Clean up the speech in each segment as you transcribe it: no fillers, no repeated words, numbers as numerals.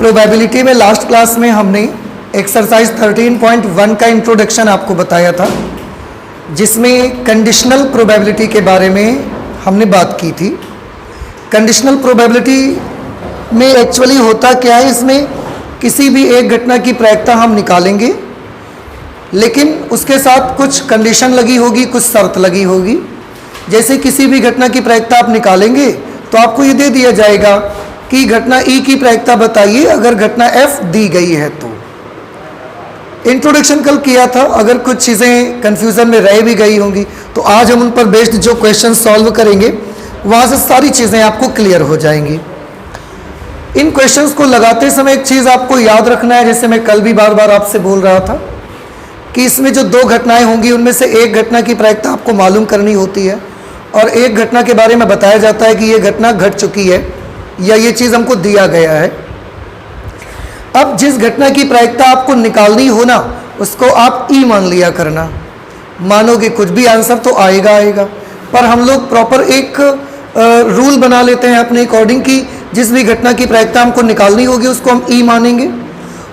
Probability में last class में हमने एक्सरसाइज 13.1 का इंट्रोडक्शन आपको बताया था, जिसमें कंडीशनल प्रोबेबिलिटी के बारे में हमने बात की थी। कंडीशनल प्रोबेबिलिटी में एक्चुअली होता क्या है, इसमें किसी भी एक घटना की प्रायिकता हम निकालेंगे, लेकिन उसके साथ कुछ कंडीशन लगी होगी, कुछ शर्त लगी होगी। जैसे किसी भी घटना की प्रायिकता आप निकालेंगे तो आपको ये दे दिया जाएगा कि घटना ई की प्रायिकता बताइए अगर घटना एफ दी गई है। तो इंट्रोडक्शन कल किया था, अगर कुछ चीज़ें कंफ्यूजन में रह भी गई होंगी तो आज हम उन पर बेस्ड जो क्वेश्चन सॉल्व करेंगे वहाँ से सारी चीज़ें आपको क्लियर हो जाएंगी। इन क्वेश्चंस को लगाते समय एक चीज़ आपको याद रखना है, जैसे मैं कल भी बार बार आपसे बोल रहा था कि इसमें जो दो घटनाएं होंगी उनमें से एक घटना की प्रायिकता आपको मालूम करनी होती है और एक घटना के बारे में बताया जाता है कि ये घटना घट चुकी है या ये चीज़ हमको दिया गया है। अब जिस घटना की प्रायिकता आपको निकालनी हो ना, उसको आप ई मान लिया करना। मानोगे कुछ भी आंसर तो आएगा, पर हम लोग प्रॉपर एक रूल बना लेते हैं अपने अकॉर्डिंग कि जिस भी घटना की प्रायिकता हमको निकालनी होगी उसको हम ई मानेंगे,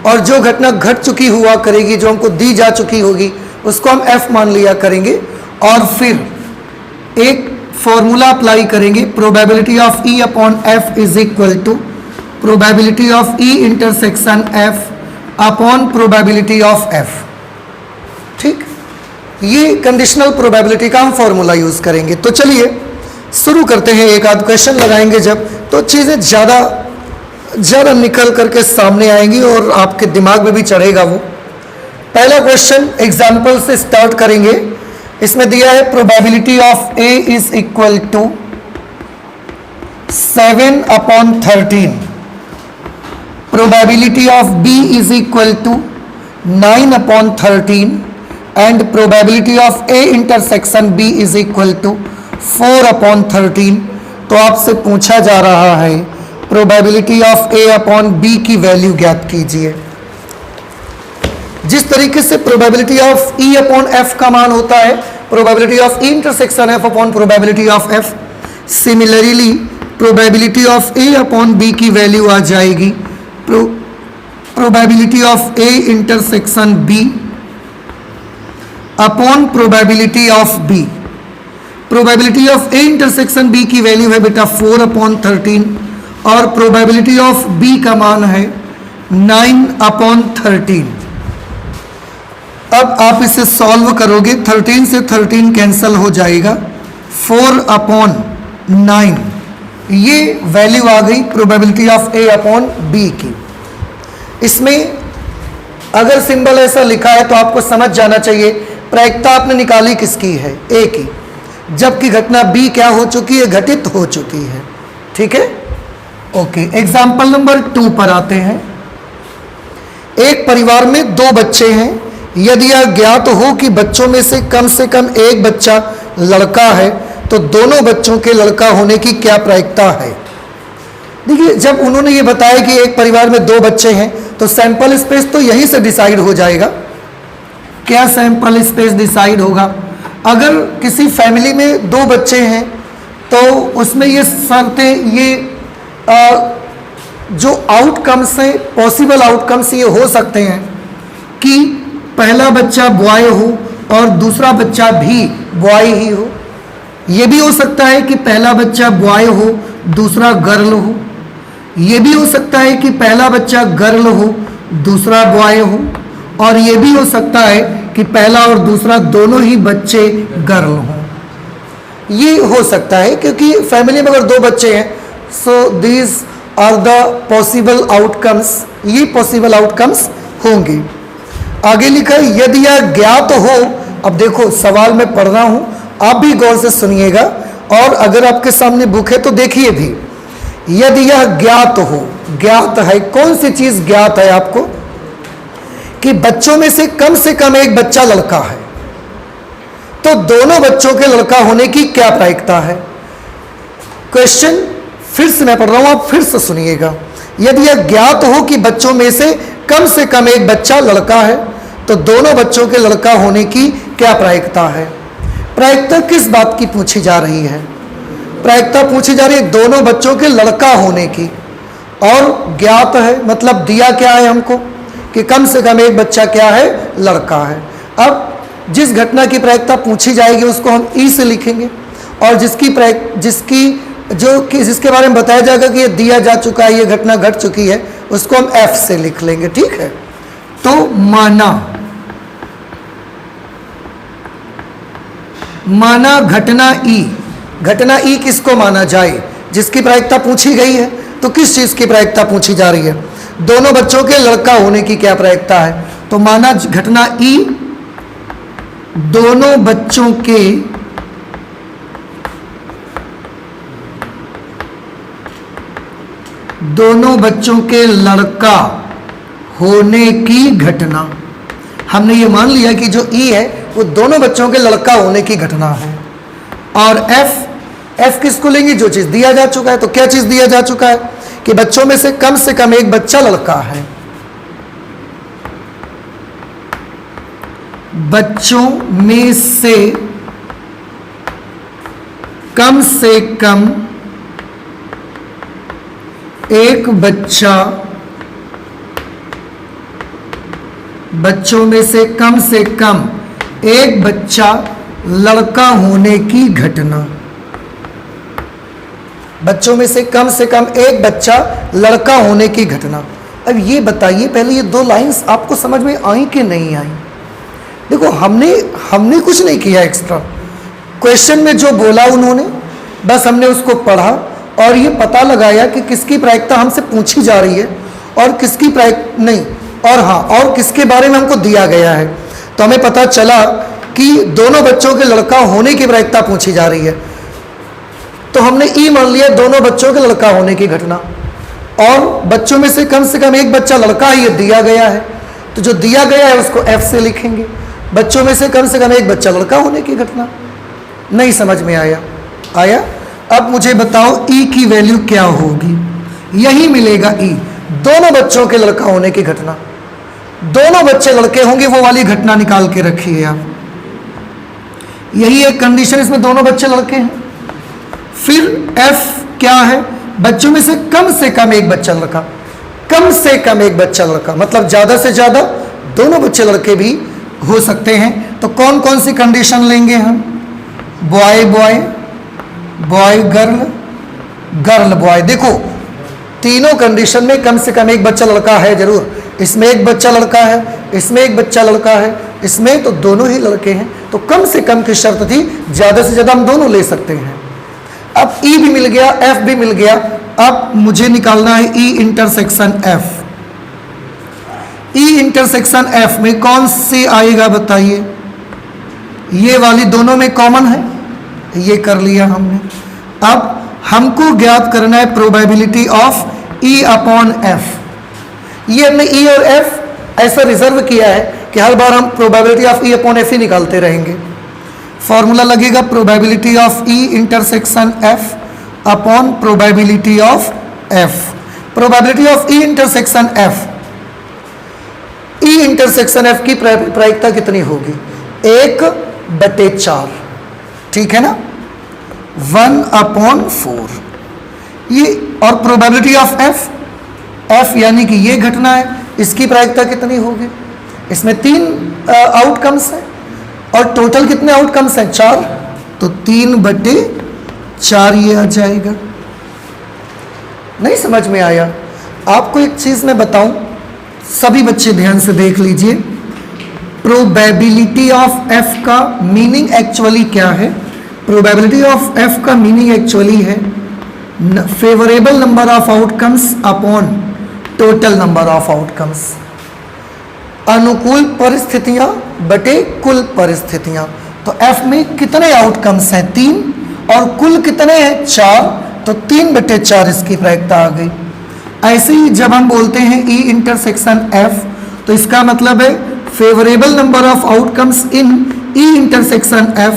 और जो घटना घट चुकी हुआ करेगी, जो हमको दी जा चुकी होगी, उसको हम एफ मान लिया करेंगे। और फिर एक फॉर्मूला अप्लाई करेंगे, probability of E upon F is equal to probability of E intersection F upon probability of F. ठीक, ये कंडीशनल प्रोबेबिलिटी का हम फॉर्मूला यूज करेंगे। तो चलिए शुरू करते हैं। एक आध क्वेश्चन लगाएंगे जब, तो चीज़ें ज़्यादा निकल करके सामने आएंगी और आपके दिमाग में भी चढ़ेगा वो। पहला क्वेश्चन एग्जाम्पल से स्टार्ट करेंगे। इसमें दिया है probability of A is equal to 7/13, probability of B is equal to 9/13 and probability of A intersection B is equal to 4/13। तो आपसे पूछा जा रहा है probability of A upon B की वैल्यू ज्ञात कीजिए। जिस तरीके से probability of E upon F का मान होता है probability of E intersection F upon probability of F, similarly probability of A upon B की वैल्यू आ जाएगी probability of A intersection B upon probability of B. Probability of A intersection B की value है बेटा 4/13 और probability of B का मान है 9/13। अब आप इसे सॉल्व करोगे, 13 से 13 कैंसिल हो जाएगा, 4/9 ये वैल्यू आ गई probability of A upon B की। इसमें अगर सिंबल ऐसा लिखा है तो आपको समझ जाना चाहिए प्रायिकता आपने निकाली किसकी है, ए की, जबकि घटना बी क्या हो चुकी है, घटित हो चुकी है। ठीक है, ओके। एग्जाम्पल नंबर 2 पर आते हैं। एक परिवार में 2 बच्चे हैं। यदि यह ज्ञात हो कि बच्चों में से कम एक बच्चा लड़का है तो दोनों बच्चों के लड़का होने की क्या प्रायिकता है। देखिए, जब उन्होंने ये बताया कि एक परिवार में 2 बच्चे हैं तो सैंपल स्पेस तो यहीं से डिसाइड हो जाएगा। क्या सैंपल स्पेस डिसाइड होगा? अगर किसी फैमिली में 2 बच्चे हैं तो उसमें ये शर्तें, ये जो आउटकम्स हैं, पॉसिबल आउटकम्स ये हो सकते हैं कि पहला बच्चा बॉय हो और दूसरा बच्चा भी बॉय ही हो। ये भी हो सकता है कि पहला बच्चा बॉय हो दूसरा गर्ल हो। ये भी हो सकता है कि पहला बच्चा गर्ल हो दूसरा बॉय हो, और ये भी हो सकता है कि पहला और दूसरा दोनों ही बच्चे गर्ल हों। ये हो सकता है क्योंकि फैमिली में अगर 2 बच्चे हैं, so these are the possible outcomes, ये पॉसिबल आउटकम्स होंगे। आगे लिखा है यदि यह ज्ञात हो। अब देखो, सवाल मैं पढ़ रहा हूं, आप भी गौर से सुनिएगा, और अगर आपके सामने बुक है तो देखिए भी। यदि यह ज्ञात हो, ज्ञात है, कौन सी चीज ज्ञात है आपको? कि बच्चों में से कम एक बच्चा लड़का है, तो दोनों बच्चों के लड़का होने की क्या प्रायिकता है। क्वेश्चन फिर से मैं पढ़ रहा हूं, आप फिर से सुनिएगा। यदि यह ज्ञात हो कि बच्चों में से कम एक बच्चा लड़का है तो दोनों बच्चों के लड़का होने की क्या प्रायिकता है। प्रायिकता किस बात की पूछी जा रही है? प्रायिकता पूछी जा रही है दोनों बच्चों के लड़का होने की। और ज्ञात है मतलब दिया क्या है हमको कि कम से कम एक बच्चा क्या है, लड़का है। अब जिस घटना की प्रायिकता पूछी जाएगी उसको हम ई से लिखेंगे, और जिसके बारे में बताया जाएगा कि ये दिया जा चुका है, ये घटना घट चुकी है, उसको हम एफ से लिख लेंगे। ठीक है, तो माना घटना ई, घटना ई किसको माना जाए, जिसकी प्रायिकता पूछी गई है। तो किस चीज की प्रायिकता पूछी जा रही है, दोनों बच्चों के लड़का होने की क्या प्रायिकता है। तो माना घटना ई दोनों बच्चों के लड़का होने की घटना। हमने ये मान लिया कि जो ई है वो दोनों बच्चों के लड़का होने की घटना है। और एफ किसको लेंगे, जो चीज दिया जा चुका है। तो क्या चीज दिया जा चुका है कि बच्चों में से कम एक बच्चा लड़का है, बच्चों में से कम एक बच्चा, बच्चों में से कम एक बच्चा लड़का होने की घटना, बच्चों में से कम एक बच्चा लड़का होने की घटना। अब ये बताइए पहले, ये दो लाइंस आपको समझ में आई कि नहीं आई। देखो हमने कुछ नहीं किया एक्स्ट्रा, क्वेश्चन में जो बोला उन्होंने बस हमने उसको पढ़ा और ये पता लगाया कि किसकी प्रायिकता हमसे पूछी जा रही है और किसकी प्रायिकता नहीं, और हाँ, और किसके बारे में हमको दिया गया है। तो हमें पता चला कि दोनों बच्चों के लड़का होने की प्रायिकता पूछी जा रही है, तो हमने ई मान लिया दोनों बच्चों के लड़का होने की घटना, और बच्चों में से कम एक बच्चा लड़का है ये दिया गया है, तो जो दिया गया है उसको एफ से लिखेंगे। बच्चों में से कम एक बच्चा लड़का होने की घटना। नहीं समझ में आया। अब मुझे बताओ ई की वैल्यू क्या होगी, यही मिलेगा ई, दोनों बच्चों के लड़का होने की घटना। दोनों बच्चे लड़के होंगे वो वाली घटना निकाल के रखिए आप, यही एक कंडीशन, इसमें दोनों बच्चे लड़के हैं। फिर एफ क्या है, बच्चों में से कम एक बच्चा लड़का, कम से कम एक बच्चा लड़का मतलब ज्यादा से ज्यादा दोनों बच्चे लड़के भी हो सकते हैं। तो कौन कौन सी कंडीशन लेंगे हम, boy boy, boy girl, girl boy. देखो तीनों कंडीशन में कम से कम एक बच्चा लड़का है जरूर, इसमें एक बच्चा लड़का है, इसमें एक बच्चा लड़का है, इसमें तो दोनों ही लड़के हैं। तो कम से कम की शर्त थी, ज्यादा से ज्यादा हम दोनों ले सकते हैं। अब ई भी मिल गया, एफ भी मिल गया, अब मुझे निकालना है ई intersection F. E intersection F में कौन सी आएगा बताइए, ये वाली दोनों में कॉमन है, ये कर लिया हमने। अब हमको ज्ञात करना है probability of E upon F. ये हमने ई और एफ ऐसा रिजर्व किया है कि हर बार हम probability of E upon F ही निकालते रहेंगे। फॉर्मूला लगेगा probability of E intersection F upon probability of F. Probability of E intersection F, E intersection F की प्रायिकता कितनी होगी, 1/4, ठीक है ना, 1/4 ये। और प्रोबेबिलिटी ऑफ एफ, एफ यानी कि ये घटना है, इसकी प्रायिकता कितनी होगी, इसमें 3 आउटकम्स हैं और टोटल कितने आउटकम्स हैं, 4, तो 3/4 ये आ जाएगा। नहीं समझ में आया आपको, एक चीज मैं बताऊं, सभी बच्चे ध्यान से देख लीजिए। प्रोबेबिलिटी ऑफ एफ का मीनिंग एक्चुअली क्या है, प्रोबेबिलिटी ऑफ एफ का मीनिंग एक्चुअली है favourable number of outcomes upon total number of outcomes, अनुकूल परिस्थितियां बटे कुल परिस्थितियां। तो एफ में कितने आउटकम्स हैं, 3, और कुल कितने हैं, 4, तो 3/4 इसकी प्रायिकता आ गई। ऐसे ही जब हम बोलते हैं ई इंटरसेक्शन एफ, तो इसका मतलब है favourable number of outcomes in E intersection F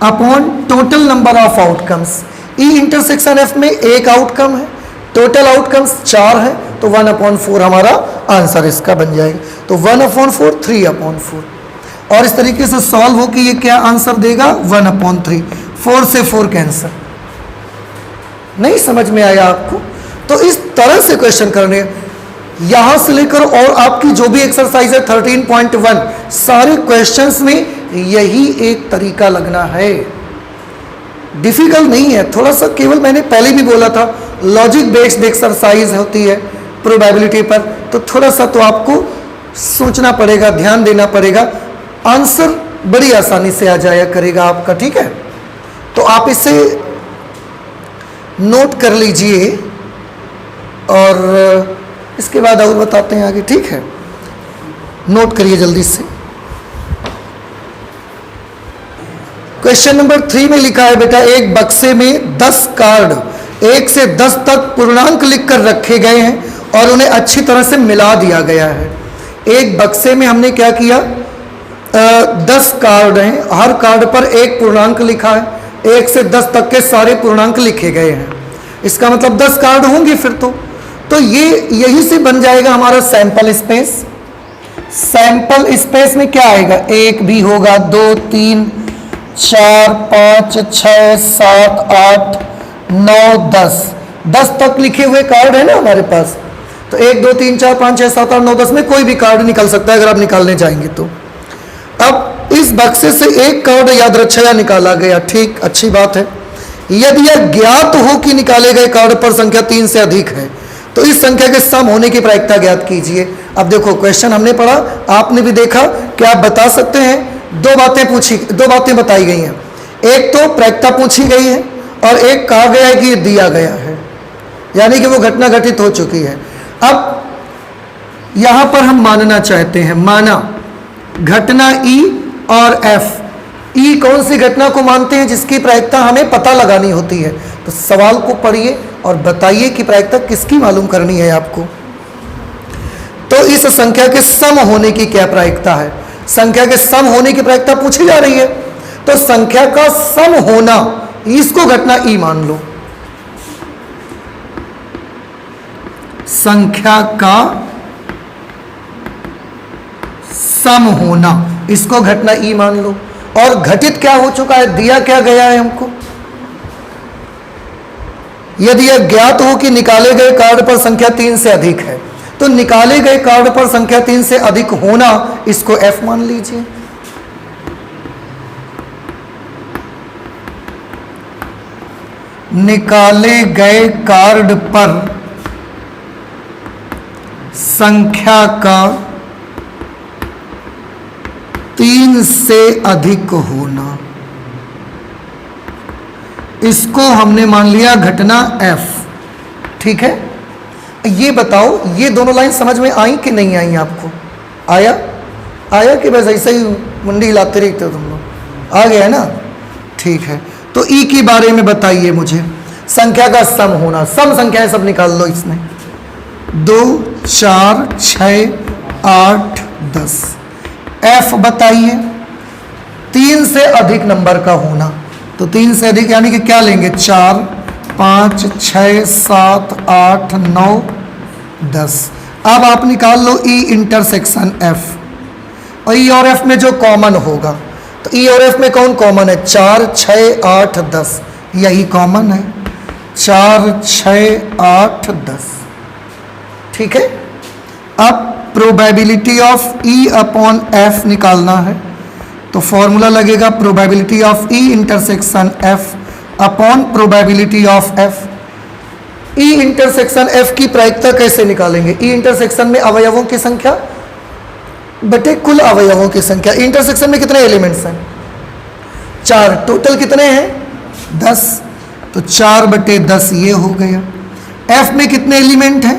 upon total number of outcomes. E intersection F में एक आउटकम है, टोटल आउटकम्स 4 है, तो 1/4 हमारा आंसर इसका बन जाएगा। तो 1/4, 3/4, और इस तरीके से सॉल्व हो कि ये क्या आंसर देगा, 1/3, 4 से 4 कैंसर। नहीं समझ में आया आपको, तो इस तरह से क्वेश्चन करने हैं। यहां से लेकर और आपकी जो भी एक्सरसाइज है 13.1 सारे क्वेश्चंस में यही एक तरीका लगना है। डिफिकल्ट नहीं है, थोड़ा सा, केवल मैंने पहले भी बोला था लॉजिक बेस्ड एक्सरसाइज होती है प्रोबेबिलिटी पर, तो थोड़ा सा तो आपको सोचना पड़ेगा, ध्यान देना पड़ेगा, आंसर बड़ी आसानी से आ जाया करेगा आपका। ठीक है, तो आप इसे नोट कर लीजिए और इसके बाद और बताते हैं आगे। ठीक है, नोट करिए जल्दी से। क्वेश्चन नंबर 3 में लिखा है बेटा, एक बक्से में 10 कार्ड 1 से 10 तक पूर्णांक लिखकर रखे गए हैं और उन्हें अच्छी तरह से मिला दिया गया है। एक बक्से में हमने क्या किया, 10 कार्ड हैं, हर कार्ड पर एक पूर्णांक लिखा है, 1 से 10 तक के सारे पूर्णांक लिखे गए हैं। इसका मतलब 10 कार्ड होंगे फिर तो ये यही से बन जाएगा हमारा सैंपल स्पेस। सैंपल स्पेस में क्या आएगा, 1 भी होगा, 2 3 4 5 6 7 8 9 10 तक लिखे हुए कार्ड है ना हमारे पास। तो 1 2 3 4 5 6 7 8 9 10 में कोई भी कार्ड निकल सकता है अगर आप निकालने जाएंगे तो। अब इस बक्से से एक कार्ड याद रक्षा निकाला गया, ठीक, अच्छी बात है। यदि यह ज्ञात हो कि निकाले गए कार्ड पर संख्या 3 से अधिक है तो इस संख्या के सम होने की प्रायिकता ज्ञात कीजिए। अब देखो क्वेश्चन हमने पढ़ा, आपने भी देखा कि आप बता सकते हैं। दो बातें बताई गई हैं, एक तो प्रायिकता पूछी गई है और एक कहा गया है कि ये दिया गया है, यानी कि वो घटना घटित हो चुकी है। अब यहां पर हम मानना चाहते हैं, माना घटना ई और एफ। ई कौन सी घटना को मानते हैं जिसकी प्रायिकता हमें पता लगानी होती है। तो सवाल को पढ़िए और बताइए कि प्रायिकता किसकी मालूम करनी है आपको। तो इस संख्या के सम होने की क्या प्रायिकता है, संख्या के सम होने की प्रायिकता पूछी जा रही है। तो संख्या का सम होना, इसको घटना ई मान लो। संख्या का सम होना, इसको घटना ई मान लो। और घटित क्या हो चुका है, दिया क्या गया है हमको। यदि यह ज्ञात हो कि निकाले गए कार्ड पर संख्या 3 से अधिक है, तो निकाले गए कार्ड पर संख्या 3 से अधिक होना, इसको एफ मान लीजिए। निकाले गए कार्ड पर संख्या का 3 से अधिक होना, इसको हमने मान लिया घटना एफ। ठीक है, ये बताओ ये दोनों लाइन समझ में आई कि नहीं आई आपको? आया कि बस ऐसे ही मुंडी हिलाते रहते हो तुम लोग? आ गया है ना, ठीक है। तो ई के बारे में बताइए मुझे। संख्या का सम होना, सम संख्याएं सब निकाल लो इसमें, 2 4 6 8 10। एफ बताइए, 3 से अधिक नंबर का होना। तो 3 से अधिक यानी कि क्या लेंगे, 4 5 6 7 8 9 10। अब आप निकाल लो ई इंटरसेक्शन एफ, और ई और एफ में जो कॉमन होगा, तो ई और एफ में कौन कॉमन है, 4 6 8 10, यही कॉमन है, 4 6 8 10। ठीक है, अब probability of E upon F निकालना है, तो फॉर्मूला लगेगा probability of E intersection F upon probability of F. E intersection F की प्रायिकता कैसे निकालेंगे, ई इंटरसेक्शन में अवयवों की संख्या बटे कुल अवयवों की संख्या। इंटरसेक्शन में कितने एलिमेंट्स हैं, 4, टोटल कितने हैं 10, तो 4 बटे 10 ये हो गया। एफ में कितने एलिमेंट हैं,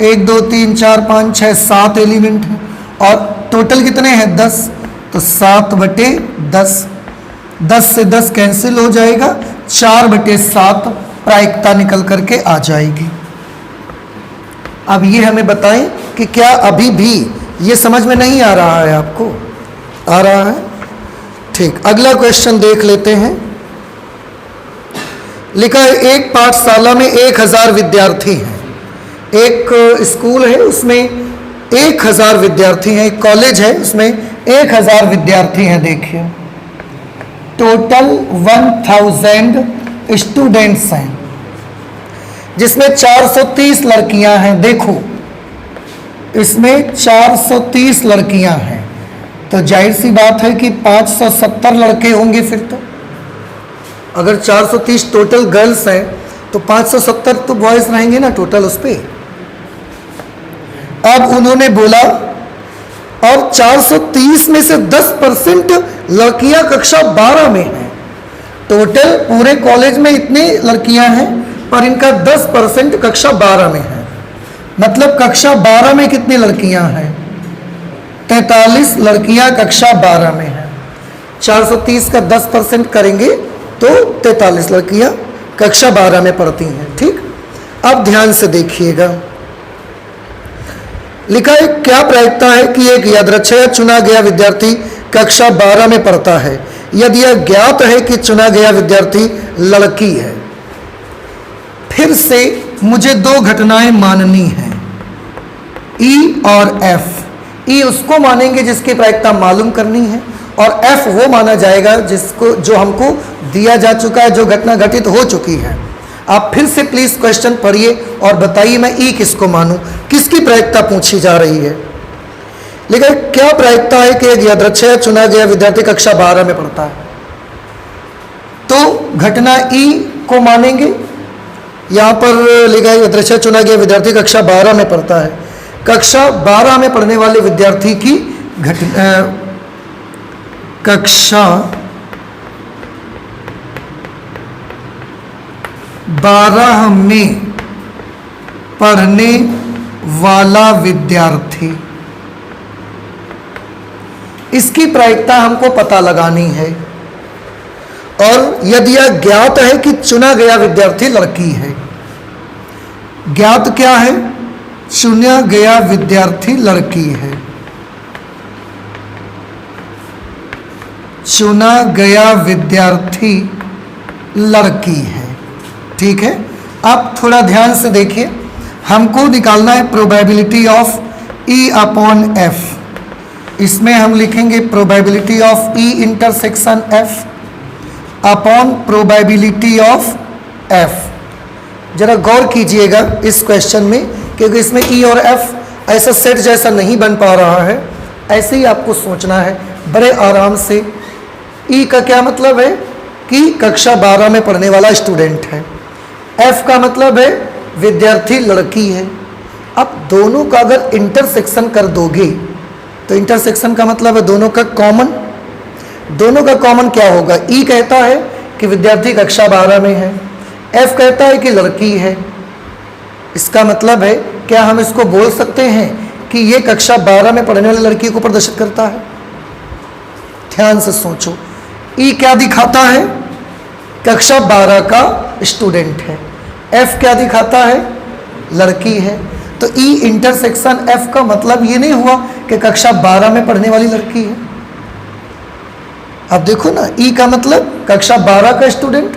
1 2 3 4 5 6 7 एलिमेंट हैं, और टोटल कितने हैं 10, तो 7 बटे 10। 10 से 10 कैंसिल हो जाएगा, 4 बटे 7 प्रायिकता निकल करके आ जाएगी। अब ये हमें बताएं कि क्या अभी भी ये समझ में नहीं आ रहा है आपको, आ रहा है? ठीक, अगला क्वेश्चन देख लेते हैं। लिखा है एक पाठशाला में 1000 विद्यार्थी हैं। एक स्कूल है उसमें 1000 विद्यार्थी हैं, एक कॉलेज है उसमें 1000 विद्यार्थी हैं। देखिए टोटल 1000 स्टूडेंट्स हैं। जिसमें 430 लड़कियां हैं। देखो इसमें 430 लड़कियां हैं, तो जाहिर सी बात है कि 570 लड़के होंगे। फिर तो अगर 430 टोटल गर्ल्स हैं तो 570 तो बॉयज रहेंगे ना टोटल उस पे। अब उन्होंने बोला और 430 में से 10% लड़कियां कक्षा 12 में हैं। टोटल पूरे कॉलेज में इतनी लड़कियां हैं पर इनका 10% कक्षा 12 में है। मतलब कक्षा 12 में कितनी लड़कियां हैं? 43 लड़कियां कक्षा 12 में हैं। 430 का 10% करेंगे तो 43 लड़कियां कक्षा 12 में पढ़ती हैं। ठीक, अब ध्यान से देखिएगा, लिखा है क्या प्रायिकता है कि एक यादृच्छिक चुना गया विद्यार्थी कक्षा 12 में पढ़ता है यदि यह ज्ञात है कि चुना गया विद्यार्थी लड़की है। फिर से मुझे दो घटनाएं माननी हैं, ई और एफ। ई उसको मानेंगे जिसकी प्रायिकता मालूम करनी है और एफ वो माना जाएगा जिसको जो हमको दिया जा चुका है, जो घटना घटित हो चुकी है। आप फिर से प्लीज क्वेश्चन पढ़िए और बताइए मैं ई किसको मानूं, किसकी प्रायिकता पूछी जा रही है। लेकिन क्या प्रायिकता है कि एक यादृच्छिक चुना गया विद्यार्थी कक्षा 12 में पढ़ता है, तो घटना ई को मानेंगे। यहां पर लिखा है यादृच्छिक चुना गया विद्यार्थी कक्षा 12 में पढ़ता है। कक्षा 12 में पढ़ने वाले विद्यार्थी की कक्षा 12 में पढ़ने वाला विद्यार्थी, इसकी प्रायिकता हमको पता लगानी है। और यदि यह ज्ञात है कि चुना गया विद्यार्थी लड़की है, ज्ञात क्या है? चुना गया विद्यार्थी लड़की है, चुना गया विद्यार्थी लड़की है। ठीक है, अब थोड़ा ध्यान से देखिए, हमको निकालना है probability of E upon F. इसमें हम लिखेंगे probability of E intersection F upon probability of F. जरा गौर कीजिएगा इस क्वेश्चन में, क्योंकि इसमें ई और एफ ऐसा सेट जैसा नहीं बन पा रहा है। ऐसे ही आपको सोचना है बड़े आराम से। ई का क्या मतलब है कि कक्षा 12 में पढ़ने वाला स्टूडेंट है। एफ का मतलब है विद्यार्थी लड़की है। अब दोनों का अगर इंटरसेक्शन कर दोगे तो इंटरसेक्शन का मतलब है दोनों का कॉमन। दोनों का कॉमन क्या होगा? ई कहता है कि विद्यार्थी कक्षा 12 में है, एफ कहता है कि लड़की है। इसका मतलब है क्या हम इसको बोल सकते हैं कि ये कक्षा 12 में पढ़ने वाली लड़की को प्रदर्शित करता है? ध्यान से सोचो, ई क्या दिखाता है? कक्षा 12 का स्टूडेंट है। एफ क्या दिखाता है? लड़की है। तो ई इंटरसेक्शन एफ का मतलब ये नहीं हुआ कि कक्षा 12 में पढ़ने वाली लड़की है। अब देखो ना, ई का मतलब कक्षा 12 का स्टूडेंट,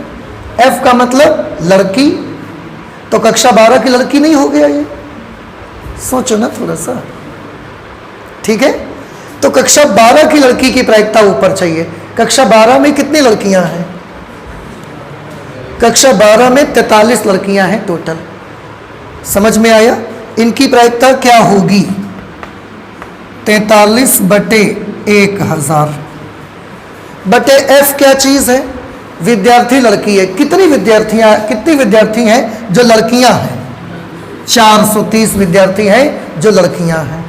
एफ का मतलब लड़की, तो कक्षा 12 की लड़की नहीं हो गया ये? सोचो ना थोड़ा सा। ठीक है, तो कक्षा 12 की लड़की की प्रायिकता ऊपर चाहिए। कक्षा 12 में कितनी लड़कियां हैं? कक्षा 12 में 43 लड़कियां हैं टोटल। समझ में आया? इनकी प्रायिकता क्या होगी? 43/1000 बटे एफ क्या चीज है? विद्यार्थी लड़की है। कितनी विद्यार्थी हैं जो लड़कियां हैं? 430 विद्यार्थी हैं जो लड़कियां हैं।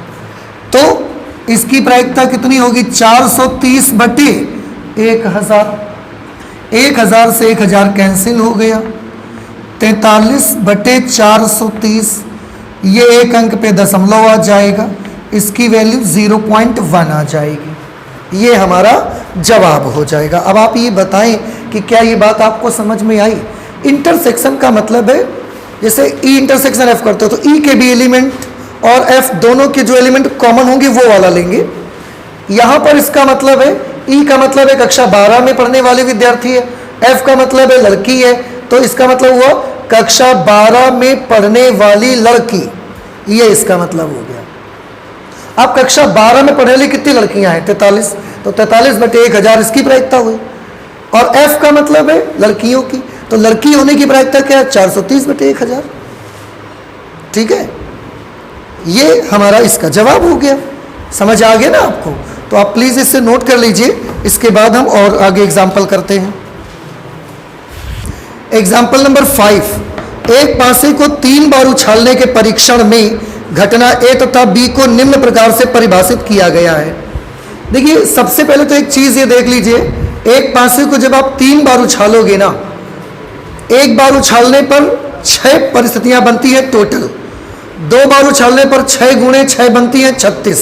तो इसकी प्रायिकता कितनी होगी? 430/1000। 1000 से 1000 कैंसिल हो गया। 43/430, ये एक अंक पे दशमलव आ जाएगा, इसकी वैल्यू 0.1 आ जाएगी। ये हमारा जवाब हो जाएगा। अब आप ये बताएं कि क्या ये बात आपको समझ में आई? इंटरसेक्शन का मतलब है जैसे ई इंटरसेक्शन एफ करते हो तो ई के भी एलिमेंट और एफ दोनों के जो एलिमेंट कॉमन होंगे वो वाला लेंगे। यहां पर इसका मतलब है, ई का मतलब है कक्षा 12 में पढ़ने वाली विद्यार्थी है, एफ का मतलब है लड़की है, तो इसका मतलब हुआ कक्षा 12 में पढ़ने वाली लड़की। ये इसका मतलब हो गया। अब कक्षा 12 में पढ़ने वाली कितनी लड़कियां हैं? 43। तो 43/1000 इसकी प्रायिकता हुई। और एफ का मतलब है लड़कियों की, तो लड़की होने की प्रायिकता क्या है? 430/1000। ठीक है, ये हमारा इसका जवाब हो गया। समझ आ गया ना आपको? तो आप प्लीज इससे नोट कर लीजिए, इसके बाद हम और आगे एग्जाम्पल करते हैं। एग्जाम्पल नंबर 5, एक पासे को 3 बार उछालने के परीक्षण में घटना ए तथा बी को निम्न प्रकार से परिभाषित किया गया है। देखिए, सबसे पहले तो एक चीज ये देख लीजिए, एक पासे को जब आप 3 बार उछालोगे ना, एक बार उछालने पर 6 परिस्थितियां बनती है टोटल, 2 बार उछालने पर 6 गुणे 6 बनती है 36,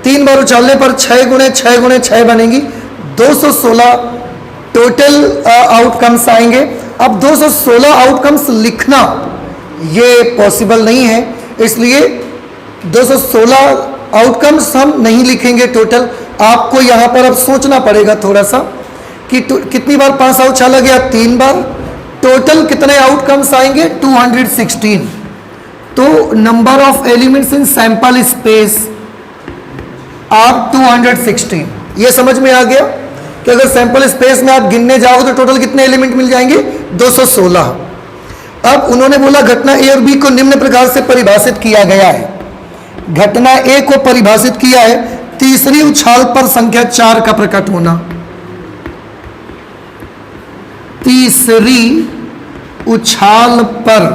3 बार उछालने पर 6 गुणे 6 गुणे 6 बनेगी 216 टोटल आउटकम्स आएंगे। अब 216 आउटकम्स लिखना ये पॉसिबल नहीं है, इसलिए 216 आउटकम्स हम नहीं लिखेंगे टोटल। आपको यहां पर अब सोचना पड़ेगा थोड़ा सा कि कितनी बार पासा उछाला गया, 3 बार, टोटल कितने आउटकम्स आएंगे 216। तो number of elements in sample space are 216। ये समझ में आ गया कि अगर सैंपल स्पेस में आप गिनने जाओ तो टोटल कितने एलिमेंट मिल जाएंगे 216। अब उन्होंने बोला घटना ए और बी को निम्न प्रकार से परिभाषित किया गया है। घटना ए को परिभाषित किया है, तीसरी उछाल पर संख्या 4 का प्रकट होना। तीसरी उछाल पर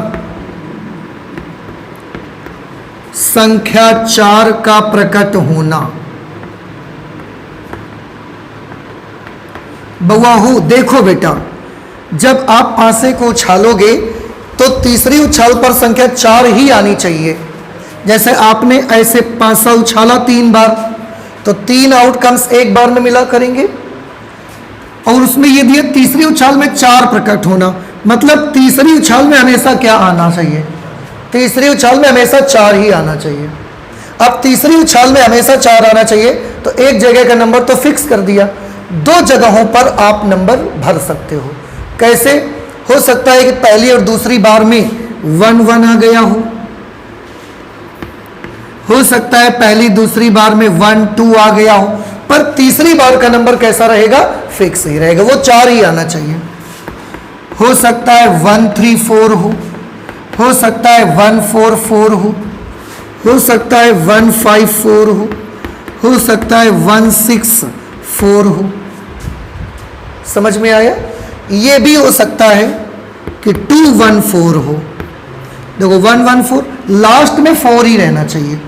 संख्या 4 का प्रकट होना। बवाहू, देखो बेटा, जब आप पासे को उछालोगे तो तीसरी उछाल पर संख्या 4 ही आनी चाहिए। जैसे आपने ऐसे पासा उछाला 3 बार, तो 3 आउटकम्स एक बार में मिला करेंगे, और उसमें यह दिया तीसरी उछाल में 4 प्रकट होना, मतलब तीसरी उछाल में हमेशा क्या आना चाहिए, तीसरी उछाल में हमेशा 4 ही आना चाहिए। अब तीसरी उछाल में हमेशा 4 आना चाहिए, तो एक जगह का नंबर तो फिक्स कर दिया, 2 जगहों पर आप नंबर भर सकते हो। कैसे हो सकता है कि पहली और दूसरी बार में 1 1 आ गया हो सकता है पहली दूसरी बार में 1 2 आ गया पर तीसरी बार का नंबर कैसा रहेगा, फिक्स ही रहेगा, वो 4 ही आना चाहिए। हो सकता है 1 3 4 हो सकता है 1 4 4 हो सकता है 1 5 4 हो सकता है 1 6 4 हो। समझ में आया? ये भी हो सकता है कि 2 1 4 हो। देखो 1 1 4, लास्ट में 4 ही रहना चाहिए।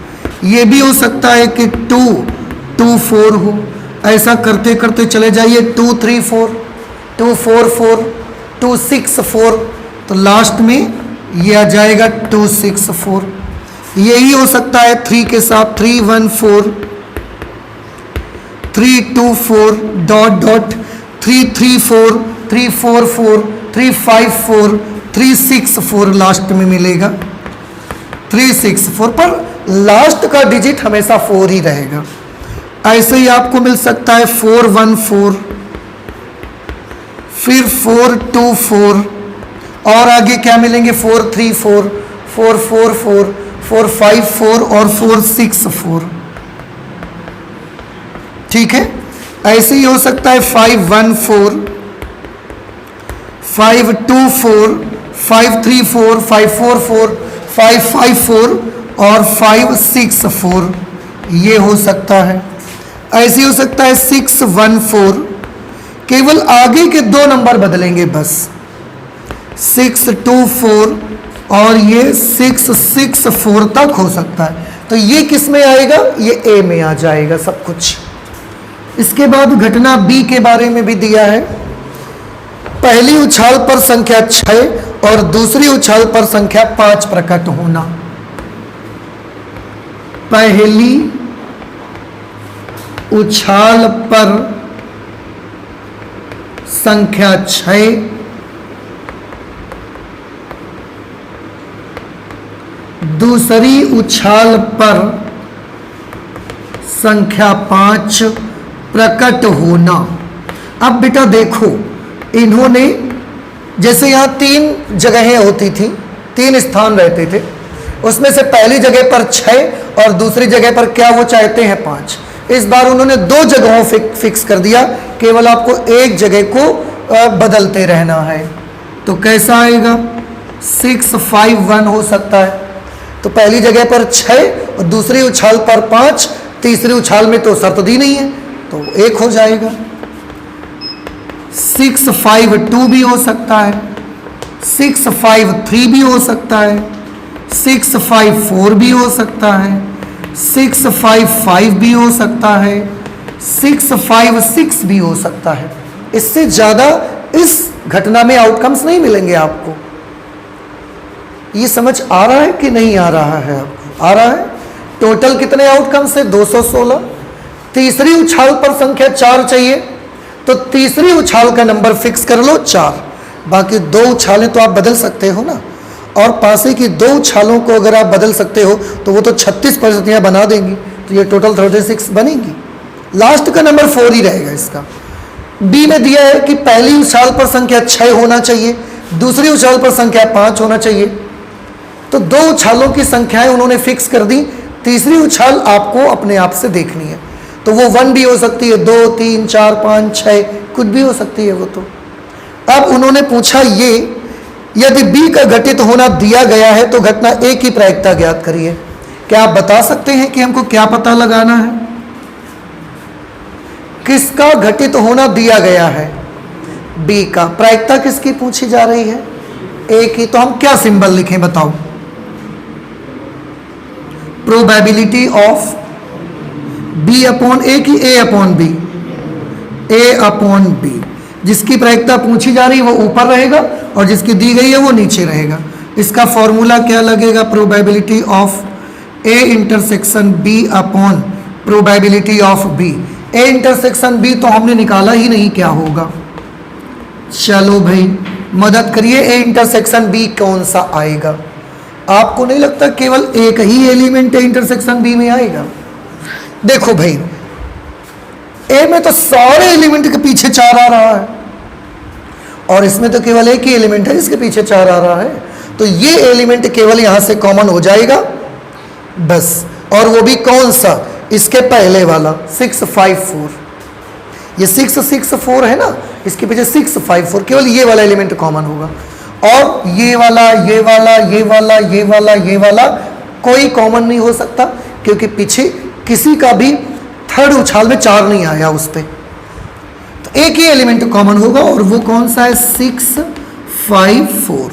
ये भी हो सकता है कि 2 2 4 हो। ऐसा करते करते चले जाइए 2 3 4, 2 4 4, 2 6 4, तो लास्ट में ये आ जाएगा 2 6 4। यही हो सकता है 3 के साथ 3 1 4, 3 2 4 डॉट डॉट 3 3 4, 3 4 4, 3 5 4, 3 6 4 लास्ट में मिलेगा 3 6 4, पर लास्ट का डिजिट हमेशा 4 ही रहेगा। ऐसे ही आपको मिल सकता है 4 1 4, फिर 4 2 4, और आगे क्या मिलेंगे 4 3 4, 4 4 4, 4 5 4 और 4 6 4। ठीक है, ऐसे ही हो सकता है 5 1 4, 5 2 4, 5 3 4, 5 4 4, 5 5 4 और 5 6 4, ये हो सकता है। ऐसे हो सकता है 6 1 4, केवल आगे के 2 नंबर बदलेंगे बस, 6 2 4 और ये 6 6 4 तक हो सकता है। तो ये किस में आएगा, ये ए में आ जाएगा सब कुछ। इसके बाद घटना बी के बारे में भी दिया है। पहली उछाल पर संख्या 6 और दूसरी उछाल पर संख्या 5 प्रकट होना। पहली उछाल पर संख्या 6, दूसरी उछाल पर संख्या 5 प्रकट होना। अब बेटा देखो, इन्होंने जैसे यहाँ 3 जगहें होती थी, 3 स्थान रहते थे, उसमें से पहली जगह पर 6 और दूसरी जगह पर क्या वो चाहते हैं 5। इस बार उन्होंने 2 जगहों फिक्स कर दिया, केवल आपको एक जगह को बदलते रहना है। तो कैसा आएगा, 6 5 1 हो सकता है, तो पहली जगह पर 6 और दूसरी उछाल पर 5, तीसरी उछाल में तो शर्त दी नहीं है तो 1 हो जाएगा। 6, 5, 2 भी हो सकता है, 6, 5, 3 भी हो सकता है, 6, 5, 4 भी हो सकता है, 6, 5, 5 भी हो सकता है, 6, 5, 6 भी हो सकता है। इससे ज़्यादा इस घटना में आउटकम्स नहीं मिलेंगे आपको। ये समझ आ रहा है कि नहीं आ रहा है आपको? आ रहा है। टोटल कितने आउटकम्स है? 216। तीसरी उछाल पर संख्या 4 चाहिए तो तीसरी उछाल का नंबर फिक्स कर लो 4। बाकी 2 उछालें तो आप बदल सकते हो ना, और पासे की 2 उछालों को अगर आप बदल सकते हो तो वो तो 36 परिस्थितियाँ बना देंगी, तो ये टोटल 36 बनेगी। लास्ट का नंबर 4 ही रहेगा इसका। बी में दिया है कि पहली उछाल पर संख्या 6 होना चाहिए, दूसरी उछाल पर संख्या 5 होना चाहिए, तो 2 उछालों की संख्याएं उन्होंने फिक्स कर दी। तीसरी उछाल आपको अपने आप से देखनी है, तो वो 1 भी हो सकती है, 2, 3, 4, 5, 6 कुछ भी हो सकती है वो तो। अब उन्होंने पूछा ये, यदि बी का घटित होना दिया गया है तो घटना ए की प्रायिकता ज्ञात करिए। क्या आप बता सकते हैं कि हमको क्या पता लगाना है? किसका घटित होना दिया गया है? बी का। प्रायिकता किसकी पूछी जा रही है? ए की। तो हम क्या सिंबल लिखें बताओ? प्रोबेबिलिटी ऑफ बी अपॉन ए की ए अपॉन बी? ए अपॉन बी। जिसकी प्रायिकता पूछी जा रही है वो ऊपर रहेगा और जिसकी दी गई है वो नीचे रहेगा। इसका फॉर्मूला क्या लगेगा? Probability of A intersection B upon probability of B. A intersection B तो हमने निकाला ही नहीं, क्या होगा? चलो भाई मदद करिए, ए इंटरसेक्शन बी कौन सा आएगा? आपको नहीं लगता केवल एक ही एलिमेंट ए इंटरसेक्शन बी में आएगा? देखो भाई, ए में तो सारे एलिमेंट के पीछे 4 आ रहा है और इसमें तो केवल एक ही एलिमेंट है जिसके पीछे 4 आ रहा है, तो ये एलिमेंट केवल यहां से कॉमन हो जाएगा बस। और वो भी कौन सा? इसके पहले वाला 6, 5, 4। ये 6, 6, 4 है ना, इसके पीछे 6, 5, 4, केवल ये वाला एलिमेंट कॉमन होगा। और ये वाला, ये वाला, ये वाला, ये वाला, ये वाला कोई कॉमन नहीं हो सकता, क्योंकि पीछे किसी का भी थर्ड उछाल में 4 नहीं आया उस पर। तो एक ही एलिमेंट कॉमन होगा और वो कौन सा है? 6, 5, 4।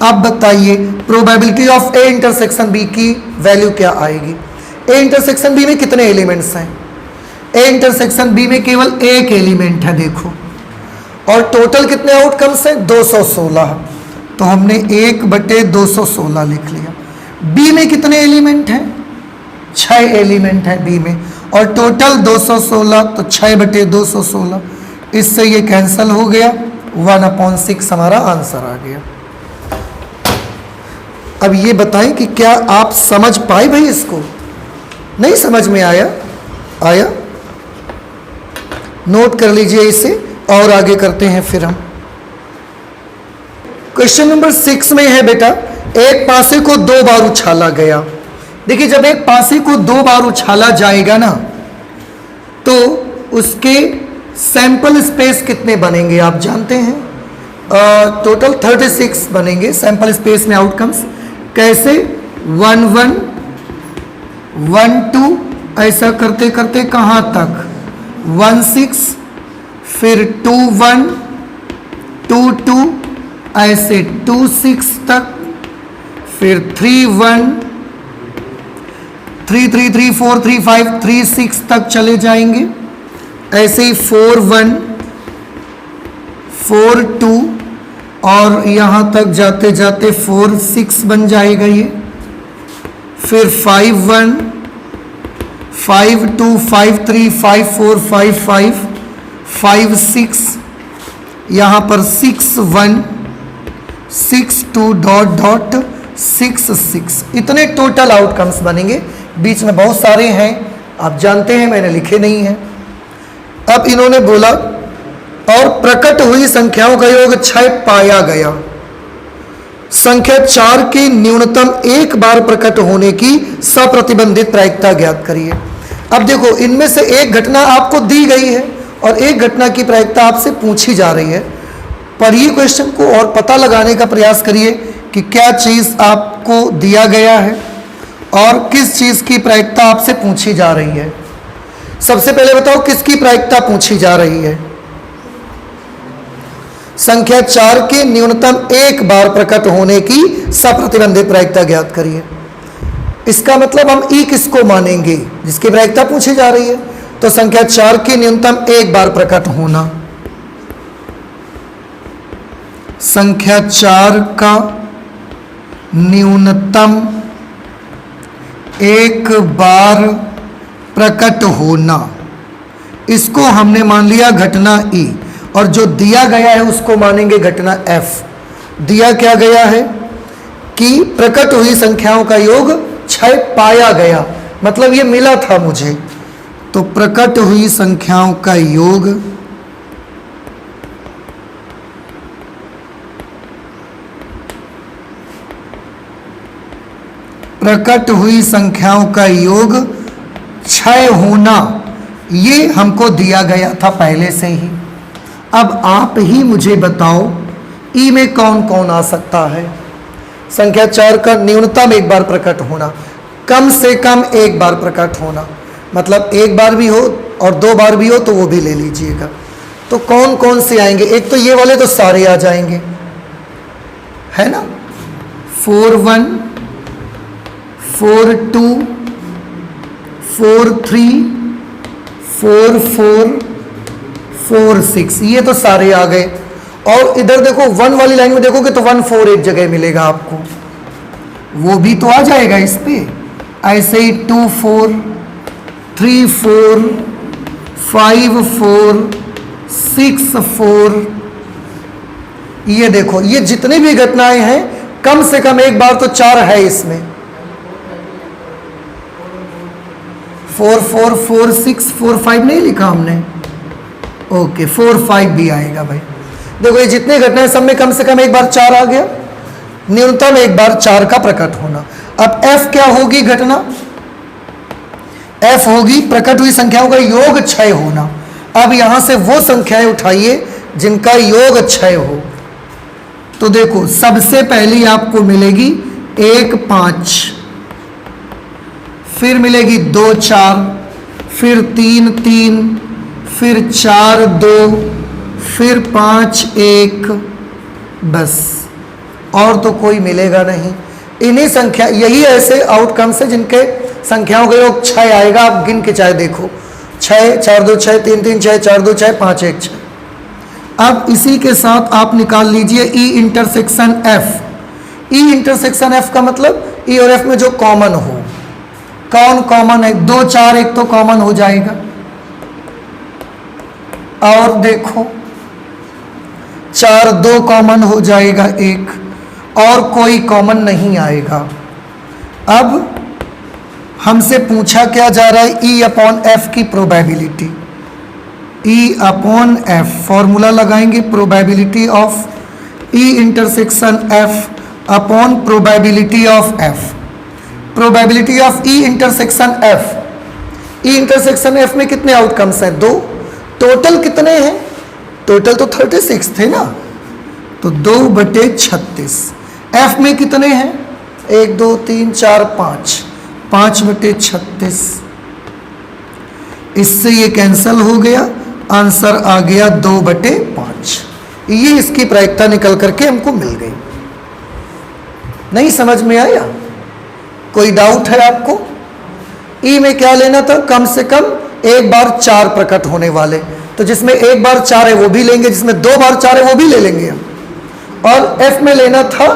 अब बताइए probability of A intersection B की वैल्यू क्या आएगी? ए इंटरसेक्शन बी में कितने एलिमेंट्स हैं? ए इंटरसेक्शन बी में केवल एक एलिमेंट है देखो, और टोटल कितने आउटकम्स हैं? 216। तो हमने 1/216 लिख लिया। बी में कितने एलिमेंट हैं? 6 एलिमेंट है बी में, और टोटल 216, तो 6/216। इससे ये कैंसिल हो गया, 1/6 हमारा आंसर आ गया। अब ये बताएं कि क्या आप समझ पाए भाई? इसको नहीं समझ में आया? आया? नोट कर लीजिए इसे और आगे करते हैं फिर हम। क्वेश्चन नंबर 6 में है बेटा, एक पासे को 2 बार उछाला गया। देखिए जब एक पासे को 2 बार उछाला जाएगा ना, तो उसके सैंपल स्पेस कितने बनेंगे आप जानते हैं? टोटल 36 बनेंगे सैंपल स्पेस में आउटकम्स। कैसे? 1, 1, 1, 2, ऐसा करते करते कहाँ तक? 1, 6, फिर 2, 1, 2, 2, ऐसे 2, 6 तक, फिर 3, 1, 3, 3, 3, 4, 3, 5, 3, 6 तक चले जाएंगे। ऐसे ही 4, 1, 4, 2, और यहाँ तक जाते जाते 4, 6 बन जाएगा ये। फिर 5, 1, 5, 2, 5, 3, 5, 4, 5, 5, 5, 6, यहाँ पर 6, 1, 6, 2, डॉट डॉट 6, 6। इतने टोटल आउटकम्स बनेंगे। बीच में बहुत सारे हैं, आप जानते हैं, मैंने लिखे नहीं हैं। अब इन्होंने बोला और प्रकट हुई संख्याओं का योग 6 पाया गया। संख्या 4 की न्यूनतम एक बार प्रकट होने की सप्रतिबंधित प्रायिकता ज्ञात करिए। अब देखो इनमें से एक घटना आपको दी गई है और एक घटना की प्रायिकता आपसे पूछी जा रही है। पढ़िए क्वेश्चन को और पता लगाने का प्रयास करिए कि क्या चीज़ आपको दिया गया है और किस चीज की प्रायिकता आपसे पूछी जा रही है? सबसे पहले बताओ किसकी प्रायिकता पूछी जा रही है? संख्या 4 के न्यूनतम एक बार प्रकट होने की सप्रतिबंधित प्रायिकता ज्ञात करिए। इसका मतलब हम ई किसको मानेंगे? जिसकी प्रायिकता पूछी जा रही है। तो संख्या 4 के न्यूनतम एक बार प्रकट होना, संख्या 4 का न्यूनतम एक बार प्रकट होना, इसको हमने मान लिया घटना ई, और जो दिया गया है उसको मानेंगे घटना एफ। दिया क्या गया है कि प्रकट हुई संख्याओं का योग 6 पाया गया, मतलब ये मिला था मुझे। तो प्रकट हुई संख्याओं का योग प्रकट हुई संख्याओं का योग 6 होना, ये हमको दिया गया था पहले से ही। अब आप ही मुझे बताओ ई में कौन कौन आ सकता है? संख्या 4 का न्यूनतम एक बार प्रकट होना, कम से कम एक बार प्रकट होना, मतलब एक बार भी हो और 2 बार भी हो तो वो भी ले लीजिएगा। तो कौन कौन से आएंगे? एक तो ये वाले तो सारे आ जाएंगे, है ना? 4-1, 4-2, 4-3, 4-4, 4-6, ये तो सारे आ गए। और इधर देखो 1 वाली लाइन में देखोगे तो 1-4 एक जगह मिलेगा आपको, वो भी तो आ जाएगा इस पे। ऐसे ही 2-4, 3-4, 5-4, 6-4, ये देखो, ये जितनी भी घटनाएं हैं कम से कम एक बार तो 4 है इसमें। 4-4, 4-6, 4-5 नहीं लिखा हमने, ओके 4-5 भी आएगा भाई। देखो ये जितनी घटनाएं सब में कम से कम एक बार 4 आ गया, न्यूनतम एक बार 4 का प्रकट होना। अब एफ क्या होगी घटना? एफ होगी प्रकट हुई संख्याओं का योग 6 होना। अब यहां से वो संख्याएं उठाइए जिनका योग 6 हो। तो देखो सबसे पहली आपको मिलेगी 1-5, फिर मिलेगी 2-4, फिर 3-3, फिर 4-2, फिर 5-1, बस और तो कोई मिलेगा नहीं। इन्हीं संख्या, यही ऐसे आउटकम्स है जिनके संख्याओं का योग 6 आएगा। आप गिन के चाहे देखो, 6, 4-2, 6, 3-3, 6, 4-2, 6, 5-1, 6। अब इसी के साथ आप निकाल लीजिए ई intersection F. E intersection F का मतलब ई और एफ में जो कॉमन हो। कौन कॉमन है? 2-4 एक तो कॉमन हो जाएगा, और देखो 4-2 कॉमन हो जाएगा एक, और कोई कॉमन नहीं आएगा। अब हमसे पूछा क्या जा रहा है? ई अपॉन एफ की probability. E upon F formula लगाएंगे, probability of E intersection F upon probability of F. Probability of E intersection F. E intersection F में कितने आउटकम्स हैं? 2। टोटल कितने हैं? टोटल तो 36 थे ना, तो 2/36। एफ में कितने हैं? 1, 2, 3, 4, 5, 5/36। इससे ये कैंसल हो गया, आंसर आ गया 2/5। ये इसकी प्रायिकता निकल करके हमको मिल गई। नहीं समझ में आया? कोई डाउट है आपको? ई में क्या लेना था? कम से कम एक बार 4 प्रकट होने वाले, तो जिसमें एक बार 4 है वो भी लेंगे, जिसमें 2 बार 4 है वो भी ले लेंगे हम। और एफ में लेना था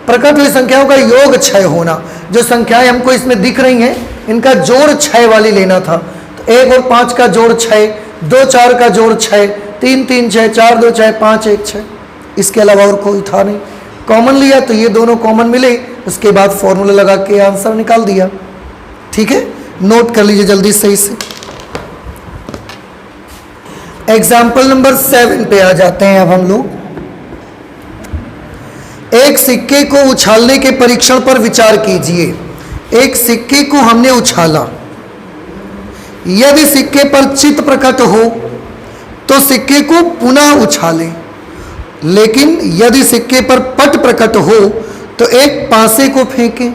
प्रकट हुई संख्याओं का योग 6 होना। जो संख्याएं हमको इसमें दिख रही हैं इनका जोड़ 6 वाली लेना था। तो 1 और 5 का जोड़ 6, 2, 4 का जोड़ 6, 3, 3, 6, 4, 2, 6, 5, 1, 6। इसके अलावा और कोई था नहीं। कॉमन लिया तो ये दोनों कॉमन मिले, उसके बाद फॉर्मूला लगा के आंसर निकाल दिया। ठीक है, नोट कर लीजिए जल्दी से इसे। एग्जाम्पल नंबर 7 पे आ जाते हैं अब हम लोग। एक सिक्के को उछालने के परीक्षण पर विचार कीजिए। एक सिक्के को हमने उछाला, यदि सिक्के पर चित्त प्रकट हो तो सिक्के को पुनः उछालें, लेकिन यदि सिक्के पर पट प्रकट हो तो एक पासे को फेंकें।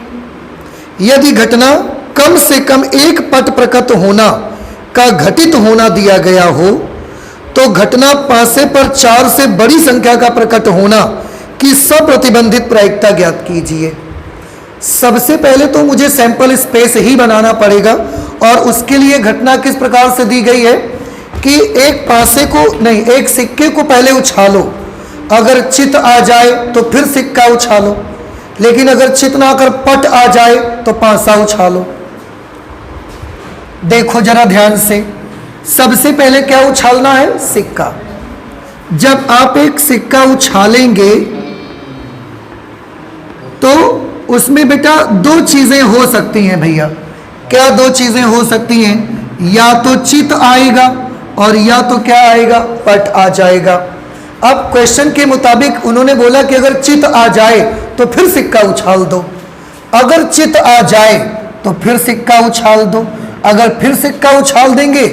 यदि घटना कम से कम एक पट प्रकट होना का घटित होना दिया गया हो तो घटना पासे पर 4 से बड़ी संख्या का प्रकट होना की सप्रतिबंधित प्रायिकता ज्ञात कीजिए। सबसे पहले तो मुझे सैंपल स्पेस ही बनाना पड़ेगा और उसके लिए घटना किस प्रकार से दी गई है कि एक पासे को नहीं, एक सिक्के को पहले उछालो, अगर चित आ जाए तो फिर सिक्का उछालो, लेकिन अगर चित ना आकर पट आ जाए तो पासा उछालो। देखो जरा ध्यान से, सबसे पहले क्या उछालना है? सिक्का। जब आप एक सिक्का उछालेंगे तो उसमें बेटा दो चीजें हो सकती हैं भैया। क्या दो चीजें हो सकती हैं? या तो चित आएगा और या तो क्या आएगा? पट आ जाएगा। अब क्वेश्चन के मुताबिक उन्होंने बोला कि अगर चित आ जाए तो फिर सिक्का उछाल दो, अगर चित आ जाए तो फिर सिक्का उछाल दो, अगर फिर सिक्का उछाल देंगे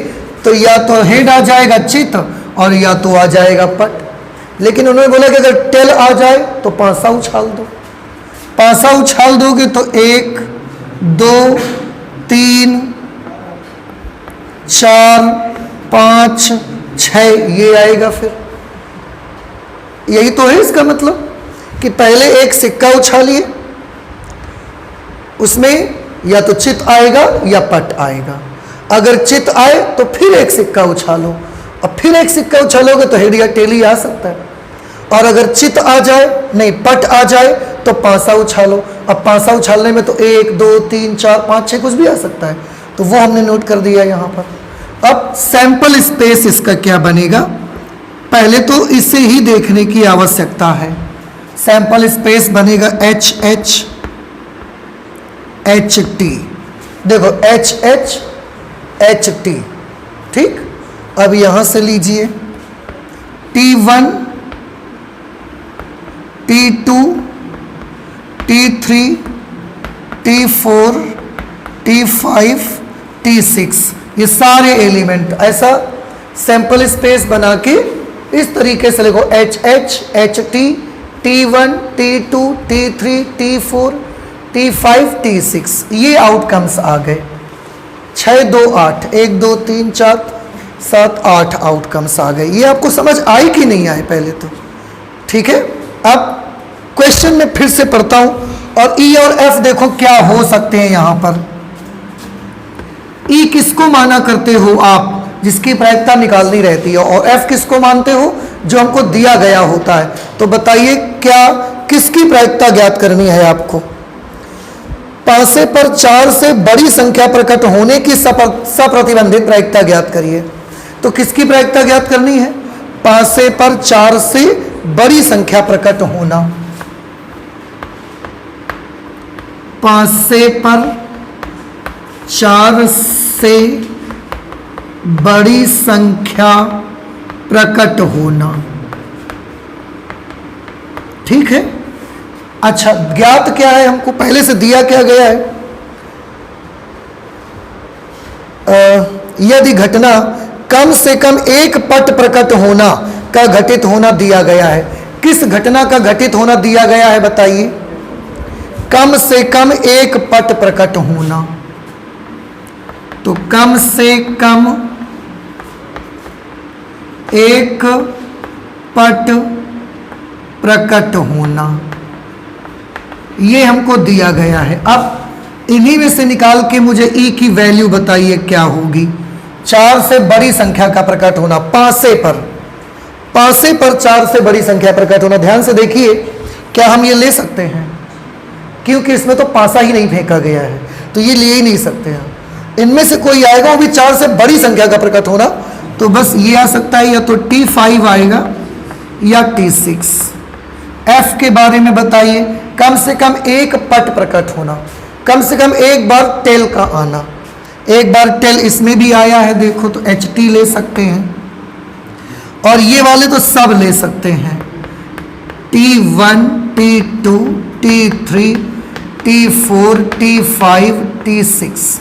तो या तो हेड आ जाएगा चित और या तो आ जाएगा पट। लेकिन उन्होंने बोला कि अगर टेल आ जाए तो पासा उछाल दो। पासा उछाल दोगे तो 1 2 3 4 5 6 ये आएगा। फिर यही तो है इसका मतलब कि पहले एक सिक्का उछालिए, उसमें या तो चित आएगा या पट आएगा। अगर चित आए तो फिर एक सिक्का उछालो और फिर एक सिक्का उछालोगे तो हेड या टेल ही आ सकता है। और अगर चित आ जाए, नहीं पट आ जाए तो पासा उछालो। अब पासा उछालने में तो 1 2 3 4 5 6 कुछ भी आ सकता है, तो वो हमने नोट कर दिया यहाँ पर। अब सैंपल स्पेस इसका क्या बनेगा, पहले तो इसे ही देखने की आवश्यकता है। सैंपल स्पेस बनेगा एच एच एच टी। देखो एच एच एच टी, ठीक। अब यहां से लीजिए T1 T2 T3 T4 T5 T6 ये सारे एलिमेंट ऐसा सैंपल स्पेस बना के इस तरीके से लिखो H H H T T1 T2 T3 T4 T5 T6 ये आउटकम्स आ गए। 6 2 8 1 2 3 4 7 8 आउटकम्स आ गए। ये आपको समझ आई कि नहीं आए पहले तो? ठीक है। अब क्वेश्चन में फिर से पढ़ता हूं और ई और एफ देखो क्या हो सकते हैं यहां पर। ई किसको माना करते हो आप? जिसकी प्रायिकता निकालनी रहती है। और एफ किसको मानते हो? जो हमको दिया गया होता है। तो बताइए क्या किसकी प्रायिकता ज्ञात करनी है आपको? पासे पर 4 से बड़ी संख्या प्रकट होने की सप्रतिबंधित प्रायिकता ज्ञात करिए। तो किसकी प्रायिकता ज्ञात करनी है? पासे पर 4 से बड़ी संख्या प्रकट होना। पासे पर 4 से बड़ी संख्या प्रकट होना, ठीक है। अच्छा, ज्ञात क्या है हमको? पहले से दिया क्या गया है? यदि घटना कम से कम एक पट प्रकट होना का घटित होना दिया गया है। किस घटना का घटित होना दिया गया है बताइए? कम से कम एक पट प्रकट होना। तो कम से कम एक पट प्रकट होना ये हमको दिया गया है। अब इन्हीं में से निकाल के मुझे ई की वैल्यू बताइए क्या होगी। 4 से बड़ी संख्या का प्रकट होना, पासे पर 4 से बड़ी संख्या प्रकट होना। ध्यान से देखिए, क्या हम ये ले सकते हैं? क्योंकि इसमें तो पासा ही नहीं फेंका गया है तो ये ले ही नहीं सकते हैं। इनमें से कोई आएगा वो भी 4 से बड़ी संख्या का प्रकट होना, तो बस ये आ सकता है, या तो T5 आएगा या T6। F के बारे में बताइए। कम से कम एक पट प्रकट होना, कम से कम एक बार टेल का आना। एक बार टेल इसमें भी आया है, देखो तो HT ले सकते हैं और ये वाले तो सब ले सकते हैं। T1 T2 T3 T4 T5 T6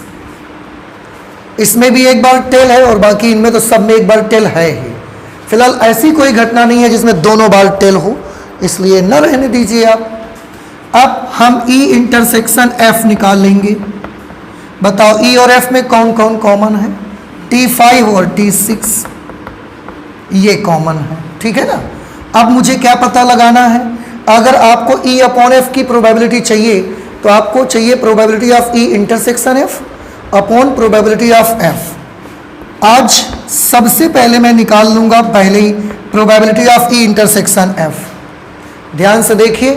इसमें भी एक बार टेल है और बाकी इनमें तो सब में एक बार टेल है ही। फिलहाल ऐसी कोई घटना नहीं है जिसमें दोनों बार टेल हो, इसलिए न रहने दीजिए आप। अब हम ई इंटरसेक्शन एफ निकाल लेंगे। बताओ ई और एफ में कौन कौन कॉमन है? T5 और T6 ये कॉमन है, ठीक है ना। अब मुझे क्या पता लगाना है? अगर आपको E अपॉन एफ की प्रोबेबिलिटी चाहिए तो आपको चाहिए probability of E intersection F upon probability of F. आज सबसे पहले मैं निकाल लूंगा पहले ही probability of E intersection F. ध्यान से देखिए,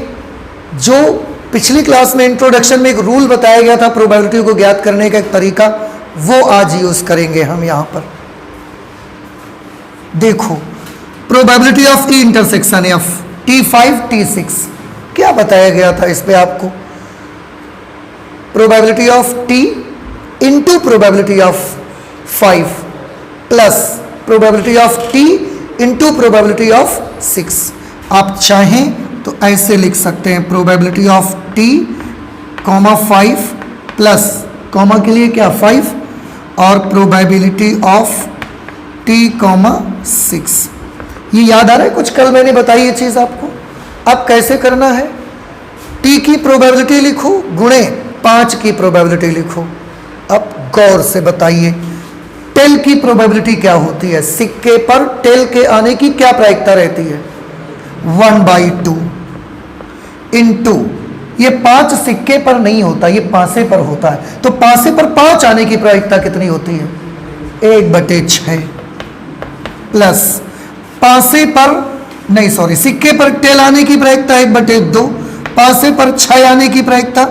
जो पिछली क्लास में इंट्रोडक्शन में एक रूल बताया गया था प्रोबेबिलिटी को ज्ञात करने का एक तरीका, वो आज यूज करेंगे हम यहां पर। देखो probability of E intersection F T5 T6 क्या बताया गया था इस पे आपको? Probability of T into probability of 5 plus probability of T into probability of 6। आप चाहें तो ऐसे लिख सकते हैं probability of T, 5 plus comma के लिए क्या 5 और प्रोबेबिलिटी ऑफ T, 6। ये याद आ रहा है? कुछ कल मैंने बताई ये चीज आपको। अब कैसे करना है? T की प्रोबेबिलिटी लिखो गुणे 5 की प्रोबेबिलिटी लिखो। अब गौर से बताइए टेल की प्रोबेबिलिटी क्या होती है? सिक्के पर टेल के आने की क्या प्रायिकता रहती है? 1/2 इंटू ये 5 सिक्के पर नहीं होता, ये पासे पर होता है, तो पासे पर 5 आने की प्रायिकता कितनी होती है? 1/6 प्लस पासे पर नहीं सॉरी सिक्के पर टेल आने की प्रायिकता 1/2, पासे पर 6 आने की प्रायिकता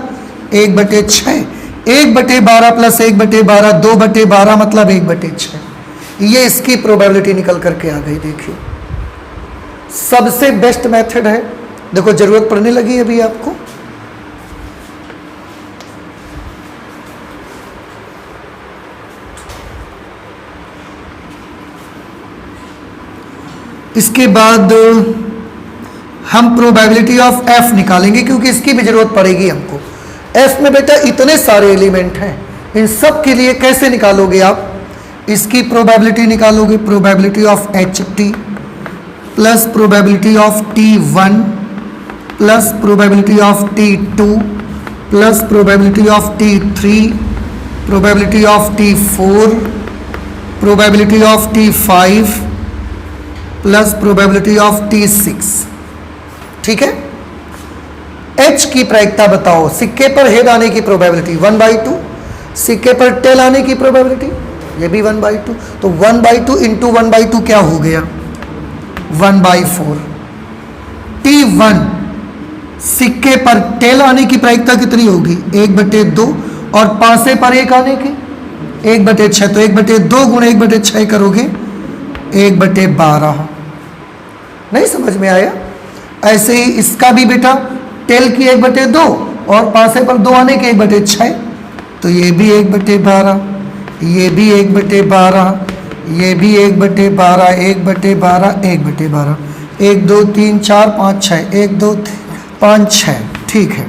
1/6, 1/12 प्लस 1/12 2/12 मतलब 1/6। ये इसकी प्रोबेबिलिटी निकल करके आ गई। देखिए सबसे बेस्ट मेथड है, देखो जरूरत पड़ने लगी अभी आपको। इसके बाद हम प्रोबेबिलिटी ऑफ एफ निकालेंगे क्योंकि इसकी भी जरूरत पड़ेगी हमको। एफ में बेटा इतने सारे एलिमेंट हैं, इन सब के लिए कैसे निकालोगे आप? इसकी प्रोबेबिलिटी निकालोगे, probability of H T plus probability of T1 plus probability of T2 plus probability of T3 probability of T4 probability of T5 plus probability of T6। ठीक है। H की प्रायिकता बताओ। सिक्के पर हेड आने की प्रोबेबिलिटी 1/2, सिक्के पर टेल आने की प्रोबेबिलिटी ये भी 1/2, तो 1/2 इंटू 1/2 क्या हो गया? 1/4। T1 सिक्के पर टेल आने की प्रायिकता कितनी होगी? 1/2 और पासे पर एक आने की 1/6, तो 1/2 गुणे 1/6 करोगे 1/12। नहीं समझ में आया? ऐसे ही इसका भी बेटा टेल की 1/2 और पासे पर 2 आने के 1/6, तो ये भी 1/12, ये भी 1/12, ये भी 1/12, 1/12, 1/12, 1 2 3 4 5 6, 1 2 5 6। ठीक है,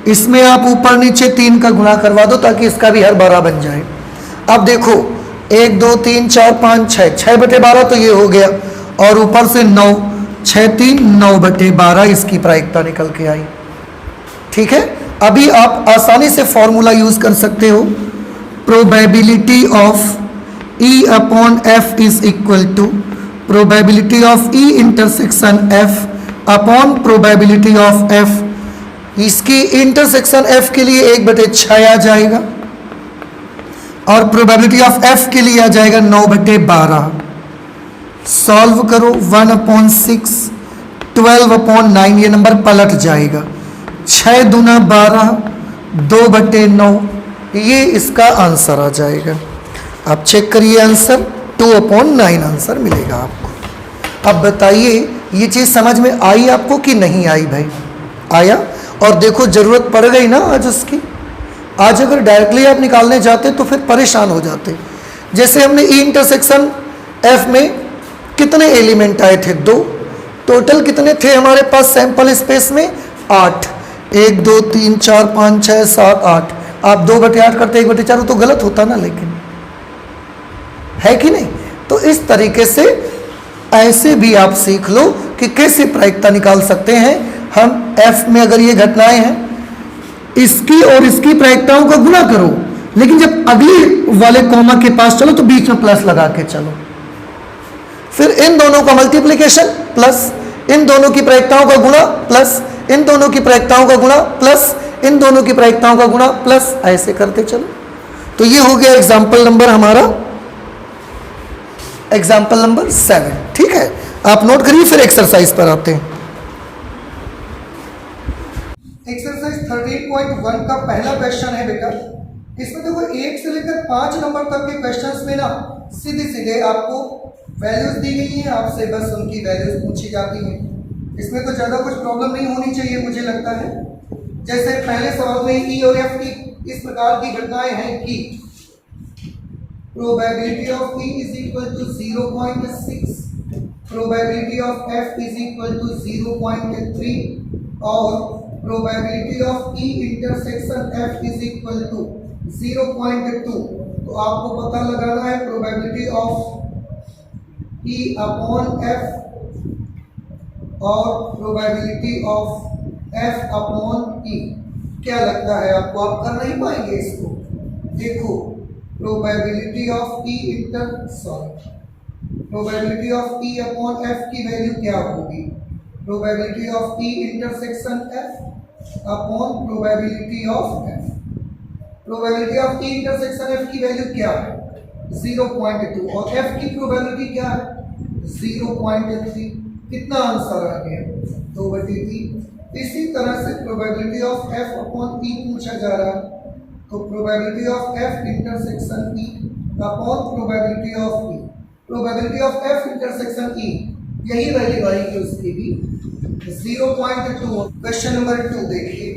इसमें आप ऊपर नीचे 3 का गुणा करवा दो ताकि इसका भी हर 12 बन जाए। अब देखो 1 2 3 4 5 6, 6/12 तो ये हो गया और ऊपर से 9, 6 3 9/12 इसकी प्रायिकता निकल के आई। ठीक है, अभी आप आसानी से फॉर्मूला यूज कर सकते हो। Probability of E upon F is equal to probability of E intersection F upon probability of F। इसकी इंटरसेक्शन F के लिए 1/6 आ जाएगा और प्रोबेबिलिटी ऑफ F के लिए आ जाएगा 9/12। सॉल्व करो 1/6, 12/9, ये नंबर पलट जाएगा। 6 दूना 12, 2/9, ये इसका आंसर आ जाएगा। आप चेक करिए आंसर 2/9 आंसर मिलेगा आपको। अब बताइए ये चीज़ समझ में आई आपको कि नहीं आई? भाई आया। और देखो जरूरत पड़ गई ना आज उसकी। आज अगर डायरेक्टली आप निकालने जाते तो फिर परेशान हो जाते। जैसे हमने ई इंटरसेक्शन एफ में कितने एलिमेंट आए थे? 2। टोटल कितने थे हमारे पास सैंपल स्पेस में? 8। 1 2 3 4 5 6 7 8। आप 2/8 करते 1/4 तो गलत होता ना, लेकिन है कि नहीं? तो इस तरीके से ऐसे भी आप सीख लो कि कैसे प्रायिकता निकाल सकते हैं हम एफ में अगर ये घटनाएं हैं, इसकी और इसकी प्रायिकताओं का गुणा करो, लेकिन जब अगली वाले कॉमा के पास चलो तो बीच में प्लस लगा के चलो। फिर इन दोनों का मल्टीप्लिकेशन प्लस इन दोनों की प्रायिकताओं का गुणा प्लस इन दोनों की प्रायिकताओं का गुणा प्लस इन दोनों की प्रायिकताओं का गुणा प्लस, ऐसे करते चलो। तो ये हो गया एग्जाम्पल नंबर हमारा, एग्जाम्पल नंबर 7। ठीक है, आप नोट करिए, फिर एक्सरसाइज पर आते हैं। एक्सरसाइज 13.1 का पहला क्वेश्चन है बेटा। इसमें देखो 1 से लेकर 5 नंबर तक के क्वेश्चंस में ना सीधे सीधे आपको वैल्यूज दी गई हैं, आपसे बस उनकी वैल्यूज पूछी जाती हैं। इसमें तो ज़्यादा कुछ प्रॉब्लम नहीं होनी चाहिए मुझे लगता है। जैसे पहले सवाल में ई और एफ की इस प्रकार की घटनाएं हैं कि probability of E is equal to 0.6, probability of F is equal to 0.3 और probability of E intersection F is equal to 0.2। तो आपको पता लगाना है probability of E upon F और probability of F upon E. क्या लगता है आपको, आप कर नहीं पाएंगे इसको? देखो probability of E probability of E upon F की वैल्यू क्या होगी? Probability of E intersection F upon probability of F. Probability of E intersection F की वैल्यू क्या है? 0.2 और एफ की प्रोबेबिलिटी क्या है? 0.3। कितना आंसर आ गया? 2/3। इसी तरह से प्रोबेबिलिटी ऑफ एफ अपॉन ई पूछा जा रहा है, तो probability of F intersection E upon probability of E. Probability of F intersection E यही वैल्यू आएगी उसकी भी 0.2। क्वेश्चन नंबर 2 देखिए,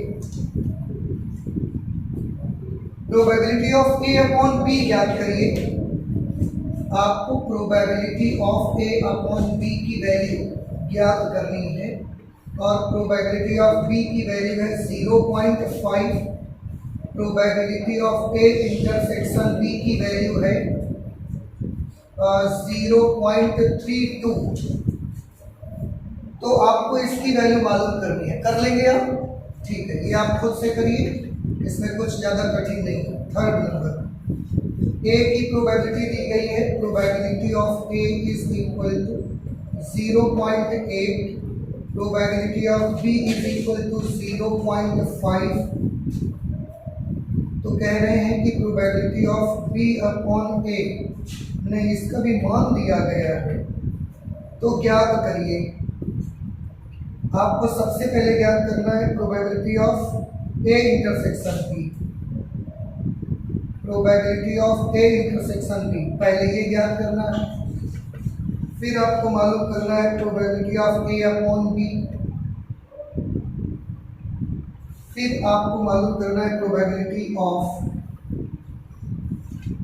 probability of A upon B याद करिए। आपको probability of A upon B की वैल्यू ज्ञात करनी है और प्रोबेबिलिटी ऑफ बी की वैल्यू है 0.5। Probability of A intersection B की वैल्यू है 0.32। तो आपको इसकी वैल्यू मालूम करनी है, कर लेंगे आप? ठीक है, ये आप खुद से करिए, इसमें कुछ ज़्यादा कठिन नहीं है। थर्ड नंबर, ए की प्रोबेबिलिटी दी गई है, probability of A is equal to 0.8, probability of B is equal to 0.5। तो कह रहे हैं कि probability of B upon A नहीं, इसका भी मान दिया गया है, तो ज्ञात करिए। आपको सबसे पहले ज्ञात करना है probability of A intersection B. Probability of A intersection B पहले ये ज्ञात करना है, फिर आपको मालूम करना है probability of A upon B, फिर आपको मालूम करना है probability of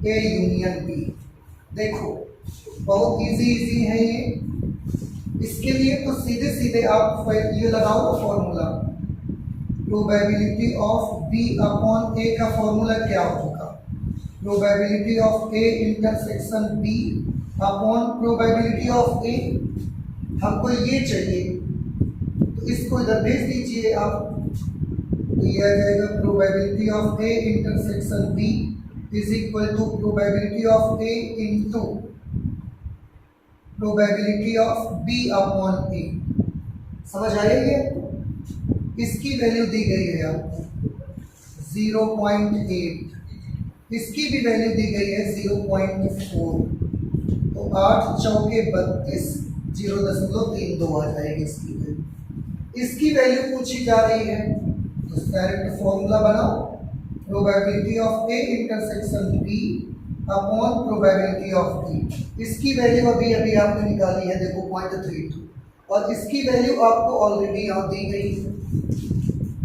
A union B. देखो बहुत इजी है ये। इसके लिए तो सीधे सीधे आप ये लगाओ formula, probability of B upon A का फॉर्मूला क्या होगा? Probability of A intersection B upon probability of A. हमको ये चाहिए तो इसको इधर भेज दीजिए आप, तो ये आ जाएगा probability of A intersection B is equal to probability of A into probability of B upon A. समझ आया ये? इसकी वैल्यू दी गई है आपको 0.8, इसकी भी वैल्यू दी गई है 0.4। तो 8 चौके 32, 0.32 आ जाएगी इसकी वैल्यू। इसकी वैल्यू पूछी जा रही है, तो डायरेक्ट फॉर्मूला बनाओ, probability of A intersection B upon probability of B. इसकी वैल्यू अभी आपने निकाली है, देखो 0.32, और इसकी वैल्यू आपको ऑलरेडी यहाँ दी गई है,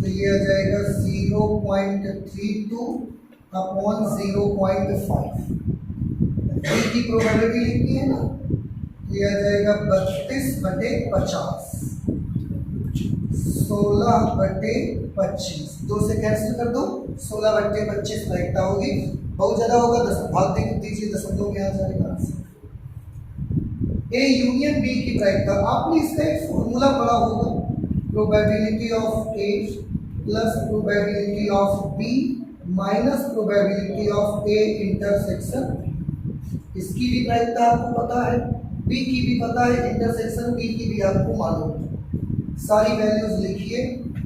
तो ये आ जाएगा 0.32 अपॉन 0.5। बी की प्रोबेबिलिटी लिखनी है ना, तो ये आ जाएगा 32/50, 16/25। 2 से कैंसिल कर दो, 16/25 प्रायिकता होगी। बहुत ज़्यादा होगा, 10 भाग दीजिए, दशमलव में आ जाएगा आंसर। ए यूनियन बी की प्रायिकता, आपने इसका एक फॉर्मूला पढ़ा होगा, probability of A plus probability of B minus probability of A intersection. इसकी भी प्रायिकता आपको पता है, बी की भी पता है, इंटरसेक्शन बी की भी आपको मालूम है। सारी वैल्यूज लिखिए,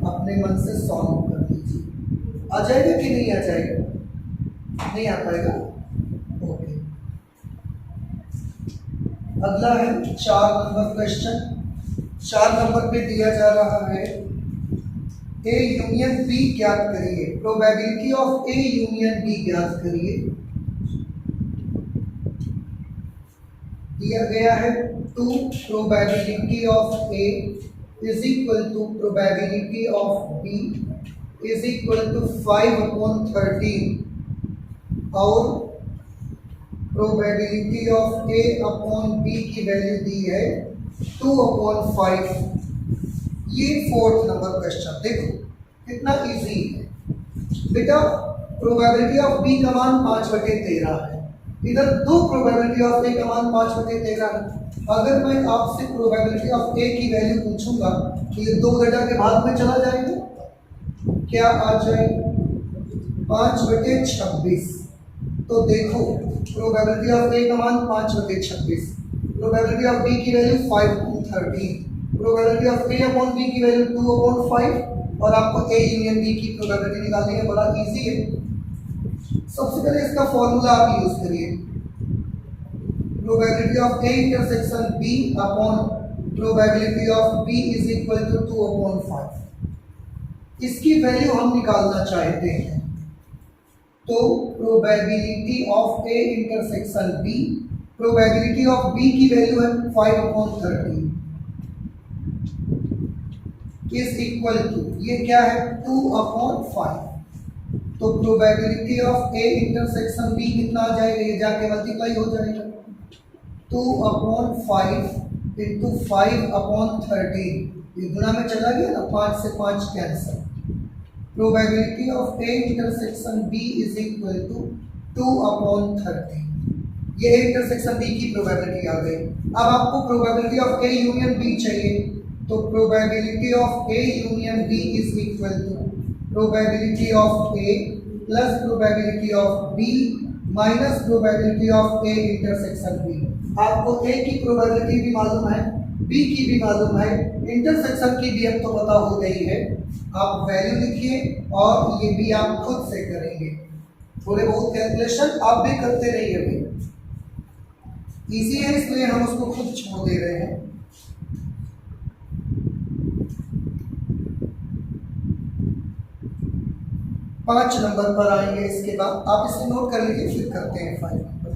अपने मन से सॉल्व कर दीजिए। आ जाएगा कि नहीं आ जाएगा? नहीं आ पाएगा? ओके। अगला है 4 नंबर क्वेश्चन। 4 नंबर पे दिया जा रहा है ए यूनियन बी ज्ञात करिए। Probability of A union B ज्ञात करिए। दिया गया है 2 probability of A is equal to probability of B is equal to 5/13 और probability of A upon B की वैल्यू दी है 2/5। ये 4th नंबर क्वेश्चन देखो कितना इजी है बेटा। प्रोबेबिलिटी ऑफ बी का मान 5/13 है, इधर 2 प्रोबेबिलिटी ऑफ ए का मान 5/13 है। अगर मैं आपसे प्रोबेबिलिटी ऑफ ए की वैल्यू पूछूंगा तो ये 2 घटा के भाग में चला जाएगा, क्या आ जाएगा? 5/26। तो देखो प्रोबेबिलिटी ऑफ ए का मान 5/26, प्रोबेबिलिटी ऑफ बी की value 5/13, probability of A upon B की वैल्यू 2/5 और आपको ए यूनियन बी की प्रोबेबिलिटी निकालनी है। बड़ा इजी है। सबसे पहले इसका फॉर्मूला आप यूज करिए, probability of A intersection B upon probability of B is equal to 2/5। इसकी वैल्यू हम निकालना चाहते हैं तो probability of A intersection B, probability of B की वैल्यू है 5/13 इज इक्वल टू, ये क्या है 2/5। तो probability of A intersection B कितना आ जाएगा? ये जाके मल्टीप्लाई हो जाएगा 2/5 इंटू 5/13, ये गुणा में चला गया ना, 5 से 5 cancel. Probability of A intersection B is equal to 2/13। ये इंटरसेक्शन बी की प्रोबेबिलिटी आ गई। अब आपको probability of A union B चाहिए, तो probability of A union B is equal to probability of A plus probability of B minus probability of A intersection B. आपको A की प्रोबेबिलिटी भी मालूम है, बी की भी मालूम है, इंटरसेक्शन की भी अब तो पता हो गई है। आप वैल्यू लिखिए और ये भी आप खुद से करेंगे। थोड़े बहुत कैलकुलेशन आप भी करते रहिए भाई, इजी है इसलिए हम उसको खुद छोड़ दे रहे हैं। पांच नंबर पर आएंगे, इसके बाद आप इसे नोट कर लीजिए, फिर करते हैं 5 नंबर।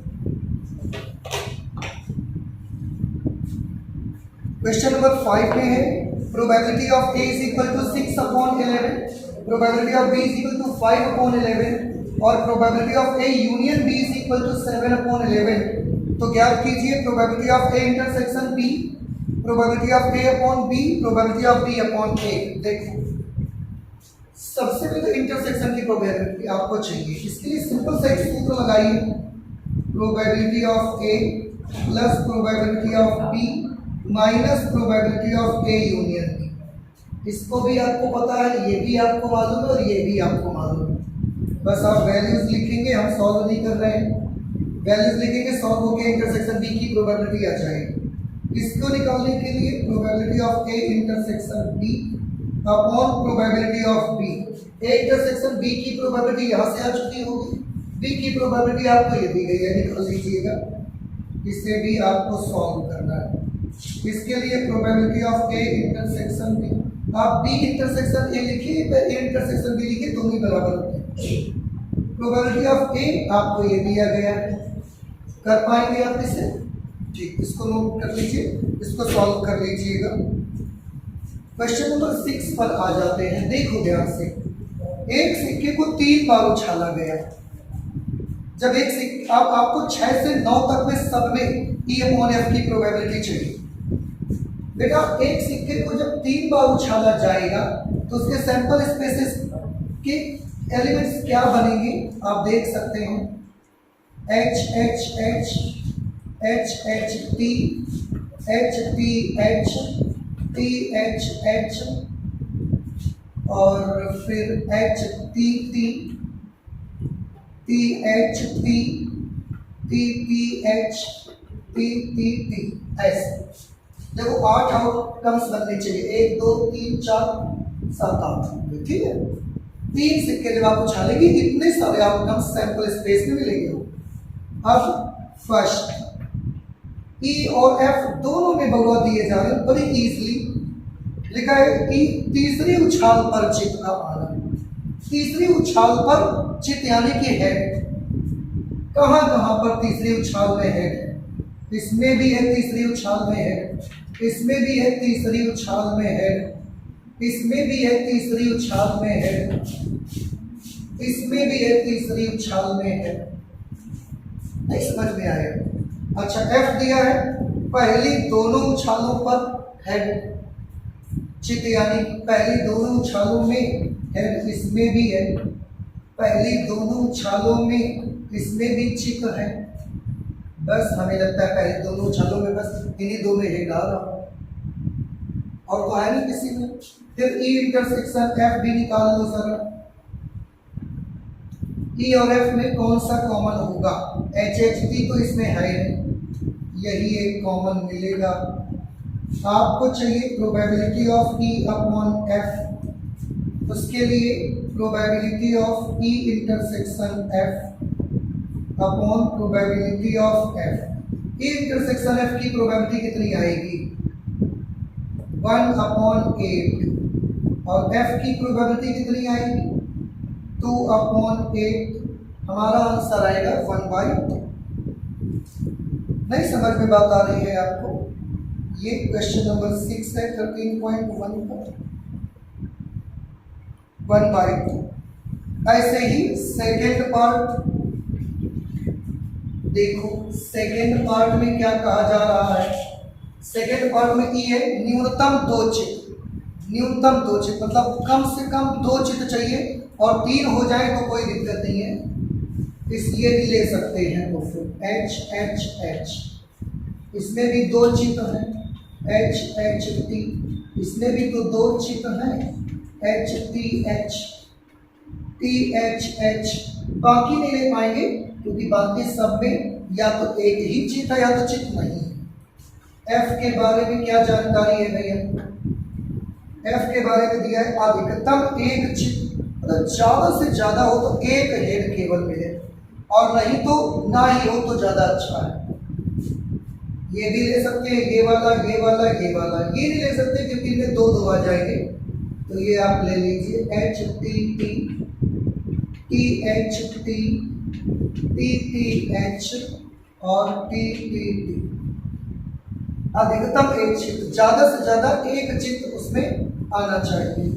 क्वेश्चन नंबर 5 में है probability of A is equal to 6/11, probability of B is equal to 5/11 और probability of A union B is equal to 7/11। तो ज्ञात कीजिए probability of A intersection B, probability of A upon B, probability of B upon A. देखो सबसे पहले intersection की probability आपको चाहिए, इसके लिए सिंपल सा एक सूत्र लगाइए, probability of A plus probability of B minus probability of A union B. इसको भी आपको पता है, ये भी आपको मालूम है और ये भी आपको मालूम है। बस आप वैल्यूज लिखेंगे, हम सॉल्व नहीं कर रहे हैं, वैल्यूज लिखेंगे, सॉल्व होकर इंटरसेक्शन बी की प्रोबेबिलिटी आ जाएगी। इसको निकालने के लिए probability of A intersection B upon probability of B. A intersection B की प्रोबेबिलिटी यहाँ से आ चुकी होगी, बी की प्रोबेबिलिटी आपको ये दी गई है, निकाल लीजिएगा। इसे भी आपको सॉल्व करना है। इसके लिए probability of A intersection B, आप बी इंटरसेक्शन ए लिखिए, ए इंटरसेक्शन बी लिखिए, दोनों ही बराबर होते हैं। प्रोबेबिलिटी ऑफ ए आपको ये दिया गया है, कर पाएंगे आप इसे? ठीक, इसको नोट कर लीजिए, इसको सॉल्व कर लीजिएगा। क्वेश्चन नंबर 6 पर आ जाते हैं। देखो ध्यान से, एक सिक्के को 3 बार उछाला गया। जब एक सिक्का आपको 6 से 9 तक में सब में E/F की प्रोबेबिलिटी चाहिए। बेटा एक सिक्के को जब 3 बार उछाला जाएगा तो उसके सैंपल स्पेसेस के एलिमेंट्स क्या बनेंगे आप देख सकते हैं, H H H H H T H T H T H H और फिर H T T T H T T T H T T T ऐसे। देखो 8 आउटकम्स बनने चाहिए, 1 2 3 4 7 8, ठीक है। 3 सिक्के जब आप उछालेंगे इतने सारे आउटकम्स सैंपल स्पेस में मिलेंगे। अब फर्स्ट ई और एफ दोनों में भगवा दिए जा रहे हैं, बड़ी इजीली लिखा है कि तीसरी उछाल पर चित का आना। तीसरी उछाल पर चित यानी कि हेड, कहां कहां पर तीसरी उछाल में हेड, इसमें भी है तीसरी उछाल में हेड, इसमें भी है तीसरी उछाल में हेड, इसमें भी है तीसरी उछाल में हेड, इसमें भी है तीसरी उछाल में हेड। नहीं समझ में आया? अच्छा एफ दिया है, पहली दोनों उछालों पर हेड चित यानी पहली दोनों उछालों में हेड, इसमें भी है पहली दोनों उछालों में, इसमें भी चित है। बस हमें लगता है पहले दोनों उछालों में बस इन्हीं दो में हेड आ रहा और तो है नहीं किसी में। फिर ई इंटरसेक्शन एफ भी निकाल लो सर। ई और एफ में कौन सा कॉमन होगा? एच एच टी तो इसमें है नहीं, यही एक कॉमन मिलेगा। आपको चाहिए probability of E upon F, उसके लिए probability of E intersection F upon probability of F. E intersection F की प्रोबेबिलिटी कितनी आएगी? 1 अपॉन 8 और एफ की प्रोबेबिलिटी कितनी आएगी? 2 अपॉन 8। हमारा आंसर आएगा 1/2। नहीं समझ में बात आ रही है आपको? ये क्वेश्चन नंबर 6 है 13.1 का 1/2। ऐसे ही सेकेंड पार्ट देखो, सेकेंड पार्ट में क्या कहा जा रहा है? सेकेंड पार्ट में ई है न्यूनतम 2 चित, न्यूनतम 2 चित मतलब कम से कम 2 चित चाहिए और 3 हो जाए तो कोई दिक्कत नहीं है, इसलिए भी ले सकते हैं। तो फिर एच एच एच, इसमें भी 2 चित हैं, एच एच टी, इसमें भी तो 2 चित हैं, H T H T H H. बाकी नहीं ले पाएंगे क्योंकि बाकी सब में या तो एक ही चित है या तो चित नहीं है। एफ के बारे में क्या जानकारी है भैया? एफ के बारे में दिया है अधिकतम एक चित, मतलब ज्यादा से ज्यादा हो तो एक हेड केवल मिले और नहीं तो ना ही हो तो ज्यादा अच्छा है। ये भी ले सकते हैं, ये वाला ये वाला ये वाला, ये नहीं ले सकते क्योंकि इनमें 2 आ जाएंगे। तो ये आप ले लीजिए H T T T H T T T H और टी टी टी। अधिकतम एक चित्त, ज्यादा से ज्यादा एक चित्त उसमें आना चाहिए।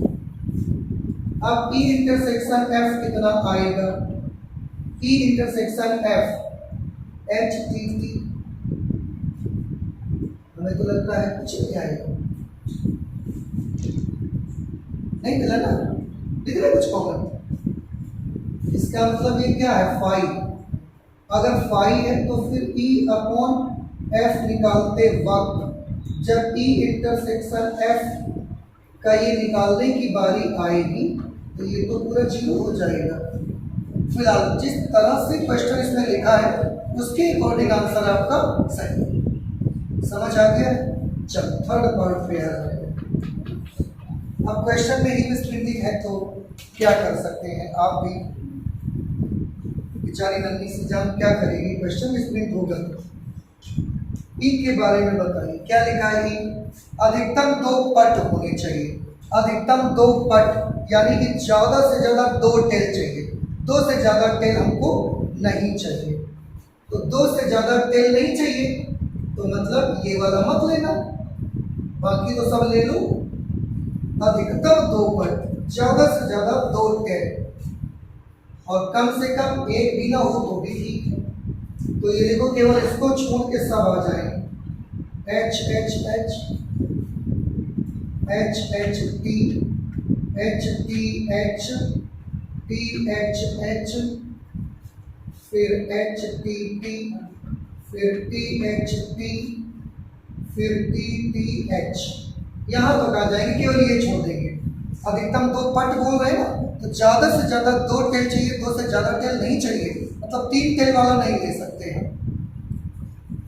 अब ई इंटरसेक्शन एफ कितना आएगा? ई intersection F H T T, हमें तो लगता है कुछ नहीं आएगा, नहीं मिला ना, दिख रहा है कुछ कॉमन। इसका मतलब ये क्या है? 5। अगर 5 है तो फिर ई अपॉन एफ निकालते वक्त जब ई इंटरसेक्शन एफ का ये निकालने की बारी आएगी तो ये तो पूरा 0 हो जाएगा। फिलहाल जिस तरह से क्वेश्चन इसमें लिखा है उसके अकॉर्डिंग आंसर आपका सही है। समझ आ गया? चलो थर्ड पार्ट पे आ रहे हैं। अब क्वेश्चन में ही मिसप्रिंटिंग है तो क्या कर सकते हैं? आप भी बेचारी नन्ही सी जान क्या करेगी? क्वेश्चन मिसप्रिंट होगा। ई के बारे में बताइए क्या लिखा है? ई अधिकतम 2 पट होने चाहिए। अधिकतम 2 पट यानी कि ज्यादा से ज्यादा 2 टेल चाहिए, 2 से ज्यादा टेल हमको नहीं चाहिए। तो 2 से ज्यादा टेल नहीं चाहिए तो मतलब ये वाला मत लेना, बाकी तो सब ले लो। अधिकतम 2 पट, ज्यादा से ज्यादा 2 टेल और कम से कम एक भी ना हो तो भी ठीक है। तो ये देखो केवल इसको छोड़ के सब आ जाएंगे। H H H H H T H T H T H H फिर एच टी टी फिर टी एच टी फिर टी टी एच, यहाँ तक आ जाएंगे, केवल ये छोड़ देंगे। अधिकतम 2 पट बोल रहे हैं ना, तो ज्यादा से ज्यादा 2 टेल चाहिए, 2 से ज्यादा टेल नहीं चाहिए, मतलब 3 टेल वाला नहीं ले सकते हैं।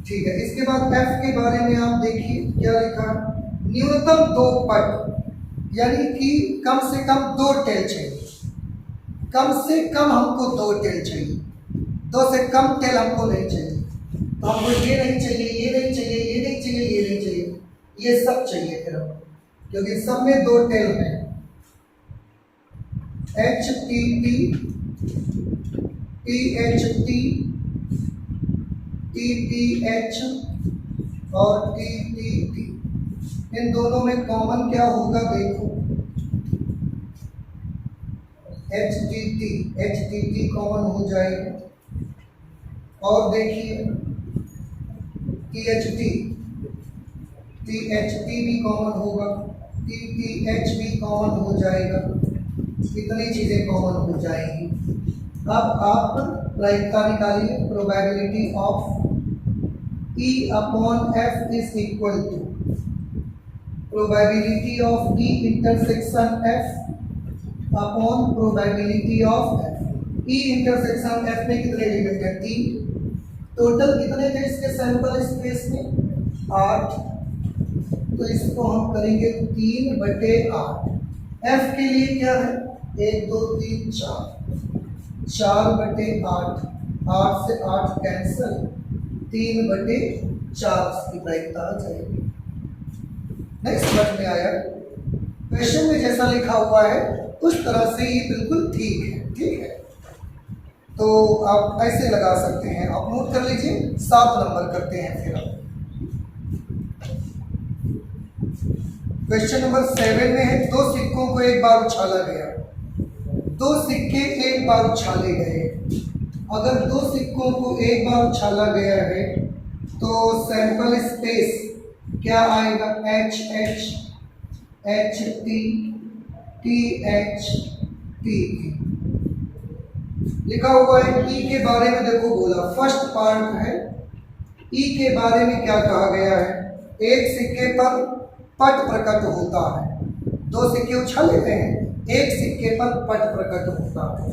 ठीक है, इसके बाद एफ के बारे में आप देखिए क्या लिखा, न्यूनतम 2 पट, यानी कि कम से कम 2 टेल चाहिए, कम से कम हमको 2 टेल चाहिए, 2 से कम टेल हमको नहीं चाहिए। तो हमको ये नहीं चाहिए, ये नहीं चाहिए, ये नहीं चाहिए, ये नहीं चाहिए, ये सब चाहिए फिर हमको, क्योंकि सब में 2 टेल हैं। H T T, T H T, T T H और टी टी टी, इन दोनों में कॉमन क्या होगा देखो, एच टी टी कॉमन हो जाएगा। और देखिए टी एच टी भी कॉमन होगा, टी टी एच भी कॉमन हो जाएगा, इतनी चीजें कॉमन हो जाएंगी। अब आप प्रायिकता निकालिए, probability of E upon F is equal to probability of E intersection F upon probability of F। E intersection F में कितने एलिमेंट है, 3, टोटल कितने थे इसके सैंपल स्पेस में, 8, तो इसको हम करेंगे 3/8। F के लिए क्या है, 1 2 3 4, 4/8, 8 से 8 कैंसल, 3/4 की प्रायिकता आ जाएगी। नेक्स्ट समझ में आया, क्वेश्चन में जैसा लिखा हुआ है उस तरह से ये बिल्कुल ठीक है। ठीक है, तो आप ऐसे लगा सकते हैं, आप नोट कर लीजिए। 7 नंबर करते हैं फिर आप। क्वेश्चन नंबर 7 में है, 2 सिक्कों को एक बार उछाला गया, 2 सिक्के एक बार उछाले गए। अगर 2 सिक्कों को एक बार उछाला गया है तो सैंपल स्पेस क्या आएगा, H H, H T, T H, T लिखा हुआ है। ई के बारे में देखो बोला, फर्स्ट पार्ट है, ई के बारे में क्या कहा गया है, एक सिक्के पर पट प्रकट होता है। 2 सिक्के उछाले गए हैं, एक सिक्के पर पट प्रकट होता है,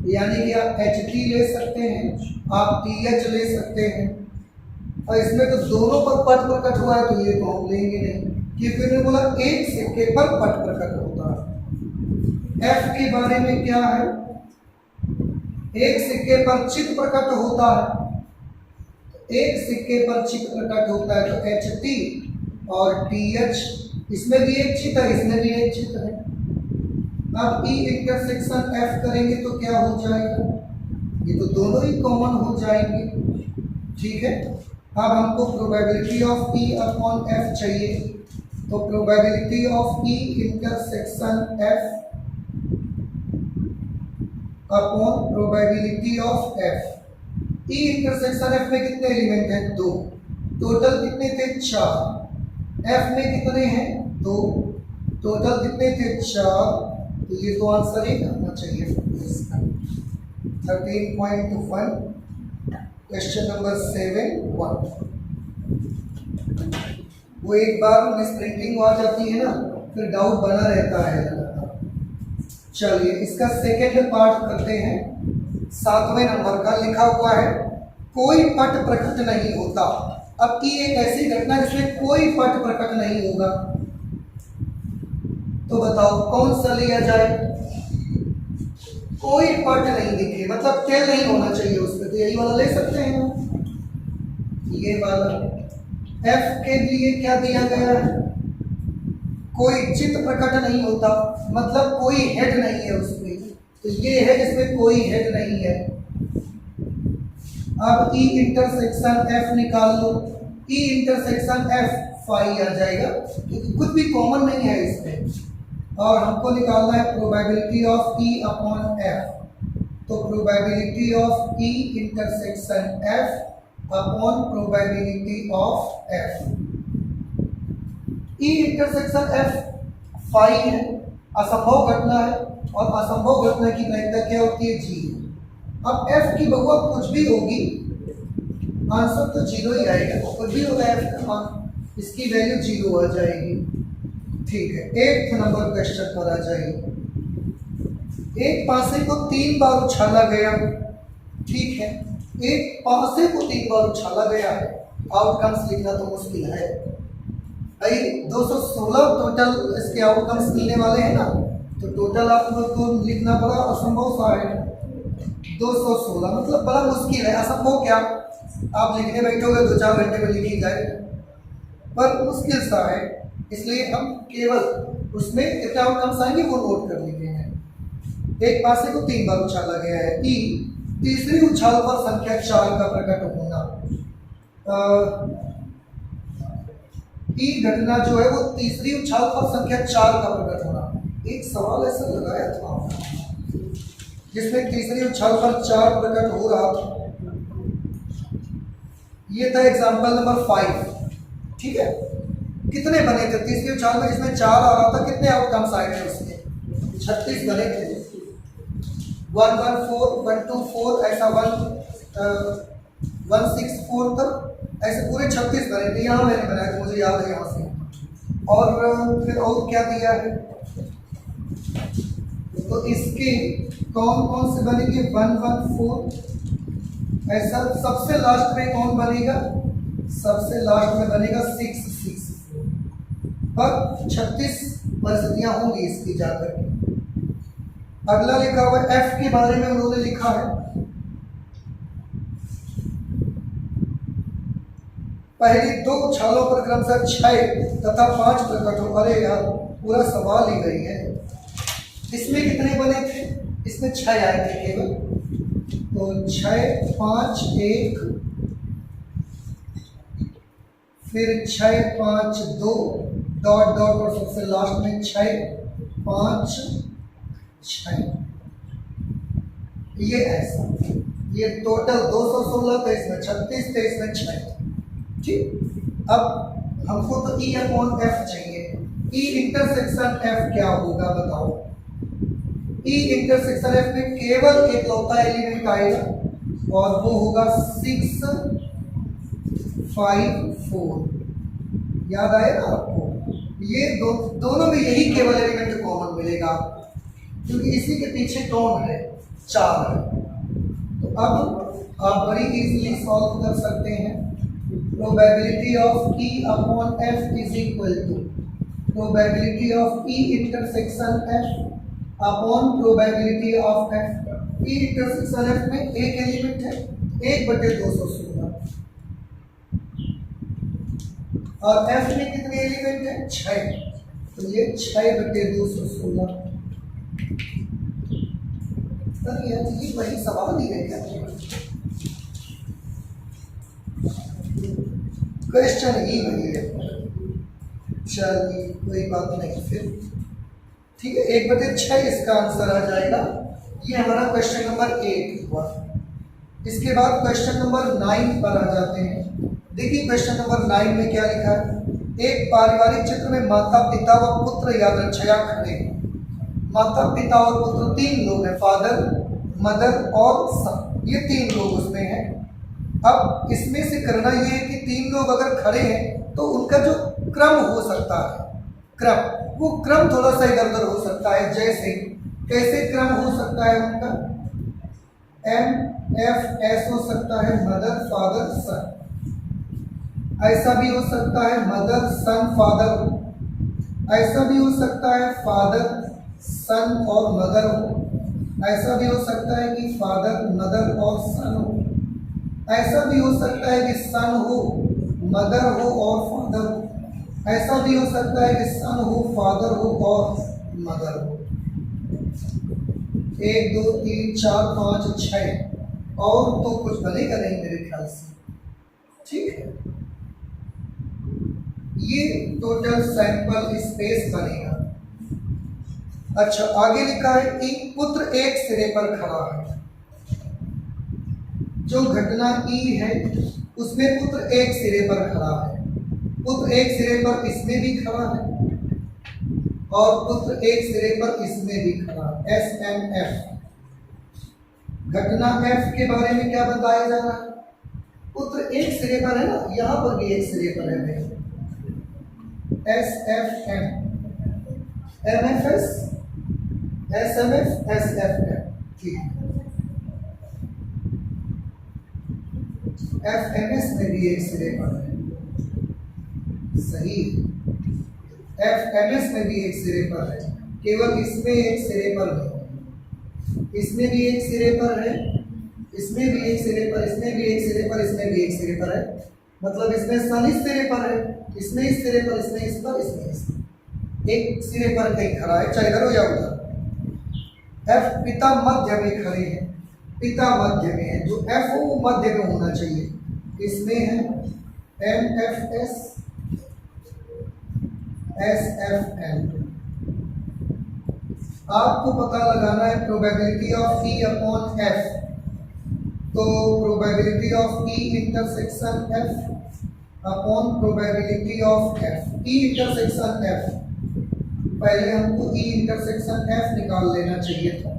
यानी कि आप एच टी ले सकते हैं, आप टी एच ले सकते हैं। और इसमें तो दोनों पर पट प्रकट हुआ है, तो ये तो हम लेंगे नहीं, क्योंकि उन्होंने बोला एक सिक्के पर पट प्रकट होता है। एफ के बारे में क्या है, एक सिक्के पर चित्त प्रकट होता है, एक सिक्के पर चित्त प्रकट होता है, तो एच टी और टी एच, इसमें भी एक चित्त है, इसमें भी एक चित्त है। अब ई इंटरसेक्शन एफ करेंगे तो क्या हो जाएगा, ये तो दोनों ही कॉमन हो जाएंगे। ठीक है, अब हमको probability of E upon F चाहिए, तो probability of E intersection F upon probability of F. E intersection F में कितने एलिमेंट हैं, 2, टोटल कितने थे, 4। एफ में कितने हैं, 2, टोटल कितने थे, 4। तो ये तो आंसर ही करना चाहिए इसका। 13.1 क्वेश्चन नंबर 7(1). वो एक बार मिस प्रिंटिंग आ जाती है ना, फिर डाउट बना रहता है लगातार। चलिए इसका सेकेंड पार्ट करते हैं। 7वें नंबर का लिखा हुआ है, कोई पट प्रकट नहीं होता। अब की एक ऐसी घटना जिसमें कोई पट प्रकट नहीं होगा, तो बताओ कौन सा लिया जाए। कोई पट नहीं दिखे, मतलब टेल नहीं होना चाहिए उसमें, तो यही वाला ले सकते हैं हम, ये वाला। एफ के लिए क्या दिया गया है, कोई चित्त प्रकट नहीं होता, मतलब कोई हेड नहीं है उसमें, तो ये है जिसमें कोई हेड नहीं है। अब ई इंटरसेक्शन एफ निकाल लो, ई इंटरसेक्शन एफ फाई आ जाएगा, क्योंकि कुछ भी कॉमन नहीं है इसमें। और हमको निकालना है probability of E upon F, तो probability of E intersection F upon probability of F. E intersection F phi है, असंभव घटना है, और असंभव घटना की प्रायिकता क्या होती है, 0। अब एफ की बहुआ कुछ भी होगी, आंसर तो 0 ही आएगा, कुछ भी होगा एफ का मान, इसकी वैल्यू 0 आ जाएगी। ठीक है, 8 नंबर क्वेश्चन पर आ जाइए। एक पासे को 3 बार उछाला गया, ठीक है, एक पासे को 3 बार उछाला गया है, आउटकम्स लिखना तो मुश्किल है भाई। 216 टोटल इसके आउटकम्स मिलने वाले हैं ना, तो टोटल आपको तो लिखना बड़ा असंभव सा है। 216 मतलब बड़ा मुश्किल है। असंभव क्या, आप लिखने बैठोगे 2-4 घंटे में लिख ही जाए, पर मुश्किल सा है। इसलिए हम केवल उसमें कितना आउटकम्स आएंगे वो नोट कर लेते हैं। एक पासे को 3 बार उछाला गया है। ई, तीसरी उछाल पर संख्या 4 का प्रकट होना। ई घटना जो है वो तीसरी उछाल पर संख्या 4 का प्रकट होना। एक सवाल ऐसा लगाया था जिसमें तीसरी उछाल पर 4 प्रकट हो रहा था। ये था एग्जाम्पल नंबर 5, ठीक है। कितने बने थे तीसरी उछाल में जिसमें 4 आ रहा था, कितने आउटकम्स आए थे उसके? 36 बने थे। 114, 124 ऐसा 164 तक ऐसे पूरे 36 बने थे। यहाँ मैंने बनाया तो मुझे याद है यहाँ से। और फिर और क्या दिया है, तो इसके कौन कौन से बनेंगे? 114 ऐसा। सबसे लास्ट में कौन बनेगा? सबसे लास्ट में बनेगा 664। पर 36 परिस्थितियां होंगी इसकी जाकर। अगला लिखा हुआ एफ के बारे में उन्होंने लिखा है, पहली 2 उछालों पर क्रमशः 6 तथा 5 प्रकट हो। अरे यार पूरा सवाल ही गई है। इसमें कितने बने थे? इसमें 6 आए थे केवल, तो 6, 5, 1, फिर 6, 5, 2 डॉट डॉट और सबसे लास्ट में 6, 5, 6। ये ऐसा, ये टोटल 216 था, इसमें 36 थे, इसमें 6। ठीक, अब हमको तो ई अपॉन एफ चाहिए। ई इंटरसेक्शन एफ क्या होगा बताओ? ई इंटरसेक्शन एफ में केवल एक लौता एलिमेंट आएगा और वो होगा 6, 5, 4। याद आए ना आपको? ये दोनों में यही केवल एलिमेंट कॉमन मिलेगा क्योंकि इसी के पीछे कौन है? 4 है। तो अब आप बड़ी इजीली सॉल्व कर सकते हैं। Probability of E upon F is equal to probability of E intersection F upon probability of F. E intersection F में एक एलिमेंट है 1/216 और एफ में कितने एलिमेंट है? 6, तो ये 6/216। ये वही सवाल ही है क्या? क्वेश्चन ही वही है। चलिए कोई बात नहीं, फिर ठीक है, 1/6 इसका आंसर आ जाएगा। ये हमारा क्वेश्चन नंबर 8 हुआ। इसके बाद क्वेश्चन नंबर 9 पर आ जाते हैं। देखिए क्वेश्चन नंबर 9 में क्या लिखा है? एक पारिवारिक चित्र में माता पिता व पुत्र यादृच्छया खड़े। माता पिता और पुत्र 3 लोग हैं, फादर, मदर और सन। ये 3 लोग उसमें हैं। अब इसमें से करना ये है कि 3 लोग अगर खड़े हैं तो उनका जो क्रम हो सकता है, वो क्रम थोड़ा सा इधर उधर हो सकता है। जैसे कैसे क्रम हो सकता है उनका? MFS हो सकता है, मदर फादर सन। ऐसा भी हो सकता है मदर सन फादर। ऐसा भी हो सकता है फादर सन और मदर हो। ऐसा भी हो सकता है कि फादर मदर और सन हो। ऐसा भी हो सकता है कि सन हो, मदर हो और फादर हो। ऐसा भी हो सकता है कि सन हो, फादर हो और मदर हो। 1 2 3 4 5 6 और तो कुछ बनेगा नहीं मेरे ख्याल से। ठीक है, ये टोटल सैंपल स्पेस बनेगा। अच्छा, आगे लिखा है कि पुत्र एक सिरे पर खड़ा है। जो घटना ई है उसमें पुत्र एक सिरे पर खड़ा है। पुत्र एक सिरे पर इसमें भी खड़ा है और पुत्र एक सिरे पर इसमें भी खड़ा है। SMF। घटना F के बारे में क्या बताया जा रहा है? पुत्र एक सिरे पर है ना, यहाँ पर भी एक सिरे पर है। SFM MFS, SMF, SFF, ठीक है। FMS में भी एक सिरे पर है, सही। FMS में भी एक सिरे पर है, केवल इसमें एक सिरे पर नहीं, इसमें भी एक सिरे पर है, इसमें भी एक सिरे पर, इसमें भी एक सिरे पर, इसमें भी एक सिरे पर है। मतलब इसमें सन इस सिरे पर है, इसमें इस सिरे पर, इसमें इस पर, इसमें इस पर। एक सिरे पर कहीं खड़ा है, चाहे इधर हो या उधर। F पिता मध्य में खड़े हैं, पिता मध्य में है, जो F हो वो मध्य में होना चाहिए। इसमें है MFS, SFM। आपको पता लगाना है probability of E upon F। तो probability of E intersection F upon probability of F, E intersection F। पहले हमको E इंटरसेक्शन F निकाल लेना चाहिए था।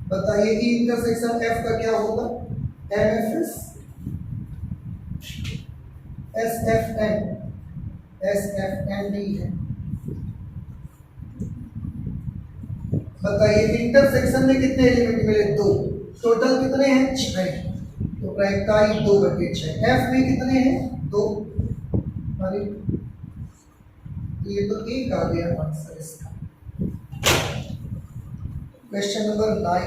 बताइए E इंटरसेक्शन F का क्या होगा? MFS, SFM, SFM नहीं है। बताइए इंटरसेक्शन में कितने एलिमेंट मिले? 2। टोटल कितने हैं? 6। तो प्रायिकताई 2/6। F में कितने हैं? 2। अरे ये तो एक आ गया आंसर इसका। क्वेश्चन नंबर 9,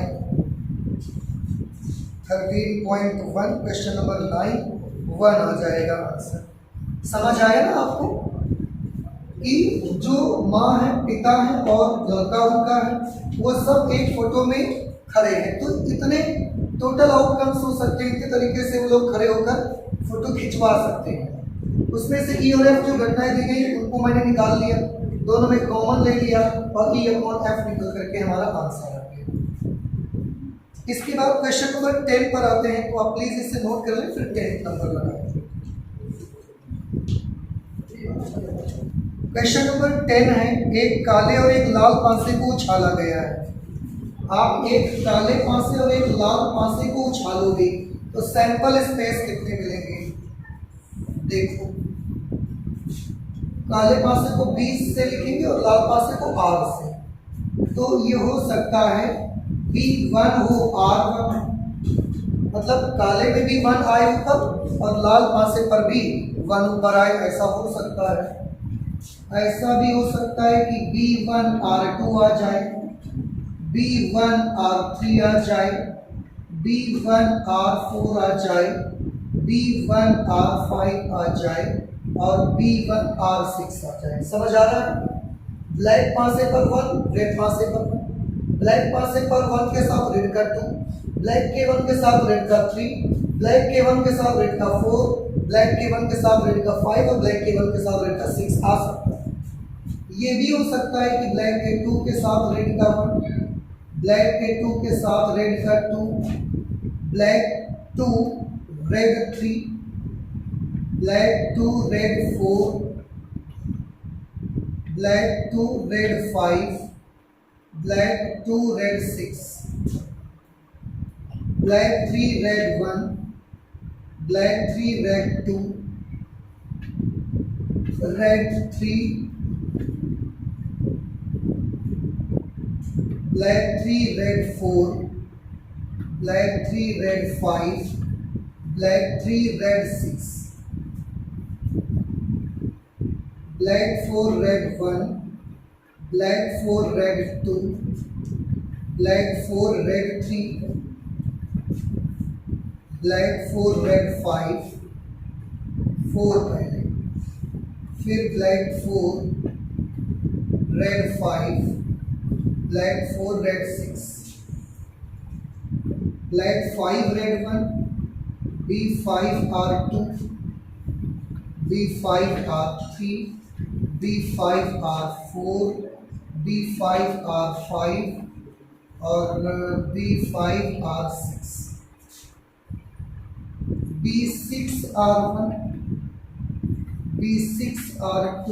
13.1, क्वेश्चन नंबर 9, 1 आ जाएगा आंसर। समझ आया ना आपको कि जो माँ है, पिता है और लड़का उनका है, वो सब एक फोटो में खड़े हैं। तो इतने टोटल आउटकम्स हो सकते हैं, इतने तरीके से वो लोग खड़े होकर फोटो खिंचवा सकते हैं। उसमें से E और F जो घटनाएं दी गई उनको मैंने निकाल लिया, दोनों में कॉमन ले लिया और E अपॉन F निकल करके हमारा आंसर आ गया। इसके बाद क्वेश्चन नंबर 10 पर आते हैं, तो आप प्लीज इसे नोट कर लें, फिर 10 नंबर लगाएं। क्वेश्चन नंबर 10 है, एक काले और एक लाल पासे को उछाला गया है। आप एक काले पासे और एक लाल पासे को उछालोगे तो सैंपल स्पेस कितने मिलेंगे? देखो, काले पासे को 20 से लिखेंगे और लाल पासे को R से, तो ये हो सकता है B1 हो R1, मतलब काले में भी 1 आए ऊपर और लाल पासे पर भी 1 ऊपर आए, ऐसा हो सकता है। ऐसा भी हो सकता है कि B1 R2 आ जाए, B1 R3 आ जाए, B1 R4 आ जाए, B1 R5 आ जाए और B1 R6 आ जाए। समझ आ रहा है? ब्लैक पासे पर 1, रेड पासे पर 1, ब्लैक पासे पर 1 के साथ रेड का 2, ब्लैक के 1 के साथ रेड का 3, ब्लैक के 1 के साथ रेड का 4, ब्लैक के 1 के साथ रेड का 5 और ब्लैक के 1 के साथ रेड का 6 आ सकता है। ये भी हो सकता है कि ब्लैक के 2 के साथ रेड का 1, ब्लैक के 2 के साथ रेड का 2, black 2 red 3, black 2 red 4, black 2 red 5, black 2 red 6, black 3 red 1, black 3 red 2, red 3, black 3 red 4, black 3 red 5, black 3 red 6, black 4 red 1, black 4 red 2, black 4 red 3, black 4 red 5, 4 पहले, फिर black 4 red 5, black 4 red 6, black 5 red 1, B5 R2, B5 R3, B5 R4, B5 R5 और B5 R6, B6 R1, B6 R2,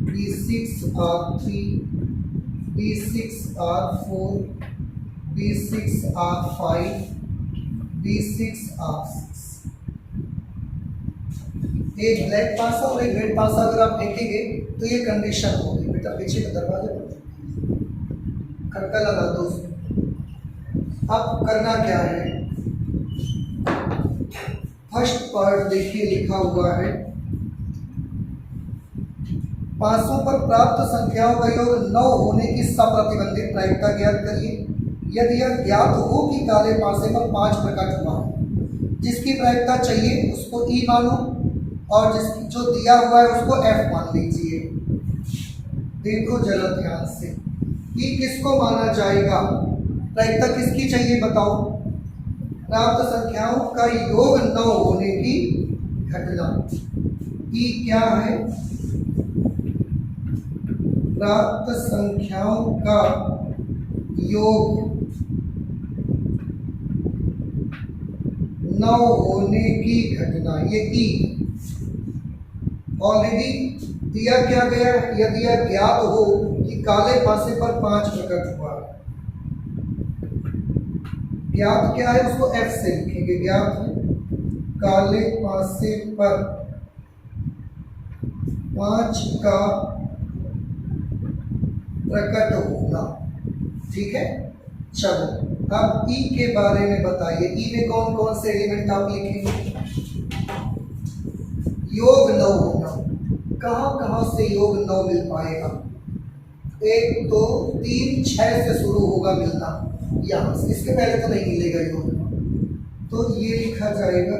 B6 R3, B6 R4, B6 R5, B6 R6। एक black पासा और एक red पासा अगर आप देखेंगे तो ये कंडीशन होगी। बेटा पीछे का दरवाजा पर खड़का लगा दो उसमें। अब करना क्या है, फर्स्ट पार्ट देखिए लिखा हुआ है, पांचों पर प्राप्त संख्याओं का योग 9 होने की सप्रतिबंधित प्रायिकता ज्ञात करिए। यदि यह ज्ञात हो कि काले पासे पर 5 प्रकट हुआ है, जिसकी प्रायिकता चाहिए उसको ई मानो और जिसकी जो दिया हुआ है उसको एफ मान लीजिए। देखो जरा ध्यान से, ई किसको माना जाएगा, प्रायिकता किसकी चाहिए बताओ, प्राप्त संख्याओं का योग 9 होने की घटना। ई क्या है, प्राप्त संख्याओं का योग 9 होने की घटना, ये ई ऑलरेडी दिया क्या गया, यदि यह ज्ञात हो कि काले पासे पर 5 प्रकट हुआ। ज्ञात क्या है उसको एफ से लिखेंगे, ज्ञात है काले पासे पर 5 का प्रकट होना। ठीक है, चलो अब ई के बारे में बताइए, ई में कौन कौन से एलिमेंट आप लिखेंगे। योग 9 होना, कहां कहां से योग 9 मिल पाएगा, 1 2 3 6 से शुरू होगा मिलना, यहां से, इसके पहले तो नहीं मिलेगा योग। तो ये लिखा जाएगा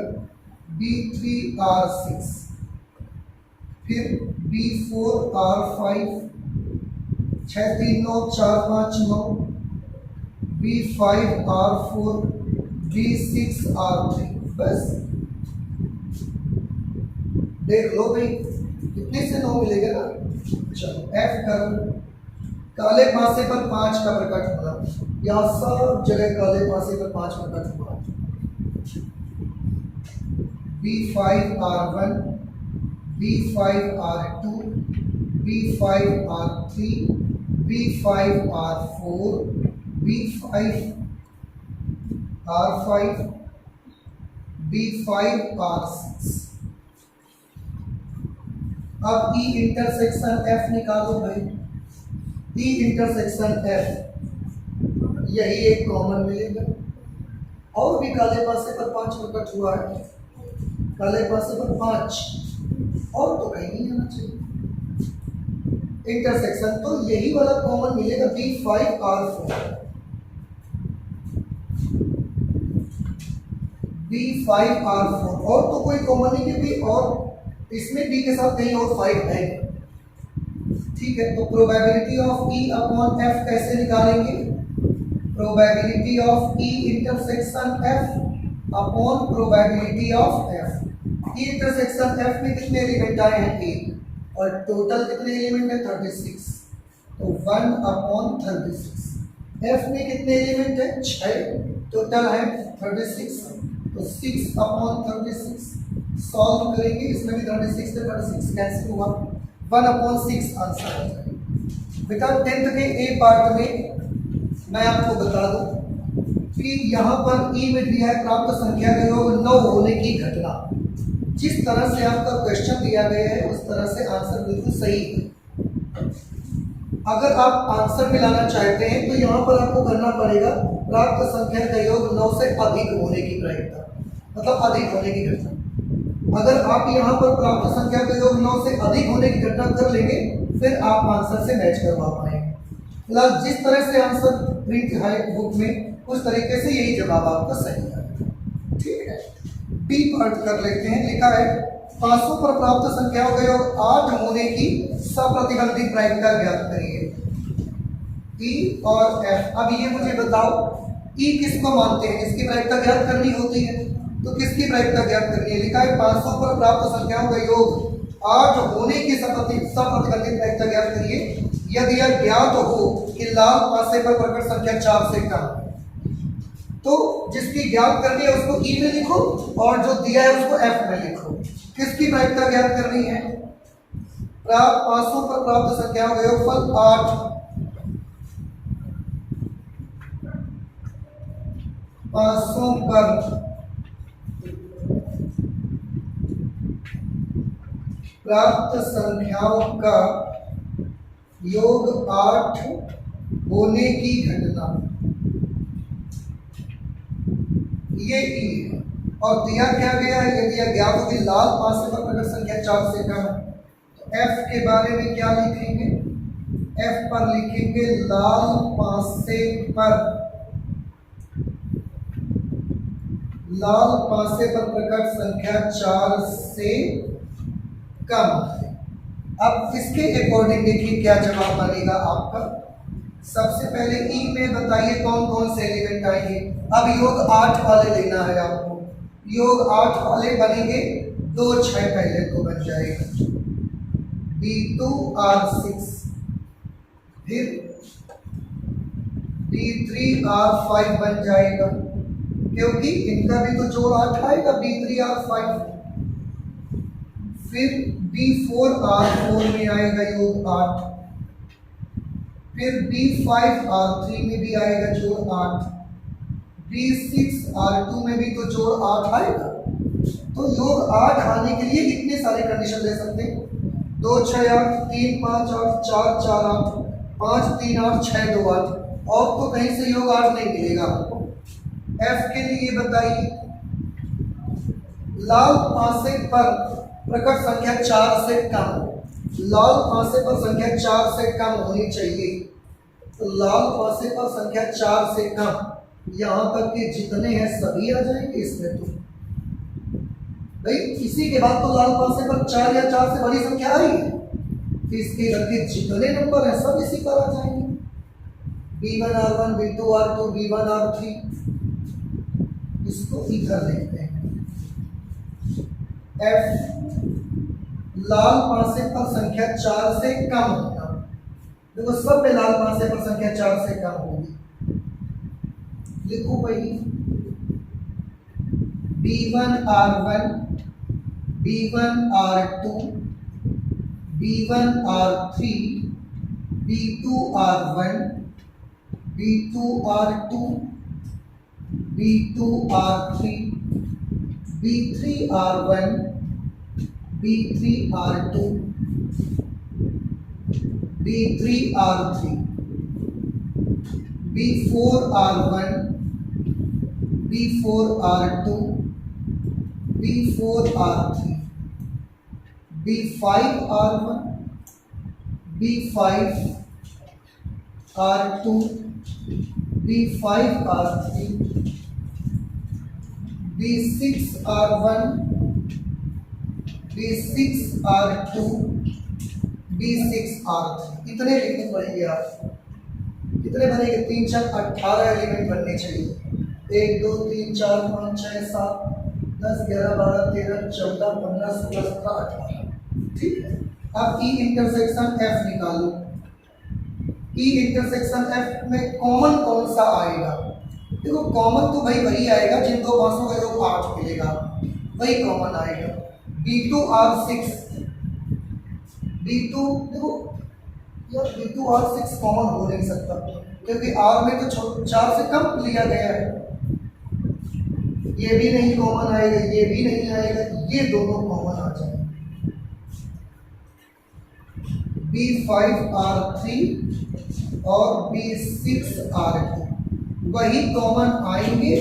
B3R6, फिर B4R5, 6 3 9 4 5 9, B5R4, B6R3, बस देख लो भाई कितने से 9 मिलेगा ना। चलो एफ कर, काले पासे पर 5 का प्रकट होना, यहाँ सब जगह काले पासे पर 5 प्रकट हुआ। B5R1, B5R2, B5R3, B5R4, B5R5, B5R6। अब ई इंटरसेक्शन एफ निकालो भाई, ई इंटरसेक्शन एफ, यही एक कॉमन मिलेगा। और भी काले पासे पर 5 प्रकट हुआ है, काले पासे पर 5, और तो कहीं नहीं आना चाहिए इंटरसेक्शन, तो यही वाला कॉमन मिलेगा B5R4, B5R4, और तो कोई कॉमन नहीं, क्योंकि और इसमें B के साथ कहीं और 5 है। ठीक है, तो probability of E upon F कैसे निकालेंगे, probability of E intersection F upon probability of F। E intersection F में कितने एलिमेंट आए हैं 1, और टोटल कितने एलिमेंट है 36, तो 1 अपॉन 36। F में कितने एलिमेंट है 6, टोटल है 36, तो 6 अपॉन 36। सॉल्व करेंगे, इसमें भी 36 से 36 कैंसिल हुआ, 1 अपॉन 6 आंसर आ जाएगा। बेटा 10th के ए पार्ट में मैं आपको बता दूं कि यहाँ पर ई में दिया है प्राप्त संख्या का योग 9 होने की घटना। जिस तरह से आपका क्वेश्चन दिया गया है उस तरह से आंसर बिल्कुल सही है। अगर आप आंसर मिलाना चाहते हैं तो यहाँ पर आपको करना पड़ेगा प्राप्त संख्या का योग 9 से अधिक होने की प्रायिकता, मतलब अधिक होने की घटना। अगर आप यहाँ पर प्राप्त संख्या का योग 9 से अधिक होने की घटना कर लेंगे, फिर आप आंसर से मैच करवा पाएंगे। फिलहाल जिस तरह से आंसर प्रिंट है बुक में, उस तरीके से यही जवाब आपका सही है। ठीक है, बी पार्ट कर लेते हैं। लिखा है 500 पर प्राप्त संख्याओं का योग 8 होने की सप्रतिबंधित प्रायिकता ज्ञात करिए। ई और एफ, अब ये मुझे बताओ ई किसको मानते हैं, इसकी प्रायिकता ज्ञात करनी होती है, तो किसकी प्रायिकता ज्ञात करनी है। लिखा है 500 पर प्राप्त संख्याओं का योग 8 होने की सप्रतिबंधित प्रायिकता ज्ञात करिए यदि यह ज्ञात हो कि लाल पासे पर प्रकट संख्या 4 से कम है। तो जिसकी ज्ञात करनी है उसको ई में लिखो और जो दिया है उसको एफ में लिखो। किसकी प्रायिकता ज्ञात करनी है, प्राप्त 500 पर प्राप्त संख्याओं का योगफल 8, 500 पर प्राप्त संख्याओं का योग 8 होने की घटना, ये ई है। और दिया क्या गया है, यदि अज्ञात हो कि लाल पासे पर प्रकट संख्या 4 से कम है, तो एफ के बारे में क्या लिखेंगे, एफ पर लिखेंगे लाल पासे पर, लाल पासे पर प्रकट संख्या 4 से कम है। अब इसके अकॉर्डिंग देखिए क्या जवाब बनेगा आपका। सबसे पहले ई में बताइए कौन कौन से एलिमेंट आएंगे। अब योग 8 वाले लेना है आपको। योग 8 वाले बनेंगे 2 6 पहले को बन जाएगा B2R6, फिर B3R5 बन जाएगा, क्योंकि इनका भी तो जोड़ 8 आएगा B3R5। फिर B4R4 में आएगा योग 8, फिर B5R3 में भी आएगा जोड़ 8, B6R2 में भी तो जोड़ 8 आएगा। तो योग 8 आने के लिए कितने सारे कंडीशन ले सकते हैं, 2 6 8, 3 5 8, 4 4 8, 5 3 8, 6 2 8, और तो कहीं से योग 8 नहीं मिलेगा आपको। एफ के लिए बताइए, लाल पासे पर प्रकट संख्या 4 से कम, लाल पासे पर संख्या 4 से कम होनी चाहिए। तो लाल पासे पर संख्या 4 से कम, यहां तक के जितने हैं सभी आ जाएंगे इसमें। तो भाई इसी के बाद तो लाल पासे पर 4 या 4 से बड़ी संख्या आई है, तो इसके करके जितने नंबर हैं सब इसी पर आ जाएंगे। B1R1, B2R2, B1R3, इसको इधर लिखते हैं। F लाल पासे पर संख्या 4 से कम होगा, देखो सब में लाल पासे पर संख्या 4 से कम होगी। लिखो भाई B1R1, B1R2, B1R3, B2R1, B2R2, B2R3, B3R1, B3R2, B3R3, B4R1, B4R2, B4R3, B5R1, B5R2, B5R3, B6R1, B6R2, B6R3। इतने लिखने पड़ेंगे आपको। कितने बनेंगे, 3 4 18 एलिमेंट बनने चाहिए। 1 2 3 4 5 6 7 10 11 12 13 14 15 16 17 18। ठीक है, अब ई इंटरसेक्शन एफ निकालो। ई इंटरसेक्शन एफ में कॉमन कौन सा आएगा, देखो कॉमन तो भाई वही आएगा जिन दो पासों का योग 8 मिलेगा, वही कॉमन आएगा। B2R6, B2 देखो यार B2R6 कॉमन हो नहीं सकता, क्योंकि R में तो 4 से कम लिया गया है। ये भी नहीं कॉमन आएगा, ये भी नहीं आएगा, ये दोनों कॉमन आ जाएंगे। B5R3 और B6R2 वही कॉमन आएंगे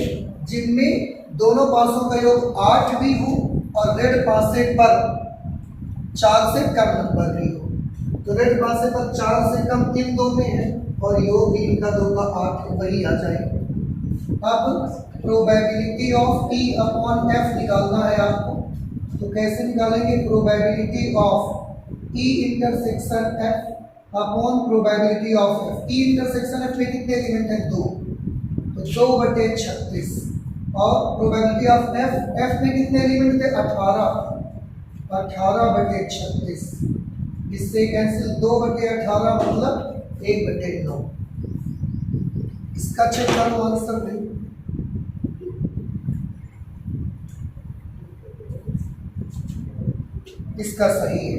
जिनमें दोनों पासों का योग 8 भी हो और रेड पासे पर 4 से कम नंबर भी हो। तो रेड पासे पर 4 से कम इन दो में है और योग इनका 2 का 8 वही आ जाएगा। अब probability of E upon F निकालना है आपको, तो कैसे निकालेंगे, probability of E intersection F upon probability of F। E intersection F में कितने एलिमेंट हैं, 2, तो 2/36, और प्रोबेबिलिटी ऑफ F में कितने एलिमेंट थे, 18/36। इससे कैंसिल, 2/18 मतलब 1/9। इसका चेक करो आंसर में। इसका सही है,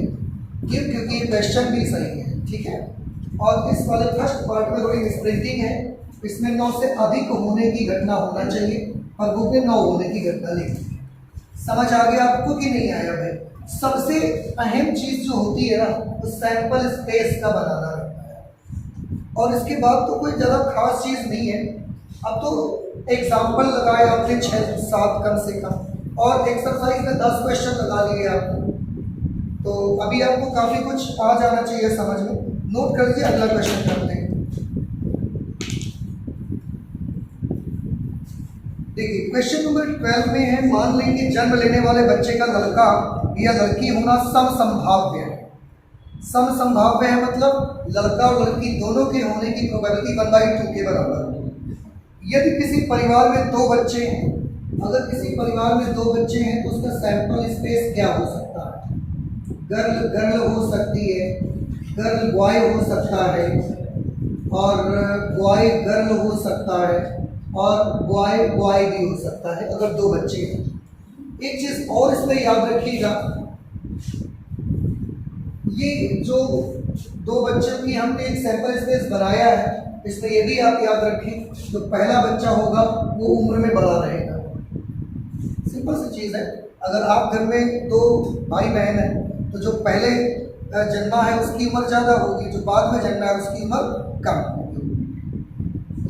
क्यों, क्योंकि क्वेश्चन भी सही है। ठीक है, और इस वाले फर्स्ट पार्ट में थोड़ी स्प्रिंटिंग है, इसमें 9 से अधिक होने की घटना होना चाहिए और बुक में 9 होने की घटना लिखी है। समझ आ गया आपको कि नहीं आया भाई। सबसे अहम चीज जो होती है ना, वो सैंपल स्पेस का बनाना रहता है। और इसके बाद तो कोई ज़्यादा खास चीज़ नहीं है। अब तो एग्जाम्पल लगाए आपने 6-7 कम से कम, और एक्सरसाइज में 10 क्वेश्चन लगा लिए आपने, तो अभी आपको काफ़ी कुछ आ जाना चाहिए समझ में। नोट कर लीजिए, अगला क्वेश्चन करते हैं। देखिए क्वेश्चन नंबर 12 में है, मान लें कि जन्म लेने वाले बच्चे का लड़का या लड़की होना समसंभाव्य है। समसंभाव्य है मतलब लड़का और लड़की दोनों के होने की प्रोबेबिलिटी 1/2 के बराबर है। यदि किसी परिवार में 2 बच्चे हैं, अगर किसी परिवार में 2 बच्चे हैं तो उसका सैंपल स्पेस क्या हो सकता है? गर्ल गर्ल हो सकती है, गर्ल बॉय हो सकता है, और बॉय गर्ल हो सकता है, और बॉय बॉय भी हो सकता है अगर 2 बच्चे हैं। एक चीज़ और इसमें याद रखिएगा, ये जो 2 बच्चों की हमने एक सैंपल स्पेस बनाया है, इसमें ये भी आप याद रखें, जो पहला बच्चा होगा वो उम्र में बड़ा रहेगा। सिंपल सी चीज़ है, अगर आप घर में 2 भाई बहन हैं तो जो पहले जन्मा है उसकी उम्र ज़्यादा होगी, जो बाद में जन्मा है उसकी उम्र कम होगी।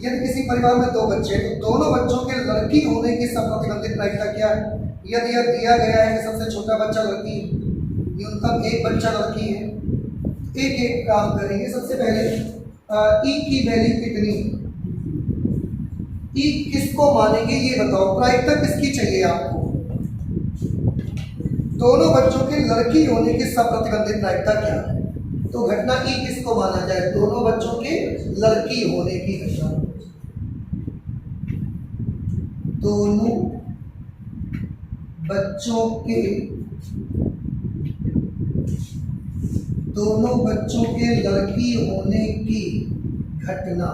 यदि किसी परिवार में 2 बच्चे तो दोनों बच्चों के लड़की होने की सब प्रतिबंधित प्रायिकता क्या है? यदि यह दिया गया है कि सबसे छोटा बच्चा लड़की है, न्यूनतम एक बच्चा लड़की है, एक एक काम करेंगे। सबसे पहले ई की वैल्यू कितनी, ई किसको मानेंगे ये बताओ, प्रायिकता किसकी चाहिए आपको? दोनों बच्चों के लड़की होने की सब प्रतिबंधित प्रायिकता क्या है? तो घटना ई किसको माना जाए? दोनों बच्चों के लड़की होने की घटना। दोनों बच्चों के लड़की होने की घटना।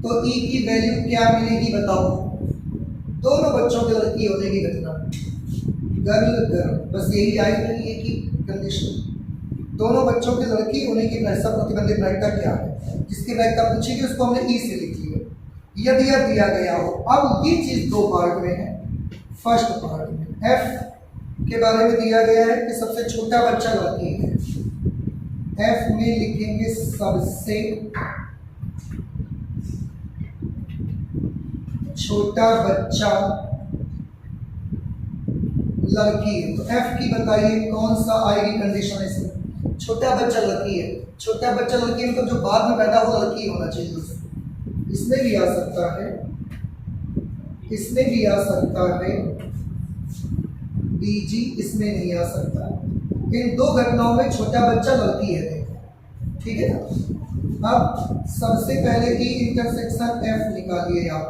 तो ई की वैल्यू क्या मिलेगी बताओ? दोनों बच्चों के लड़की होने की घटना, गर्ल गर्ल, बस यही आएगा, ये की कंडीशन। दोनों बच्चों के लड़की होने की सब प्रतिबंधित प्रायिकता क्या है? जिसकी प्रायिकता पूछी गई उसको हमने ई से लिख लिया, यदि यह दिया गया हो। अब ये चीज 2 पार्ट में है। फर्स्ट पार्ट में एफ के बारे में दिया गया है कि सबसे छोटा बच्चा लड़की है। एफ में लिखेंगे सबसे छोटा बच्चा लड़की है। तो एफ की बताइए कौन सा आएगी कंडीशन इसमें? छोटा बच्चा लड़की है। छोटा बच्चा लड़की मतलब जो बाद में पैदा हो लड़की होना चाहिए। इसमें भी आ सकता है, इसमें भी आ सकता है, बीजी इसमें नहीं आ सकता। इन 2 घटनाओं में छोटा बच्चा लड़की है, ठीक है ना। अब सबसे पहले ई इंटरसेक्शन एफ निकालिए आप।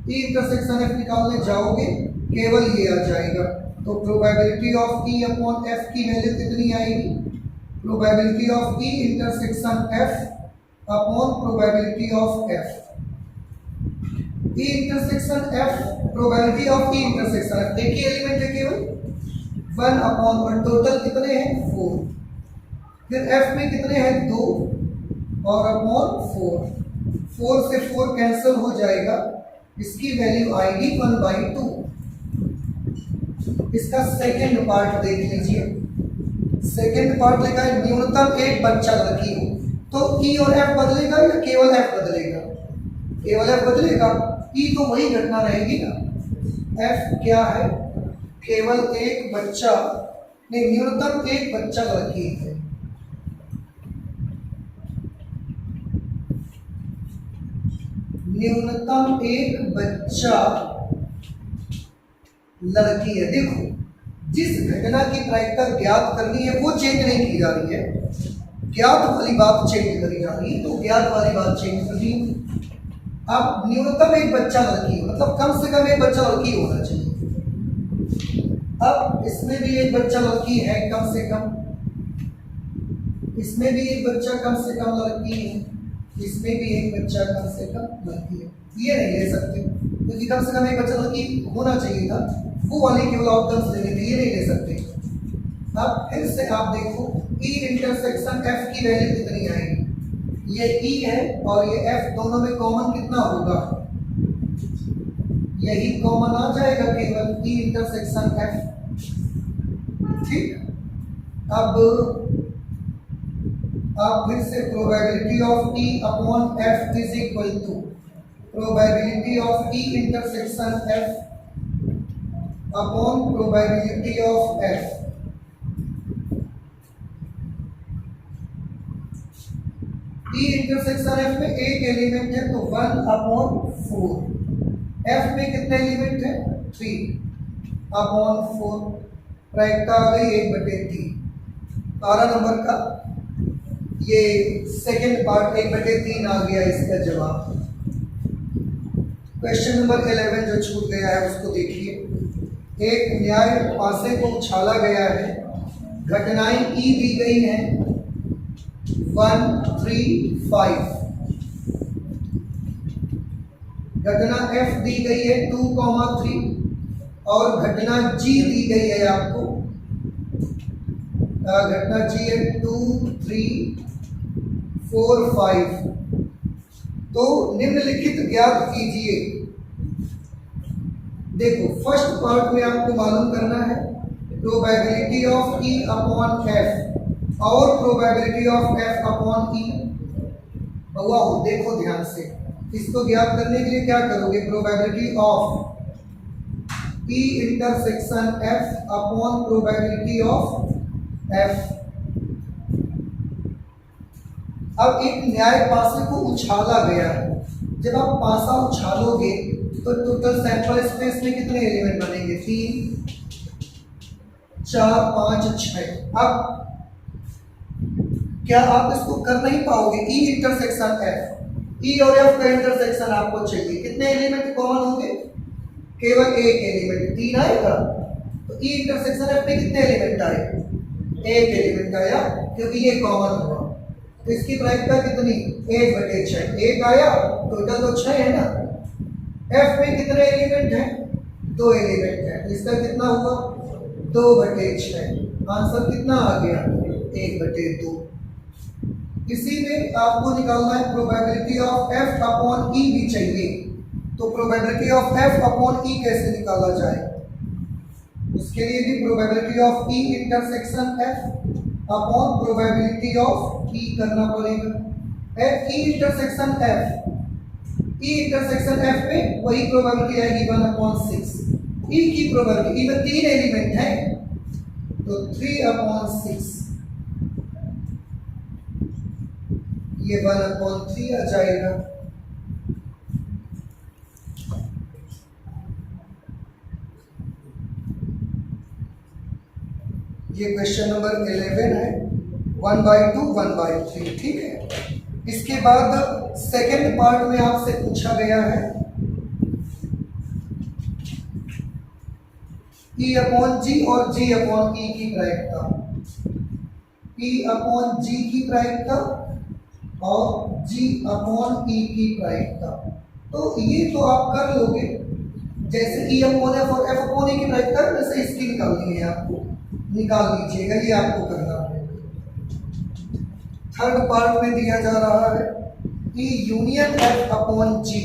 ई इंटरसेक्शन एफ निकालने जाओगे केवल ये आ जाएगा। तो probability of E upon F की वैल्यू कितनी आएगी? Probability of E intersection F upon probability of F. E intersection F, probability of E intersection F, एक ही एलिमेंट है केवल 1 अपॉन, और टोटल कितने हैं 4। फिर एफ में कितने हैं 2 और अपॉन 4। 4 से 4 कैंसिल हो जाएगा, इसकी वैल्यू आएगी 1/2। इसका सेकंड पार्ट देख लीजिए। सेकंड पार्ट लिखा है न्यूनतम एक बच्चा लड़की हो। तो ई और एफ बदलेगा या केवल एफ बदलेगा? केवल एफ बदलेगा। ई तो वही घटना रहेगी ना। एफ क्या है? केवल एक बच्चा, नहीं, न्यूनतम एक बच्चा लड़की है। न्यूनतम एक बच्चा लड़की है। देखो, जिस घटना की प्रायिकता ज्ञात करनी है वो चेंज नहीं की जा रही है, ज्ञात वाली बात चेंज करी जा रही है। तो ज्ञात वाली बात चेंज कर दी। अब न्यूनतम एक बच्चा लड़की है, मतलब कम से कम एक बच्चा लड़की होना चाहिए। अब इसमें भी एक बच्चा लड़की है कम से कम, इसमें भी एक बच्चा कम से कम लड़की है, इसमें भी एक बच्चा कम से कम लड़की है। ये नहीं ले सकते क्योंकि कम से कम एक बच्चा लड़की होना चाहिए था, वो वाले केवल आउटकम्स लेने थे, ये नहीं ले सकते। अब फिर से आप देखो ई इंटरसेक्शन एफ की वैल्यू कितनी आएगी? ये ई है और ये एफ, दोनों में कॉमन कितना होगा? यही कॉमन आ जाएगा केवल, ई इंटरसेक्शन एफ। ठीक, अब आप फिर से probability of E upon F is equal to probability of E intersection F upon probability of F. E intersection F में एक एलिमेंट है तो 1/4, एफ में कितने एलिमेंट है 3/4, प्रायिकता आ गई 1/3। 12 नंबर का ये सेकंड पार्ट 1/3 आ गया इसका जवाब। क्वेश्चन नंबर 11 जो छूट गया है उसको देखिए। एक न्याय पासे को उछाला गया है, घटनाएं ई दी गई हैं 1, 3, 5, घटना एफ दी गई है 2, 3 और घटना जी दी गई है आपको, घटना जी है 2, 3, 4, 5। तो निम्नलिखित ज्ञात कीजिए। देखो फर्स्ट पार्ट में आपको मालूम करना है probability of E upon F और प्रोबेबिलिटी ऑफ एफ अपॉन ई। वाह, देखो ध्यान से, इसको ज्ञात करने के लिए क्या करोगे, probability of E intersection F upon probability of F. अब एक न्याय पासे को उछाला गया है, जब आप पासा उछालोगे तो टोटल सैंपल स्पेस में कितने एलिमेंट बनेंगे, 3, 4, 5, 6। अब क्या आप इसको कर नहीं पाओगे, ई इंटरसेक्शन एफ, ई और एफ का इंटरसेक्शन आपको चाहिए, कितने एलिमेंट कॉमन होंगे, केवल एक एलिमेंट 3 आएगा। तो ई इंटरसेक्शन एफ में कितने एलिमेंट आए, एक एलिमेंट आया क्योंकि ये कॉमन हुआ। तो इसकी प्रायिकता कितनी, 1/6, एक आया, टोटल तो 6 है ना। एफ में कितने एलिमेंट हैं, 2 एलिमेंट है, तो इसका कितना हुआ 2/6। आंसर कितना आ गया 1/2। इसी में आपको निकालना है probability of F upon E भी चाहिए। तो probability of F upon E कैसे निकाला जाए, उसके लिए भी probability of E intersection F upon probability of E करना पड़ेगा। F E intersection F, E intersection F में वही प्रोबेबिलिटी आएगी 1/6। ई की प्रोबेबिलिटी, ई में 3 एलिमेंट है तो 3/6, ये 1/3 आ जाएगा। ये क्वेश्चन नंबर 11 है, 1/2, 1/3, ठीक है। इसके बाद सेकंड पार्ट में आपसे पूछा गया है ई अपॉन जी और जी अपॉन ई की प्रायिकता, ई अपॉन जी की प्रायिकता और जी अपॉन ई की प्रायिकता। तो ये तो आप कर लोगे, जैसे ई अपॉन एफ और एफ अपॉन ई की प्रायिकता वैसे इसकी निकालनी है, आपको निकाल लीजिएगा, ये आपको करना है। थर्ड पार्ट में दिया जा रहा है E union F upon G,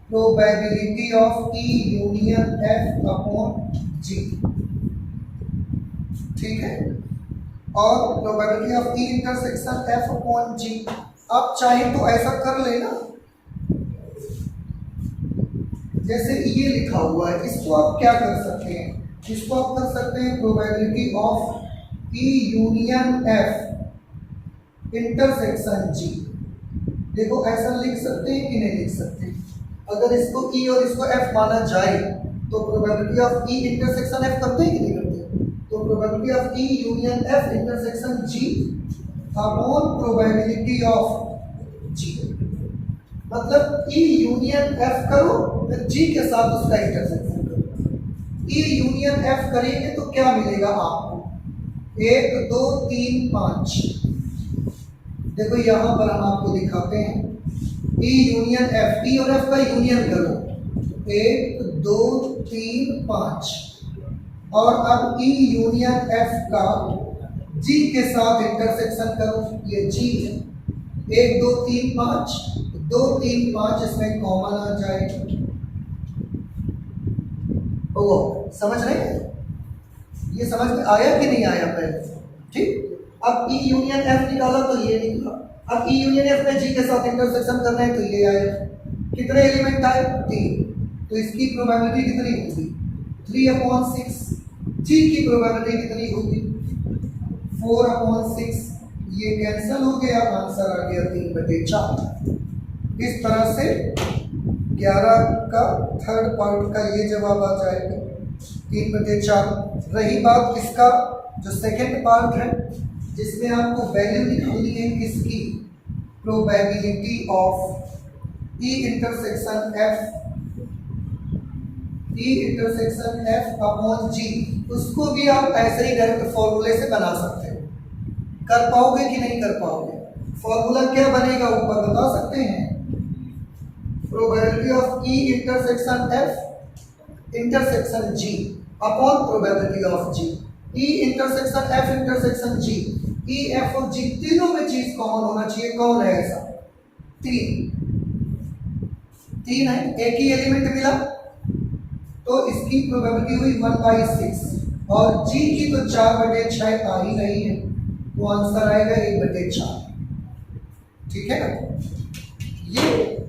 probability of E union F upon G, ठीक है। और probability of E intersection F upon G. आप चाहें तो ऐसा कर लेना, जैसे ये लिखा हुआ है, इसको आप क्या कर सकते हैं, इसको आप कर सकते हैं probability of E union F intersection G. देखो ऐसा लिख सकते हैं कि नहीं लिख सकते। अगर इसको ई और इसको एफ माना जाए तो probability of E intersection F करते हैं कि नहीं करते। तो probability of E union F intersection G upon probability of G, मतलब ई यूनियन एफ करो फिर जी के साथ उसका इंटरसेक्शन करो। ई यूनियन एफ करेंगे तो क्या मिलेगा आपको, 1, 2, 3, 5। देखो यहां पर हम आपको दिखाते हैं ई यूनियन एफ, ई और एफ का यूनियन करो, 1, 2, 3, 5। और अब ई यूनियन एफ का जी के साथ इंटरसेक्शन करो, ये जी है, 1, 2, 3, 5, 2, 3, 5 इसमें कॉमन आ जाएगा। ओ समझ रहे हैं, ये समझ में आया कि नहीं आया पहले, ठीक। अब ई यूनियन एफ निकाला तो ये निकला। अब ई यूनियन एफ में जी के साथ इंटरसेक्शन करना है तो ये आएगा। कितने एलिमेंट आए? 3। तो इसकी प्रोबेबिलिटी कितनी होगी? 3/6। जी की प्रोबेबिलिटी कितनी होगी? 4/6। ये कैंसिल हो गया, आंसर आ गया 3/4। इस तरह से 11 का थर्ड पार्ट का ये जवाब आ जाएगा 3/4। रही बात इसका जो सेकंड पार्ट है जिसमें आपको वैल्यू निकालनी है किसकी? Probability of E intersection F upon G. उसको भी आप ऐसे ही डायरेक्ट फॉर्मूले से बना सकते हो। कर पाओगे कि नहीं कर पाओगे? फॉर्मूला क्या बनेगा ऊपर बता सकते हैं? Probability of E intersection F intersection G upon probability of G. E intersection F intersection G, E F और जी तीनों में चीज कॉमन होना चाहिए। कौन है ऐसा? 3 है, एक ही एलिमेंट मिला तो इसकी प्रोबेबिलिटी हुई 1/6 और जी की तो 4/6 आ ही रही है तो आंसर आएगा 1/4। ठीक है ना? ये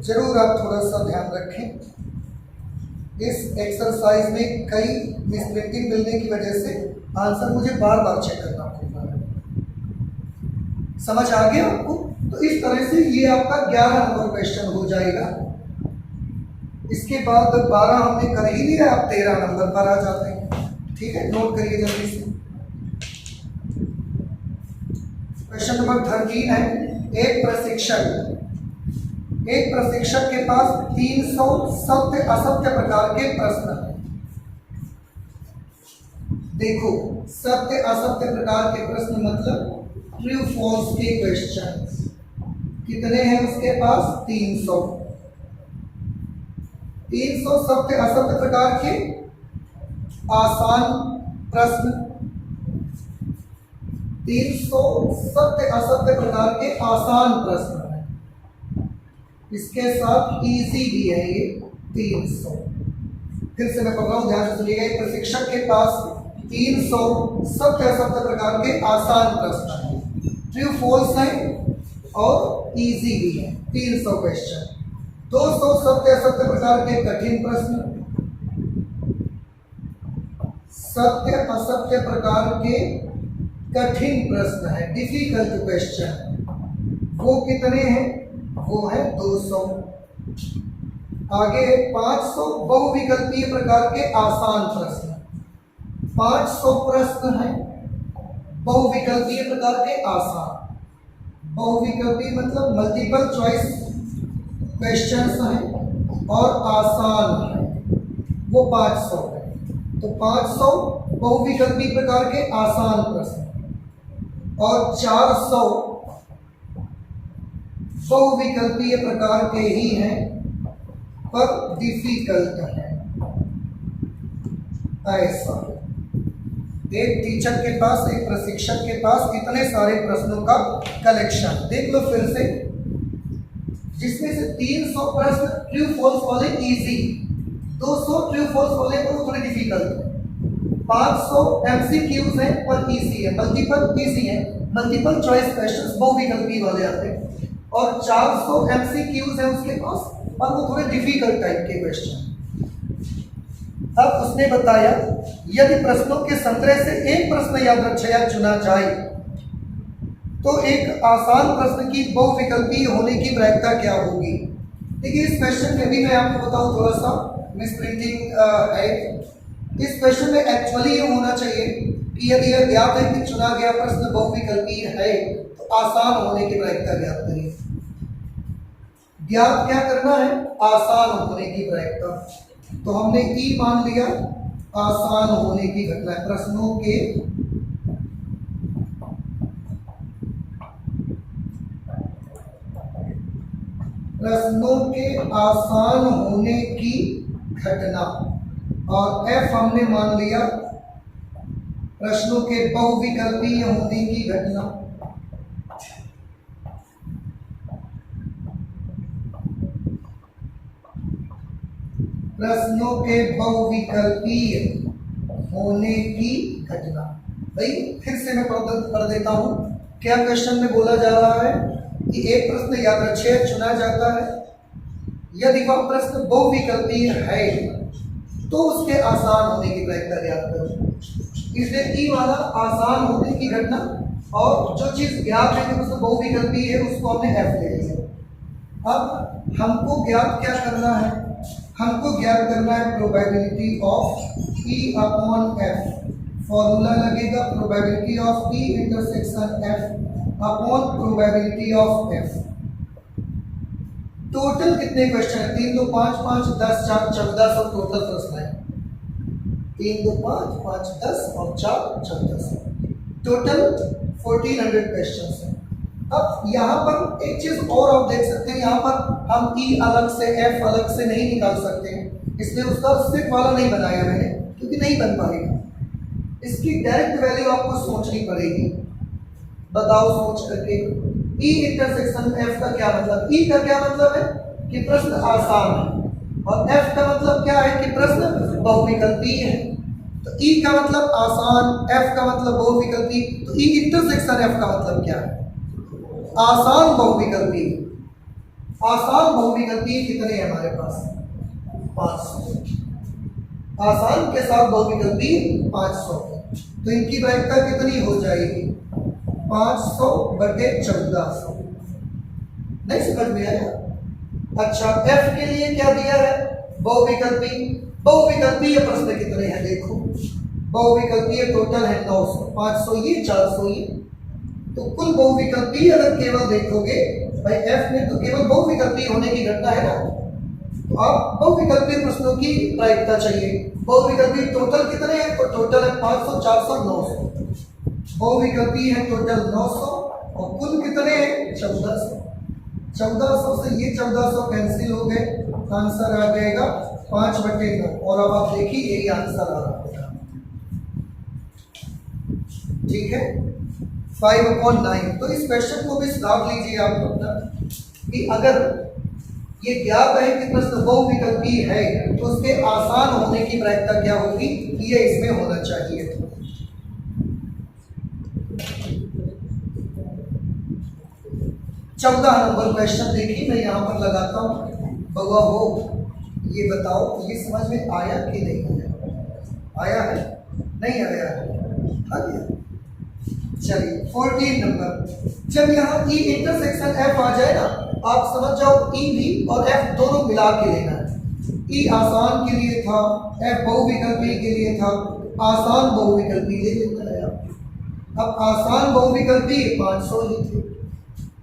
जरूर आप थोड़ा सा ध्यान रखें। इस एक्सरसाइज में कई मिसप्रिंटिंग मिलने की वजह से आंसर मुझे बार बार चेक करना पड़ता है। समझ आ गया आपको? तो इस तरह से ये आपका 11 नंबर क्वेश्चन हो जाएगा। इसके बाद 12 हमने कर ही लिया, अब 13 नंबर पर आ जाते हैं। ठीक है, नोट करिए जल्दी से। क्वेश्चन नंबर 13 है, एक प्रशिक्षक के पास 300 सत्य असत्य प्रकार के प्रश्न हैं। देखो, सत्य असत्य प्रकार के प्रश्न मतलब ट्रू फॉल्स के क्वेश्चंस कितने हैं उसके पास? 300 सत्य असत्य प्रकार के आसान प्रश्न, 300 सत्य असत्य प्रकार के आसान प्रश्न हैं। इसके साथ इजी भी है ये 300। फिर से मैं पढ़ रहा हूं, ध्यान से सुनिएगा। एक प्रशिक्षक के पास 300 सत्य असत्य प्रकार के आसान प्रश्न हैं, ट्रू फॉल्स हैं और इजी भी है। 300 क्वेश्चन। 200 सत्य असत्य प्रकार के कठिन प्रश्न, सत्य असत्य प्रकार के कठिन प्रश्न है, डिफिकल्ट क्वेश्चन। वो कितने हैं? वो है 200। आगे 500 बहुविकल्पीय प्रकार के आसान प्रश्न। 500 प्रश्न हैं बहुविकल्पीय प्रकार के आसान। बहुविकल्पीय मतलब मल्टीपल चॉइस क्वेश्चंस हैं और आसान है, वो 500 है। तो 500 बहुविकल्पीय प्रकार के आसान प्रश्न और 400 बहुविकल्पीय प्रकार के ही हैं पर डिफिकल्ट है। ऐसा एक टीचर के पास, एक प्रशिक्षक के पास इतने सारे प्रश्नों का कलेक्शन देख लो फिर से, जिसमें से 300 प्रश्न ट्रू फॉल्स वाले इजी, 200 ट्रू फॉल्स वाले को थोड़े डिफिकल्ट है, 500 एमसीक्यूज हैं पर इजी है, मल्टीपल इजी है, मल्टीपल चॉइस क्वेश्चंस बहुविकल्पी वाले आते हैं, और 400 एमसीक्यूज है उसके पास और वो थोड़े डिफिकल्ट टाइप के क्वेश्चन। अब उसने बताया यदि प्रश्नों के संग्रह से एक प्रश्न यादृच्छया चुना जाए तो एक आसान प्रश्न की बहुविकल्पी होने की वैधता क्या होगी। देखिए, इस क्वेश्चन में भी मैं आपको बताऊं थोड़ा सा मिसप्रिंटिंग है। इस क्वेश्चन में एक्चुअली ये होना चाहिए कि यदि यह ज्ञात है कि चुना गया प्रश्न बहुविकल्पी है तो आसान होने की वैधता ज्ञात करिए। ज्ञात क्या करना है? आसान होने की वैधता। तो हमने ई मान लिया, आसान होने की घटना है। प्रश्नों के आसान होने की घटना, और एफ हमने मान लिया प्रश्नों के बहुविकल्पीय होने की घटना। प्रश्नों के बहुविकल्पीय होने की घटना। भाई फिर से मैं पढ़ देता हूँ। क्या क्वेश्चन में बोला जा रहा है कि एक प्रश्न यादृच्छिक चुना जाता है, यदि वह प्रश्न बहुविकल्पीय है तो उसके आसान होने की प्रायिकता ज्ञात करो। इसलिए ई वाला आसान होने की घटना, और जो चीज ज्ञात है कि उसमें बहुविकल्पी है उसको हमने एफ ले लिया। अब हमको ज्ञात क्या करना है, हमको ज्ञात करना है probability of E upon F. Formula लगेगा probability of E intersection F upon probability of F. Total कितने क्वेश्चन है? 3 2 5 5 10 4 1400 टोटल प्रश्न है। 3 2 5 5 10 और 4 1400 टोटल 1400 क्वेश्चन है। अब यहाँ पर एक चीज और आप देख सकते हैं, यहाँ पर हम ई अलग से एफ अलग से नहीं निकाल सकते हैं, इसलिए उसका सिर्फ वाला नहीं बनाया मैंने, क्योंकि नहीं बन पाएगा। इसकी डायरेक्ट वैल्यू आपको सोचनी पड़ेगी। बताओ सोच करके, ई इंटरसेक्शन एफ का क्या मतलब? ई का क्या मतलब है कि प्रश्न आसान है, और एफ का मतलब क्या है कि प्रश्न बहुविकल्पी है। तो ई का मतलब आसान, एफ का मतलब बहुविकल्पी, तो ई इंटरसेक्शन एफ का मतलब क्या है? आसान बहुविकल्पी। आसान बहुविकल्पी कितने हैं हमारे पास? 500। आसान के साथ बहुविकल्पी 500, तो इनकी प्रायिकता कितनी हो जाएगी? 500/1400। नहीं समझ में आया? अच्छा, एफ के लिए क्या दिया है? बहुविकल्पी। बहुविकल्पी ये प्रश्न कितने हैं देखो, बहुविकल्पी टोटल है 900, 500 ये 400 ये, तो कुल बहुविकल्पी अगर केवल देखोगे भाई एफ में, तो केवल बहुविकल्पी होने की घटना है ना, तो आप बहुविकल्पी प्रश्नों की प्रायिकता चाहिए। बहुविकल्पी टोटल कितने हैं? तो टोटल है 500 400 900। बहुविकल्पी है टोटल 900, और कुल कितने हैं? 1400। 1400 से ये 1400 कैंसिल हो गए, आंसर आ जाएगा 5/9। और अब आप देखिए यही आंसर आ रहा है, ठीक है, 5/9। तो इस क्वेश्चन को भी सुधार लीजिए आप अपना, कि अगर ये ज्ञात है कि प्रश्न बहुविकल्पी है तो उसके आसान होने की प्रायिकता क्या होगी, ये इसमें होना चाहिए। 14 नंबर क्वेश्चन देखिए, मैं यहाँ पर लगाता हूँ। बउआ हो, ये बताओ ये समझ में आया कि नहीं आया? आया है? नहीं आया है? आ गया? चलिए 14 नंबर, जब यहाँ ई इंटरसेक्शन एफ आ जाए ना, आप समझ जाओ ई भी और एफ दोनों मिला के लेना है। ई आसान के लिए था, एफ बहुविकल्पी के लिए था, आसान बहुविकल्पी ले लेना है आप। अब आसान बहुविकल्पी 500 ही थे,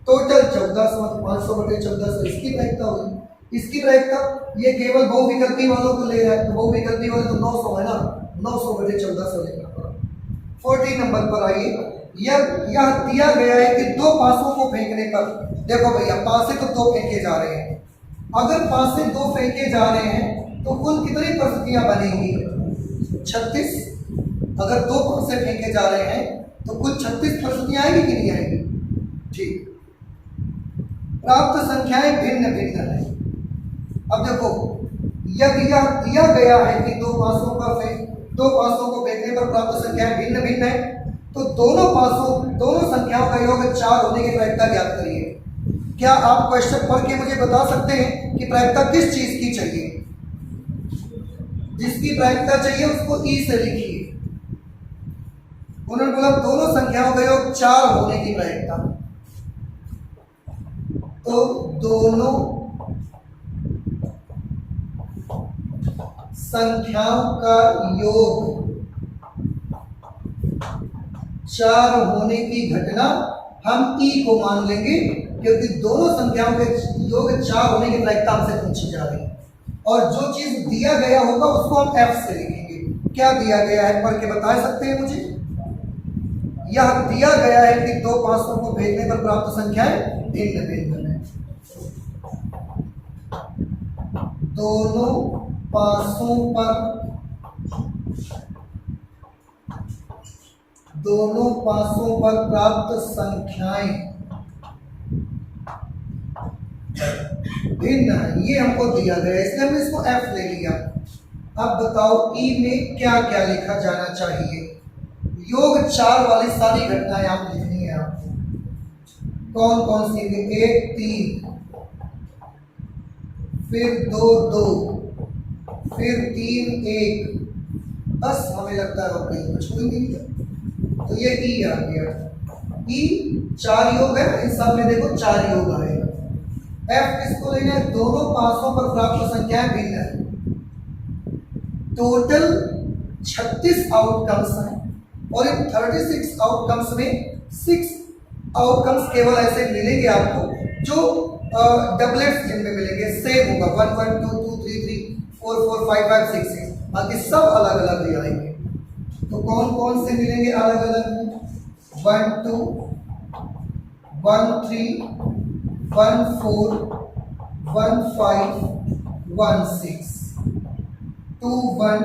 टोटल 1400, 500/1400 इसकी प्रायिकता होगी। इसकी प्रायिकता ये केवल बहुविकल्पी वालों को ले रहा है, तो बहुविकल्पी वाले तो 900 है ना, 900/1400 लेना पड़ा। 14 नंबर पर आइए, यह दिया गया है कि 2 पासों को फेंकने पर, देखो भैया पासे तो 2 फेंके जा रहे हैं, अगर पासे 2 फेंके जा रहे हैं तो कुल कितनी परिस्थितियां बनेंगी? 36। अगर 2 पासे फेंके जा रहे हैं तो कुल 36 परिस्थितियां आएंगी कि नहीं आएंगी? ठीक। प्राप्त संख्याएं भिन्न भिन्न है। अब देखो, यदि यह दिया गया है कि 2 पासों को फेंकने पर प्राप्त संख्याएं भिन्न भिन्न है, तो दोनों संख्याओं का योग 4 होने की प्रायिकता ज्ञात करिए। क्या आप क्वेश्चन पढ़ के मुझे बता सकते हैं कि प्रायिकता किस चीज की चाहिए? जिसकी प्रायिकता चाहिए उसको ई से लिखिए। उन्होंने बोला दोनों संख्याओं का योग 4 होने की प्रायिकता, तो दोनों संख्याओं का योग 4 होने की घटना हम ई को मान लेंगे, क्योंकि दोनों संख्याओं के योग 4 होने की प्रायिकता हमसे पूछी जा रही है। और जो चीज दिया गया होगा उसको हम एफ से लिखेंगे। क्या दिया गया है पढ़ के बता सकते हैं मुझे? यह दिया गया है कि 2 पासों को भेजने पर प्राप्त संख्याएं भिन्न भिन्न है। दोनों पासों पर प्राप्त संख्याएं भिन्न है, ये हमको दिया गया है, इसलिए हमने इसको एफ ले लिया। अब बताओ ई में क्या क्या लिखा जाना चाहिए? योग 4 वाली सारी घटनाएं आप लिखनी है आपको। कौन कौन सी? 1 3, फिर 2 2, फिर 3 1। बस हमें लगता है और कहीं कुछ भी नहीं किया। तो ये ई आ गया। ई 4 योग है, इन सब में देखो 4 योग आएगा। एफ किसको लेना है? दोनों पासों पर प्राप्त संख्याएं भिन्न है। टोटल 36 आउटकम्स हैं और इन 36 आउटकम्स में 6 आउटकम्स केवल ऐसे मिलेंगे आपको जो डबलेट्स जिनमें मिलेंगे, सेम होगा 1 1 2 2 3 3 4 4 5 5 6 6, बाकी सब अलग अलग ही आएंगे। तो कौन कौन से मिलेंगे अलग अलग? 1 2 1 3 1 4 1 5 1 6 2 1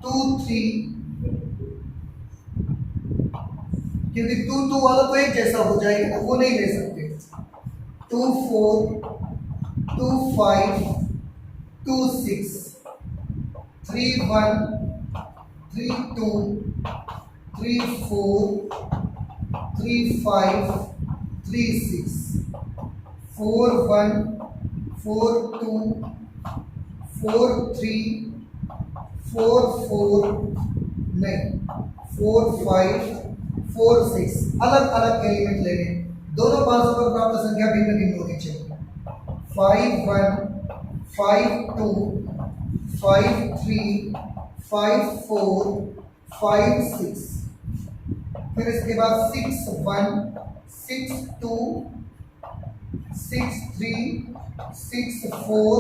2 3, क्योंकि 2 2 वाला तो एक जैसा हो जाएगा ना, वो नहीं ले सकते। 2 4 2 5 2 6 3 1 3 2 3 4 3 5 3 6 4 1 4 2 4 3 4 4 नहीं 4 5 4 6 अलग अलग एलिमेंट लेंगे। दोनों पासों पर प्राप्त संख्या भिन्न भिन्न होनी चाहिए। 5 1 5 2 5 3 5 4 5 6, फिर इसके बाद 6 1 6 2 6 3 6 4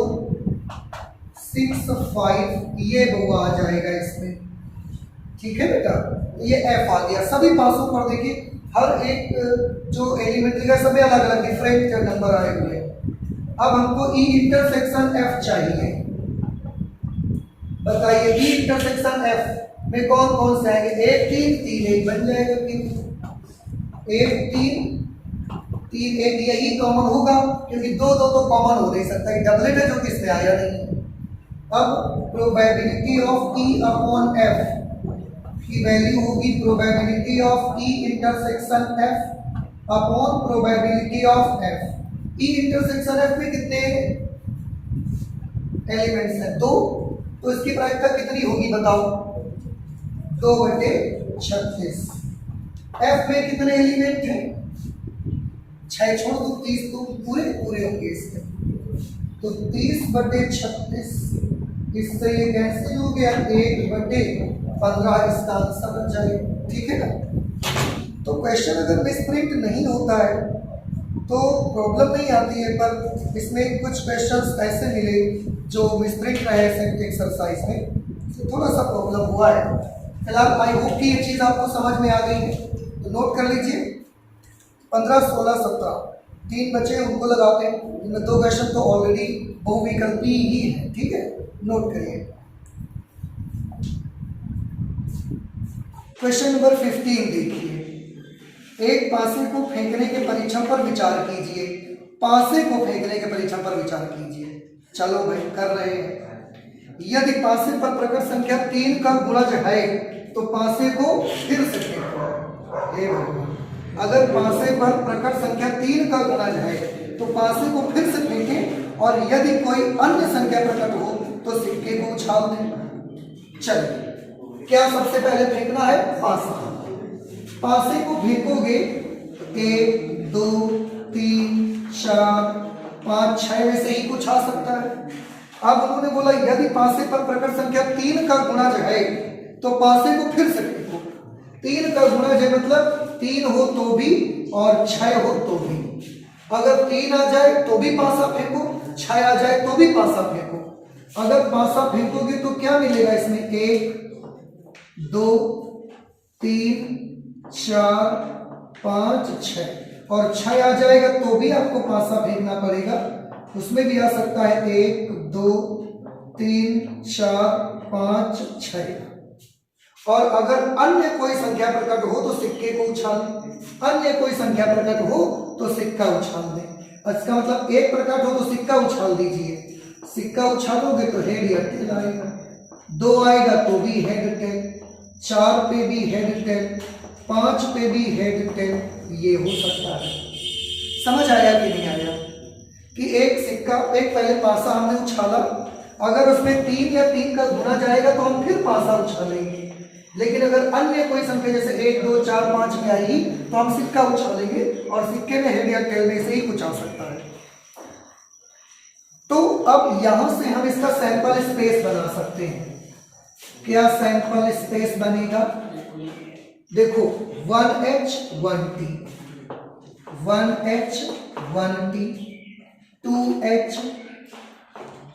6 5, ये बहुआ आ जाएगा इसमें। ठीक है बेटा, ये एफ आ गया। सभी पासों पर देखिए हर एक जो एलिमेंट्री का सभी अलग अलग डिफरेंट नंबर आए हुए हैं। अब हमको ई इंटरसेक्शन एफ चाहिए। बताइए ई इंटरसेक्शन एफ में कौन कौन से आएंगे? 1 3 3 1 बन जाएगा। 1 3 3 1, यही कॉमन होगा क्योंकि 2 2 तो कॉमन हो नहीं सकता, ये डबलेट है जो कि इसमें आया नहीं। अब probability of E upon F की वैल्यू होगी probability of E intersection F upon probability of F. E intersection F में कितने एलिमेंट्स हैं? 2, तो इसकी प्रायिकता कितनी होगी बताओ? 2/36। एफ में कितने एलिमेंट हैं? 6 छोड़ दो 30, तो पूरे पूरे होंगे इसमें। तो 30/36, इससे ये कैंसिल हो गया, 1/15 इसका आंसर बन जाएगा। ठीक है ना? तो क्वेश्चन अगर मिसप्रिंट नहीं होता है तो प्रॉब्लम नहीं आती है, पर इसमें कुछ क्वेश्चंस ऐसे मिले जो मिसप्रिंट रहे सेट एक्सरसाइज में, तो थोड़ा सा प्रॉब्लम हुआ है। फिलहाल आई होप कि ये चीज़ आपको समझ में आ गई है, तो नोट कर लीजिए। 15 16 17 3 बचे, उनको लगाते हैं। इनमें 2 क्वेश्चन तो ऑलरेडी बहुविकल्पी ही है। ठीक है, नोट करिए। क्वेश्चन नंबर 15 देखिए। एक पासे को फेंकने के परीक्षण पर विचार कीजिए। पासे को फेंकने के परीक्षण पर विचार कीजिए। चलो भाई कर रहे हैं। यदि पासे पर प्रकट संख्या 3 का गुणज है तो पासे को फिर से फेंको। हे भगवान, अगर पासे पर प्रकट संख्या 3 का गुणज है तो पासे को फिर से फेंकें, और यदि कोई अन्य संख्या प्रकट हो तो सिक्के को उछाल दें। चलिए, क्या सबसे पहले फेंकना है? पासा। पासे को फेंकोगे 1 2 3 4 5 6 में से ही कुछ आ सकता है। अब उन्होंने बोला यदि पासे पर प्रकट संख्या 3 का गुणज है तो पासे को फिर से फेंको। 3 का गुणज है मतलब 3 हो तो भी और 6 हो तो भी। अगर 3 आ जाए तो भी पासा फेंको, 6 आ जाए तो भी पासा फेंको। अगर पासा फेंकोगे तो क्या मिलेगा इसमें? 1 2 3 4 5 6, और 6 आ जाएगा तो भी आपको पासा फेंकना पड़ेगा। उसमें भी आ सकता है 1 2 3 4 5 6। और अगर अन्य कोई संख्या प्रकट हो तो सिक्के को उछाल दें। अन्य कोई संख्या प्रकट हो तो सिक्का उछाल दें। इसका मतलब 1 प्रकट हो तो सिक्का उछाल दीजिए। सिक्का उछालोगे तो हेड या टेल आएगा। 2 आएगा तो भी हेड टेल। 4 पे भी हेड टेल, 5 पे भी हेड टेल, ये हो सकता है। समझ आया कि नहीं आया? कि एक सिक्का, एक पहले पासा हमने उछाला, अगर उसमें 3 या 3 का गुना जाएगा तो हम फिर पासा उछालेंगे, लेकिन अगर अन्य कोई संख्या जैसे 1 2 4 5 में आएगी तो हम सिक्का उछालेंगे और सिक्के में हेड या टेल में से ही कुछ आ सकता है। तो अब यहां से हम इसका सैंपल स्पेस बना सकते हैं। क्या सैंपल स्पेस बनेगा? देखो 1h 1t, 1h 1t, 2h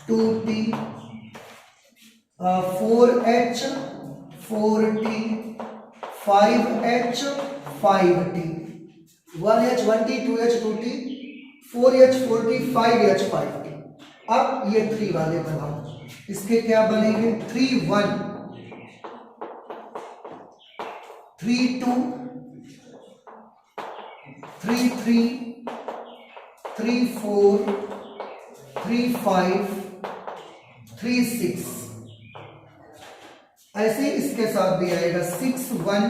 2t, 4h 4t, 5h 5t, 1h 1t, 2h 2t, 4h 4t, 5h 5t। अब ये 3 वाले बनाओ, इसके क्या बनेंगे? 3 1, 3 2, 3 3, 3 4, 3 5, 3 6। ऐसे इसके साथ भी आएगा 6 1,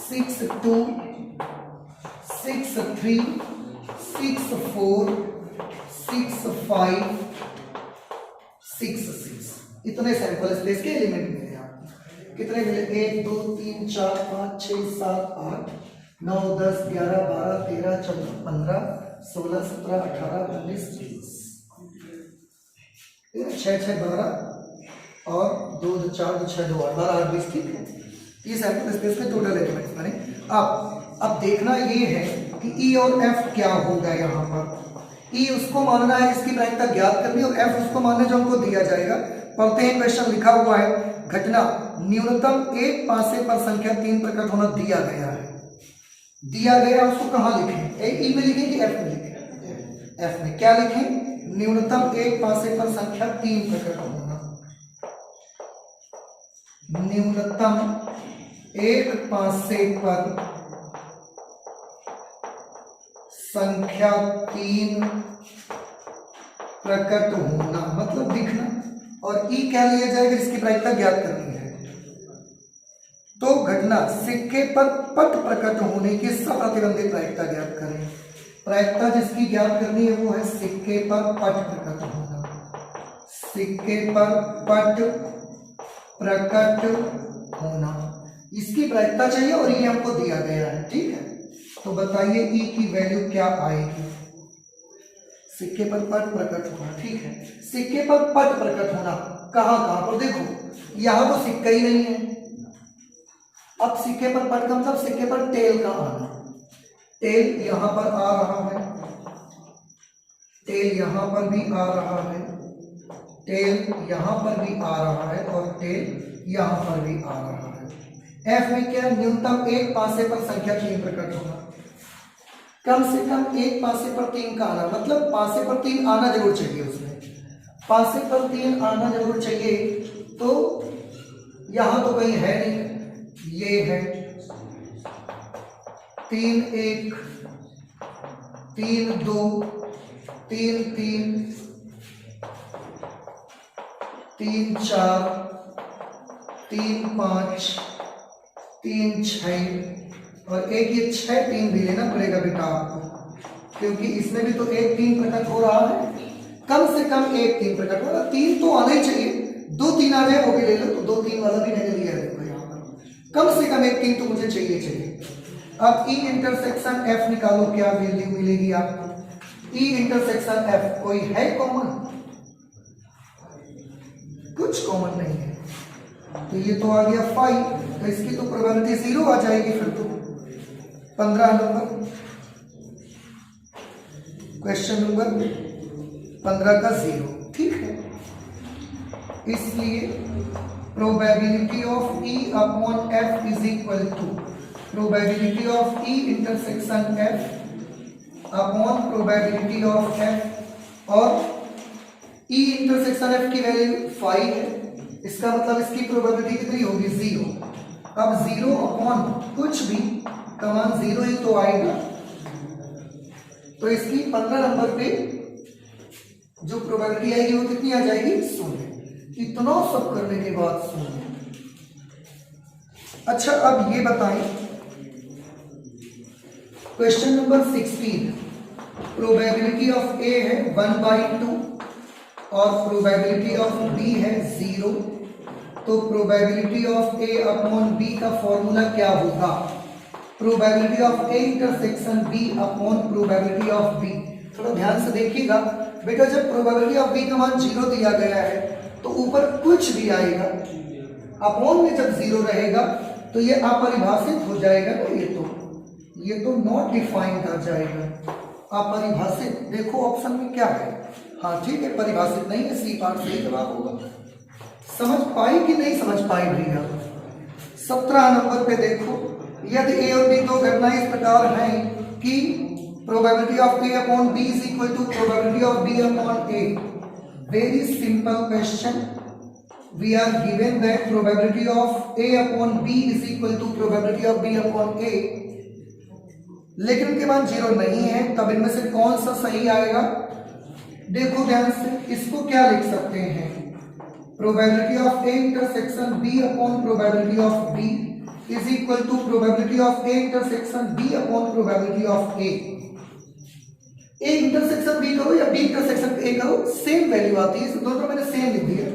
6 2, 6 3, 6 4, 6 5, 6 6। इतने सैंपल स्पेस के एलिमेंट मिले आपको। कितने मिले? 1 2 3 4 5 6 7 8 9 10 11 12 13 14 15 16 17 18 19 20, 6 6 12 और 2 2 4 2 6 2 8 12 8 20। ठीक है, ये सैंपल स्पेस में टोटल एलिमेंट्स बने। अब देखना ये है कि ई और एफ क्या होगा। यहाँ पर ई उसको मानना है जिसकी प्रायिकता ज्ञात करनी, और एफ उसको मानना है जो हमको दिया जाएगा। पढ़ते हैं, क्वेश्चन लिखा हुआ है, घटना न्यूनतम एक पासे पर संख्या 3 प्रकट होना दिया गया है। दिया गया उसको कहाँ लिखें? ई में लिखें कि एफ में लिखें? एफ में। क्या लिखें? न्यूनतम एक पासे पर संख्या 3 प्रकट होना। न्यूनतम एक पासे पर संख्या 3 प्रकट होना मतलब दिखना, और ई क्या लिया जाएगा? जिसकी प्रायिकता ज्ञात करनी है। तो घटना सिक्के पर पट प्रकट होने की सप्रतिबंधित प्रायिकता ज्ञात करें। प्रायिकता जिसकी ज्ञात करनी है वो है सिक्के पर पट प्रकट होना। सिक्के पर पट प्रकट होना, इसकी प्रायिकता चाहिए और ये हमको दिया गया है। ठीक है, तो बताइए ई की वैल्यू क्या आएगी? सिक्के पर पट प्रकट होना। ठीक है, सिक्के पर पट प्रकट होना कहां कहां पर? देखो यहां तो सिक्का ही नहीं है। अब सिक्के पर पट का मतलब सिक्के पर टेल का आना। टेल यहां पर आ रहा है, टेल यहां पर भी आ रहा है, टेल यहां पर भी आ रहा है और टेल यहां पर भी आ रहा है। एफ में क्या? न्यूनतम एक पासे पर संख्या 3 प्रकट होना। कम से कम एक पासे पर 3 का आना, मतलब पासे पर 3 आना जरूर चाहिए उसमें। पासे पर 3 आना जरूर चाहिए। तो यहां तो कहीं है नहीं, ये है 3 1, 3 2, 3 3, 3 4, 3 5, 3 6, और एक ये 6 3 भी लेना पड़ेगा बेटा आपको, क्योंकि इसमें भी तो एक 3 प्रकट हो रहा है। कम से कम एक 3 प्रकट हो रहा है। 3 तो आना ही चाहिए, 2 3 आ जाए वो भी ले लो, तो 2 3 वाला भी मैंने लिया है। देखो यहाँ पर कम से कम एक 3 तो मुझे चाहिए। अब ई इंटरसेक्शन एफ निकालो, क्या वैल्यू मिलेगी आपको? ई इंटरसेक्शन एफ कोई है कॉमन? कुछ कॉमन नहीं है, तो ये तो आ गया 5, तो इसकी तो प्रोबेबिलिटी 0 आ जाएगी। फिर तो 15 नंबर, क्वेश्चन नंबर 15 का 0। ठीक है, इसलिए probability of E upon F is equal to probability of E intersection F upon probability of F, और ई इंटरसेक्शन एफ की वैल्यू 5 है, इसका मतलब इसकी प्रोबेबिलिटी कितनी होगी? 0। अब 0 अपॉन कुछ भी कमान 0 ही तो आएगा, तो इसकी 15 नंबर पे जो प्रोबेबिलिटी आएगी वो कितनी आ जाएगी? 0। इतना सब करने के बाद 0, अच्छा, अब ये बताएं, question number 16, probability of A है 1/2 और प्रोबेबिलिटी ऑफ बी है 0। तो probability of A upon B का फॉर्मूला क्या होगा? Probability of A intersection B upon probability of B. थोड़ा ध्यान से देखिएगा बेटा, जब प्रोबेबिलिटी ऑफ बी का मान 0 दिया गया है तो ऊपर कुछ भी आएगा, अपॉन में जब 0 रहेगा तो ये अपरिभाषित हो जाएगा ना, ये तो नॉट डिफाइंड आ जाएगा, अपरिभाषित। देखो ऑप्शन में क्या है, हाँ ठीक है, परिभाषित नहीं है, सी पार्ट सही जवाब होगा। समझ पाई कि नहीं समझ पाई भैया? 17 नंबर पे देखो, यदि ए और बी दो घटनाएं इस प्रकार हैं कि probability of A upon B is equal to probability of B upon A. Very simple question, we are given that probability of a upon b is equal to probability of b upon a, लेकिन उनके मान 0 नहीं है, तब इनमें से कौन सा सही आएगा? देखो ध्यान से, इसको क्या लिख सकते हैं? Probability of a intersection b upon probability of b is equal to probability of a intersection b upon probability of a। a intersection b करो या b इंटरसेक्शन a करो, सेम वैल्यू आती है, दोनों मैंने सेम लिख दिया,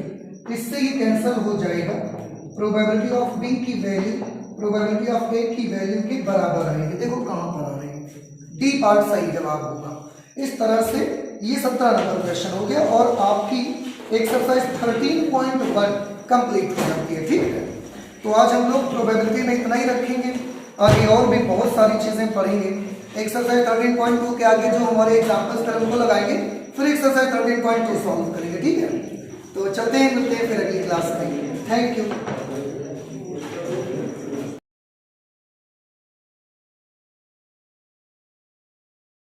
इससे ये कैंसिल हो जाएगा। प्रोबेबिलिटी ऑफ बी की वैल्यू प्रोबेबिलिटी ऑफ ए की वैल्यू के बराबर आएगी। देखो कहां पर आ रही है, डी पार्ट सही जवाब होगा। इस तरह से ये 17 नंबर क्वेश्चन हो गया और आपकी एक्सरसाइज 13.1 कंप्लीट हो जाती है। ठीक है, तो आज हम लोग प्रोबेबिलिटी में इतना ही रखेंगे, आगे और भी बहुत सारी चीजें पढ़ेंगे। एक्सरसाइज 13.2 के आगे जो हमारे एग्जाम्पल्स थे उनको लगाएंगे, फिर एक्सरसाइज 13.2 सॉल्व करेंगे। ठीक है, तो चलते हैं, मिलते हैं फिर अगली क्लास में। Thank you.